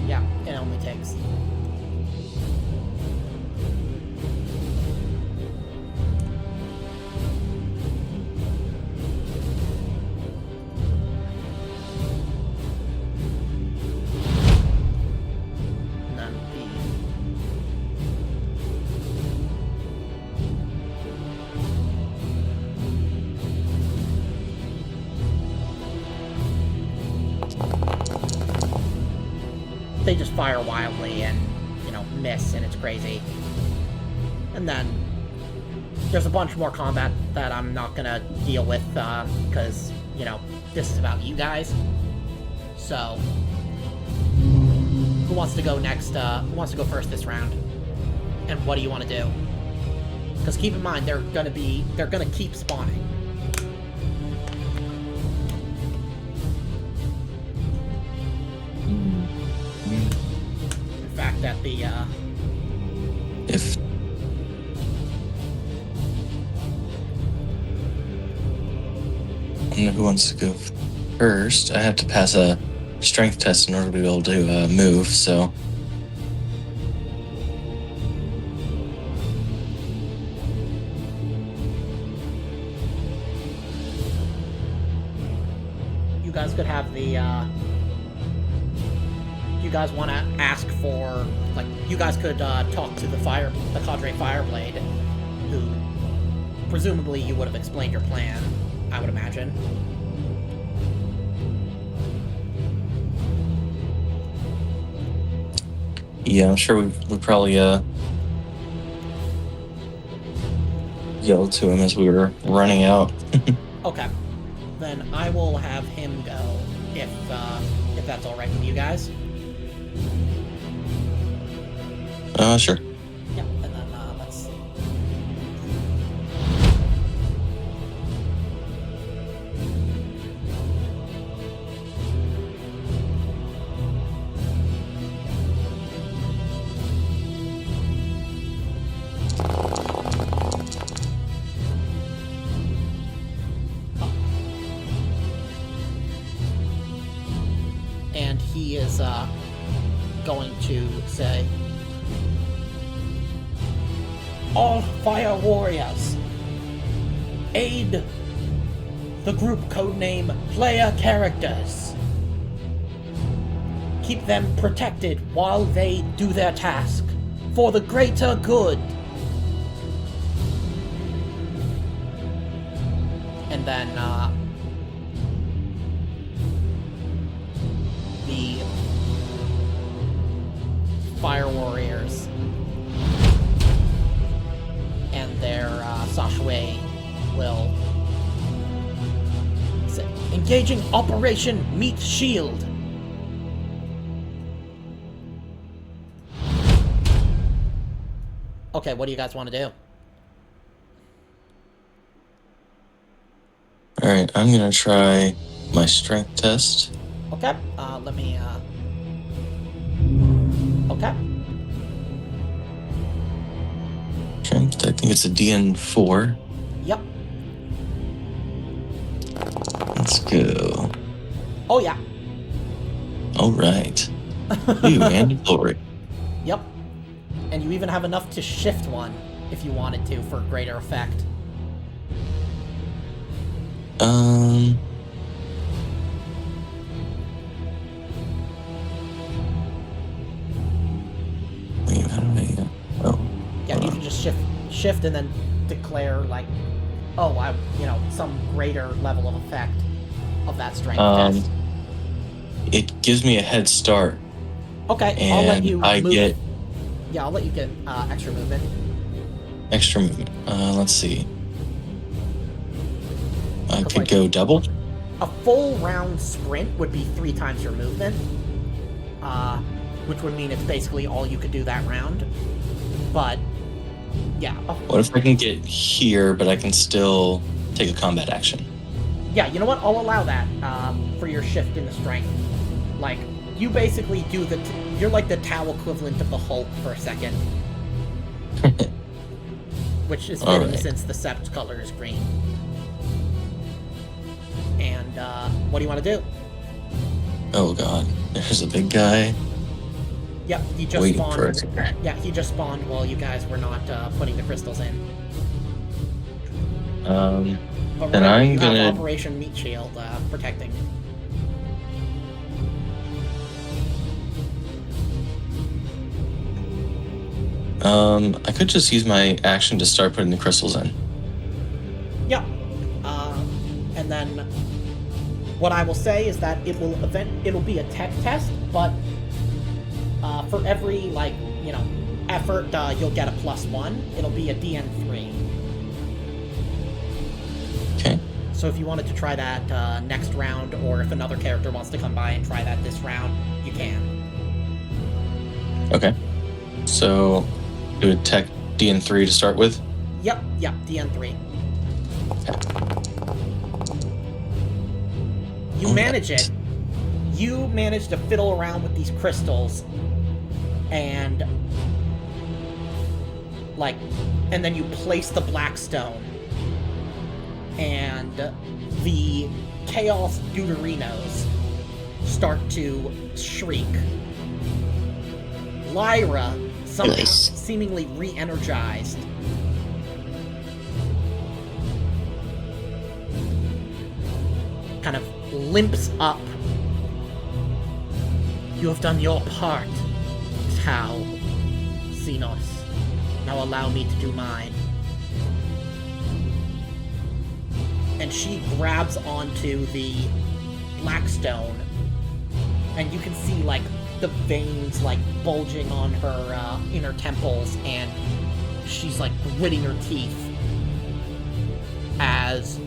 Yeah, it only takes. None of these. They just fire wildly and, miss, and it's crazy. And then there's a bunch more combat that I'm not gonna deal with, because, this is about you guys. So, who wants to go next, who wants to go first this round? And what do you want to do? Because keep in mind, they're gonna keep spawning. In fact, at the,
If who wants to go first? I have to pass a strength test in order to be able to move. So
you guys could have the, you guys want to ask for, you guys could talk to the Cadre Fireblade, who presumably you would have explained your plan, I would imagine.
yeah, I'm sure we probably yelled to him as we were running out.
Okay. Then I will have him go, if that's alright with you guys.
Sure.
Yeah, and then, let's see. And he is going to say, all fire warriors, aid the group codename player characters. Keep them protected while they do their task for the greater good. And then the fire warriors and their Sashway will say, engaging Operation Meat Shield. Okay, what do you guys want to do?
Alright, I'm gonna try my strength test.
Okay, let me, okay.
Strength, I think it's a DN4.
Yep.
Let's go.
Oh, yeah.
Alright. You and glory.
Yep. And you even have enough to shift one, if you wanted to, for greater effect.
Wait, how do I... Oh.
Yeah, you can just shift and then declare, like, oh, some greater level of effect of that strength test.
It gives me a head start.
Okay,
And
I'll let you
I
move.
get...
Yeah, I'll let you get extra movement.
Extra movement. Let's see. I
Looks
could
like-
go double.
A full round sprint would be 3 times your movement, which would mean it's basically all you could do that round. But, yeah.
What if I can get here, but I can still take a combat action?
Yeah, you know what? I'll allow that for your shift in the strength. Like, you basically do you're like the Tau equivalent of the Hulk for a second. Which is fitting
Alright.
since the Sept color is green. And, what do you want to do?
Oh god, there's a big guy
Yep, he just
waiting
spawned.
for us.
Yeah, he just spawned while you guys were not putting the crystals in. But
And
remember,
I'm
you
gonna...
have Operation Meat Shield protecting.
I could just use my action to start putting the crystals in.
Yep. And then what I will say is that it'll be a tech test, but for every effort you'll get a +1. It'll be a DN3.
Okay.
So if you wanted to try that next round, or if another character wants to come by and try that this round, you can.
Okay. So, do a tech DN3 to start with?
Yep, DN3. You manage it. You manage to fiddle around with these crystals, and then you place the black stone, and the Chaos Deuterinos start to shriek. Lyra, somehow
Nice.
seemingly re-energized, kind of limps up. You have done your part, Tau, Xenos. Now allow me to do mine. And she grabs onto the Blackstone, and you can see, the veins, bulging on her inner temples, and she's, gritting her teeth. as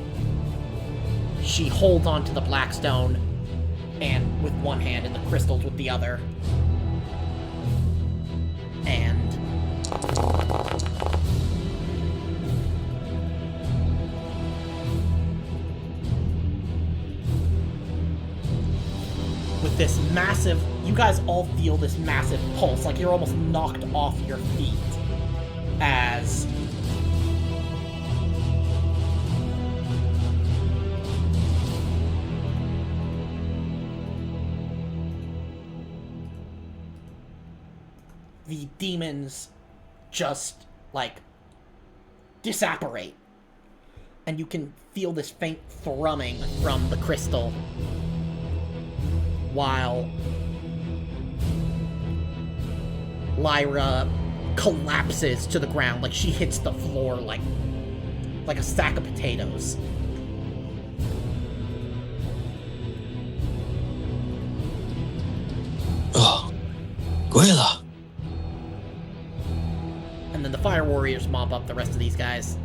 she holds onto the Blackstone and with one hand and the crystals with the other. And with this massive, you guys all feel this massive pulse, like you're almost knocked off your feet as the demons just, like, disapparate. And you can feel this faint thrumming from the crystal while Lyra collapses to the ground, like she hits the floor like a sack of potatoes.
Oh, Gue'la.
And then the fire warriors mop up the rest of these guys.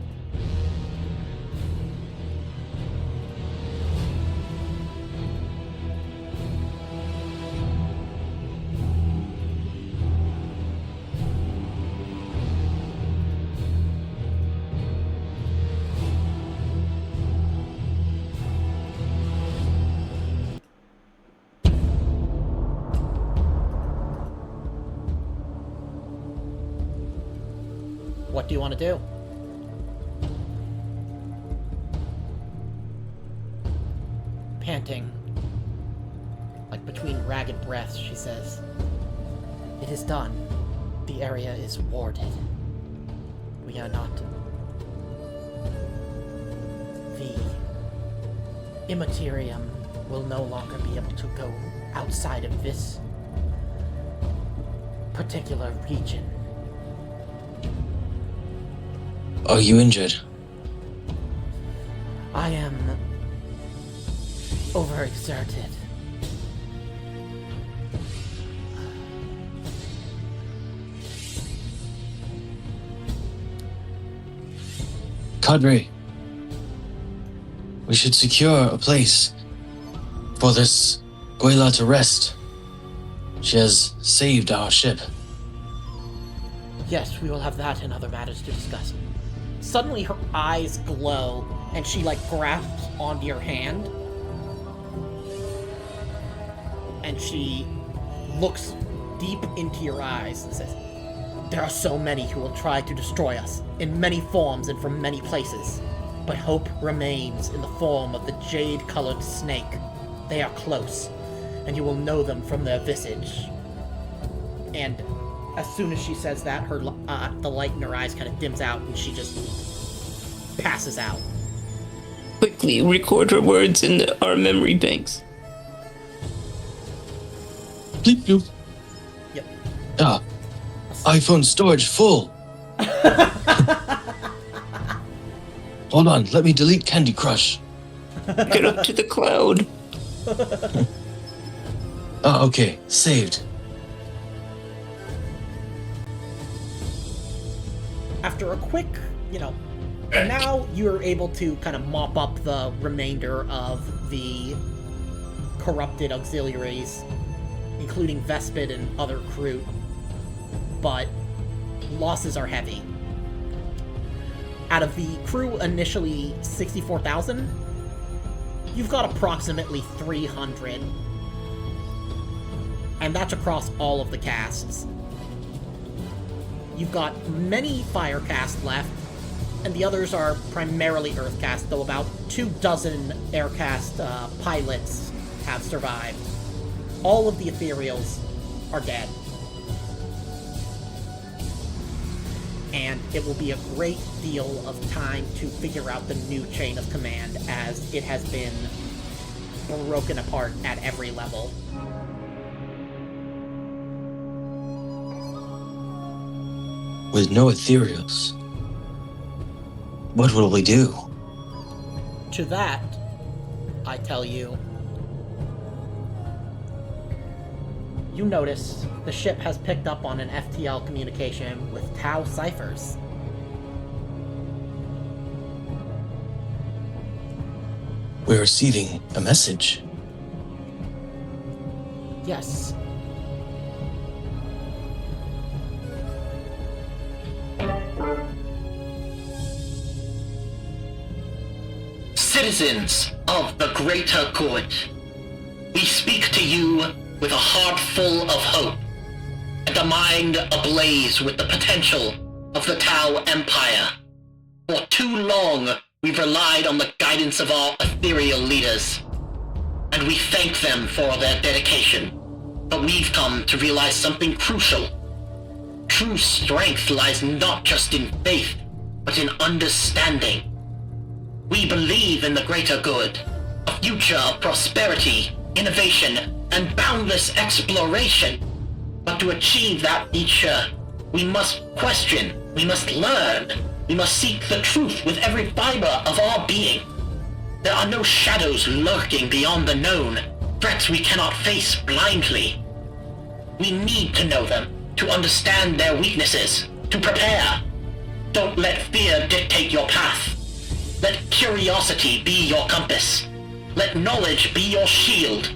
What do you want to do? Panting, like between ragged breaths, she says, "It is done. The area is warded. We are not... The Immaterium will no longer be able to go outside of this particular region."
Are you injured?
I am overexerted.
Cadre, we should secure a place for this Gue'la to rest. She has saved our ship.
Yes, we will have that and other matters to discuss. Suddenly her eyes glow, and she, like, grasps onto your hand. And she looks deep into your eyes and says, "There are so many who will try to destroy us, in many forms and from many places. But hope remains in the form of the jade-colored snake. They are close, and you will know them from their visage." And as soon as she says that, the light in her eyes kind of dims out, and she just passes out.
Quickly record her words in our memory banks.
Bleep bloop.
Yep.
Ah, iPhone storage full. Hold on, let me delete Candy Crush.
Get up to the cloud.
Ah, okay, saved.
After a quick, now you're able to kind of mop up the remainder of the corrupted auxiliaries, including Vespid and other crew, but losses are heavy. Out of the crew initially 64,000, you've got approximately 300, and that's across all of the casts. You've got many fire casts left, and the others are primarily earth casts, though about 24 aircast pilots have survived. All of the ethereals are dead. And it will be a great deal of time to figure out the new chain of command, as it has been broken apart at every level.
With no ethereals, what will we do?
To that, I tell you, you notice the ship has picked up on an FTL communication with Tau ciphers.
We're receiving a message.
Yes.
Citizens of the greater good, we speak to you with a heart full of hope and a mind ablaze with the potential of the Tau Empire. For too long, we've relied on the guidance of our ethereal leaders, and we thank them for their dedication. But we've come to realize something crucial. True strength lies not just in faith, but in understanding. We believe in the greater good, a future of prosperity, innovation, and boundless exploration. But to achieve that future, we must question, we must learn, we must seek the truth with every fiber of our being. There are no shadows lurking beyond the known, threats we cannot face blindly. We need to know them, to understand their weaknesses, to prepare. Don't let fear dictate your path. Let curiosity be your compass. Let knowledge be your shield.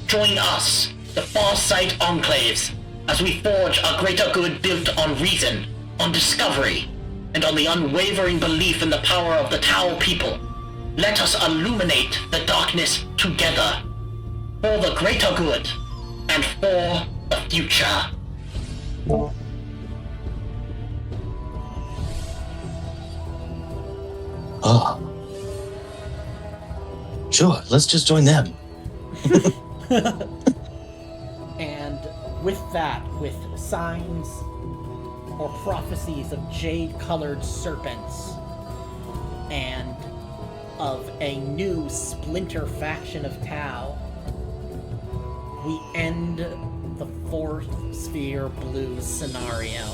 Join us, the Farsight Enclaves, as we forge a greater good built on reason, on discovery, and on the unwavering belief in the power of the Tau people. Let us illuminate the darkness together, for the greater good, and for the future.
Oh. Sure, let's just join them.
And with that, with signs or prophecies of jade-colored serpents and of a new splinter faction of Tau, we end the fourth sphere blues scenario.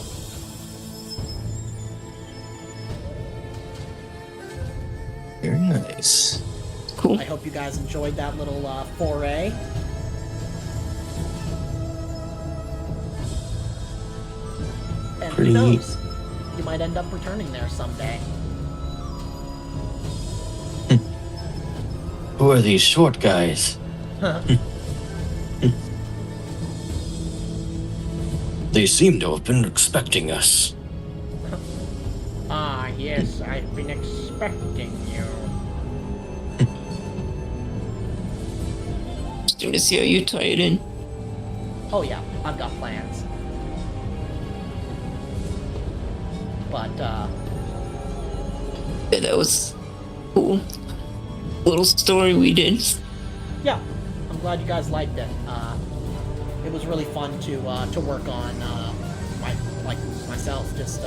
Very nice.
Cool.
I hope you guys enjoyed that little foray. And
Pretty
who
neat.
knows? You might end up returning there someday.
Who are these short guys? They seem to have been expecting us.
Ah, yes, I've been expecting you.
Just going to see how you tie it in.
Oh yeah, I've got plans. But,
Yeah, that was cool. Little story we did.
yeah, I'm glad you guys liked it. It was really fun to work on, myself, just,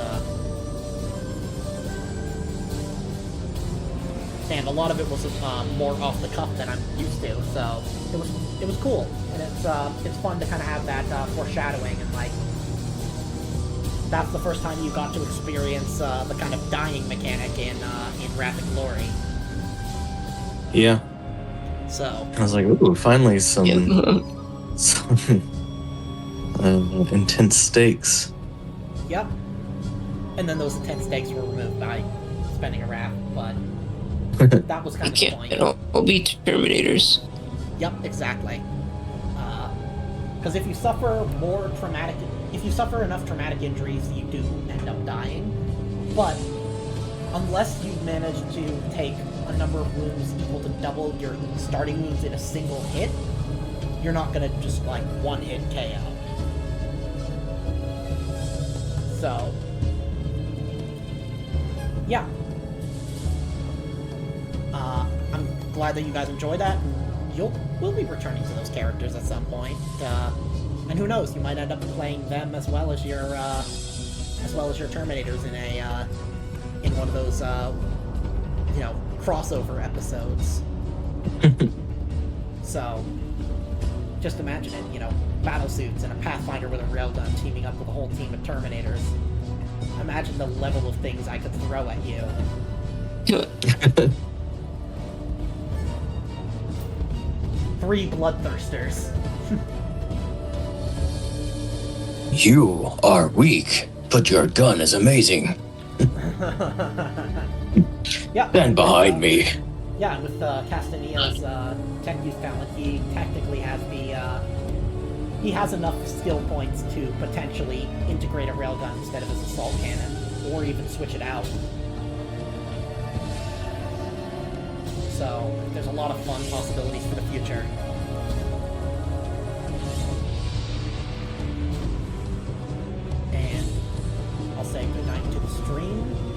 and a lot of it was more off the cuff than I'm used to, so it was cool, and it's fun to kind of have that foreshadowing, and like that's the first time you got to experience the kind of dying mechanic in Wrath&Glory.
Yeah.
So
I was like, ooh, finally some
Yeah.
some intense stakes.
yep, and then those intense stakes were removed by spending a wrath, but that was
We
kind of the
can't
point.
all be Terminators.
Yep, exactly. Because if you suffer enough traumatic injuries, you do end up dying. But unless you manage to take a number of wounds equal to double your starting wounds in a single hit, you're not gonna just like one hit KO. So, yeah. I'm glad that you guys enjoy that. And we'll be returning to those characters at some point. And who knows, you might end up playing them as well as your Terminators in one of those crossover episodes. So just imagine it, battle suits and a Pathfinder with a railgun teaming up with a whole team of Terminators. Imagine the level of things I could throw at you. Three bloodthirsters.
You are weak, but your gun is amazing.
Yeah.
Stand behind me.
Yeah, and with Castania's tech use talent, he technically has he has enough skill points to potentially integrate a railgun instead of his assault cannon, or even switch it out. So there's a lot of fun possibilities for the future. And I'll say goodnight to the stream.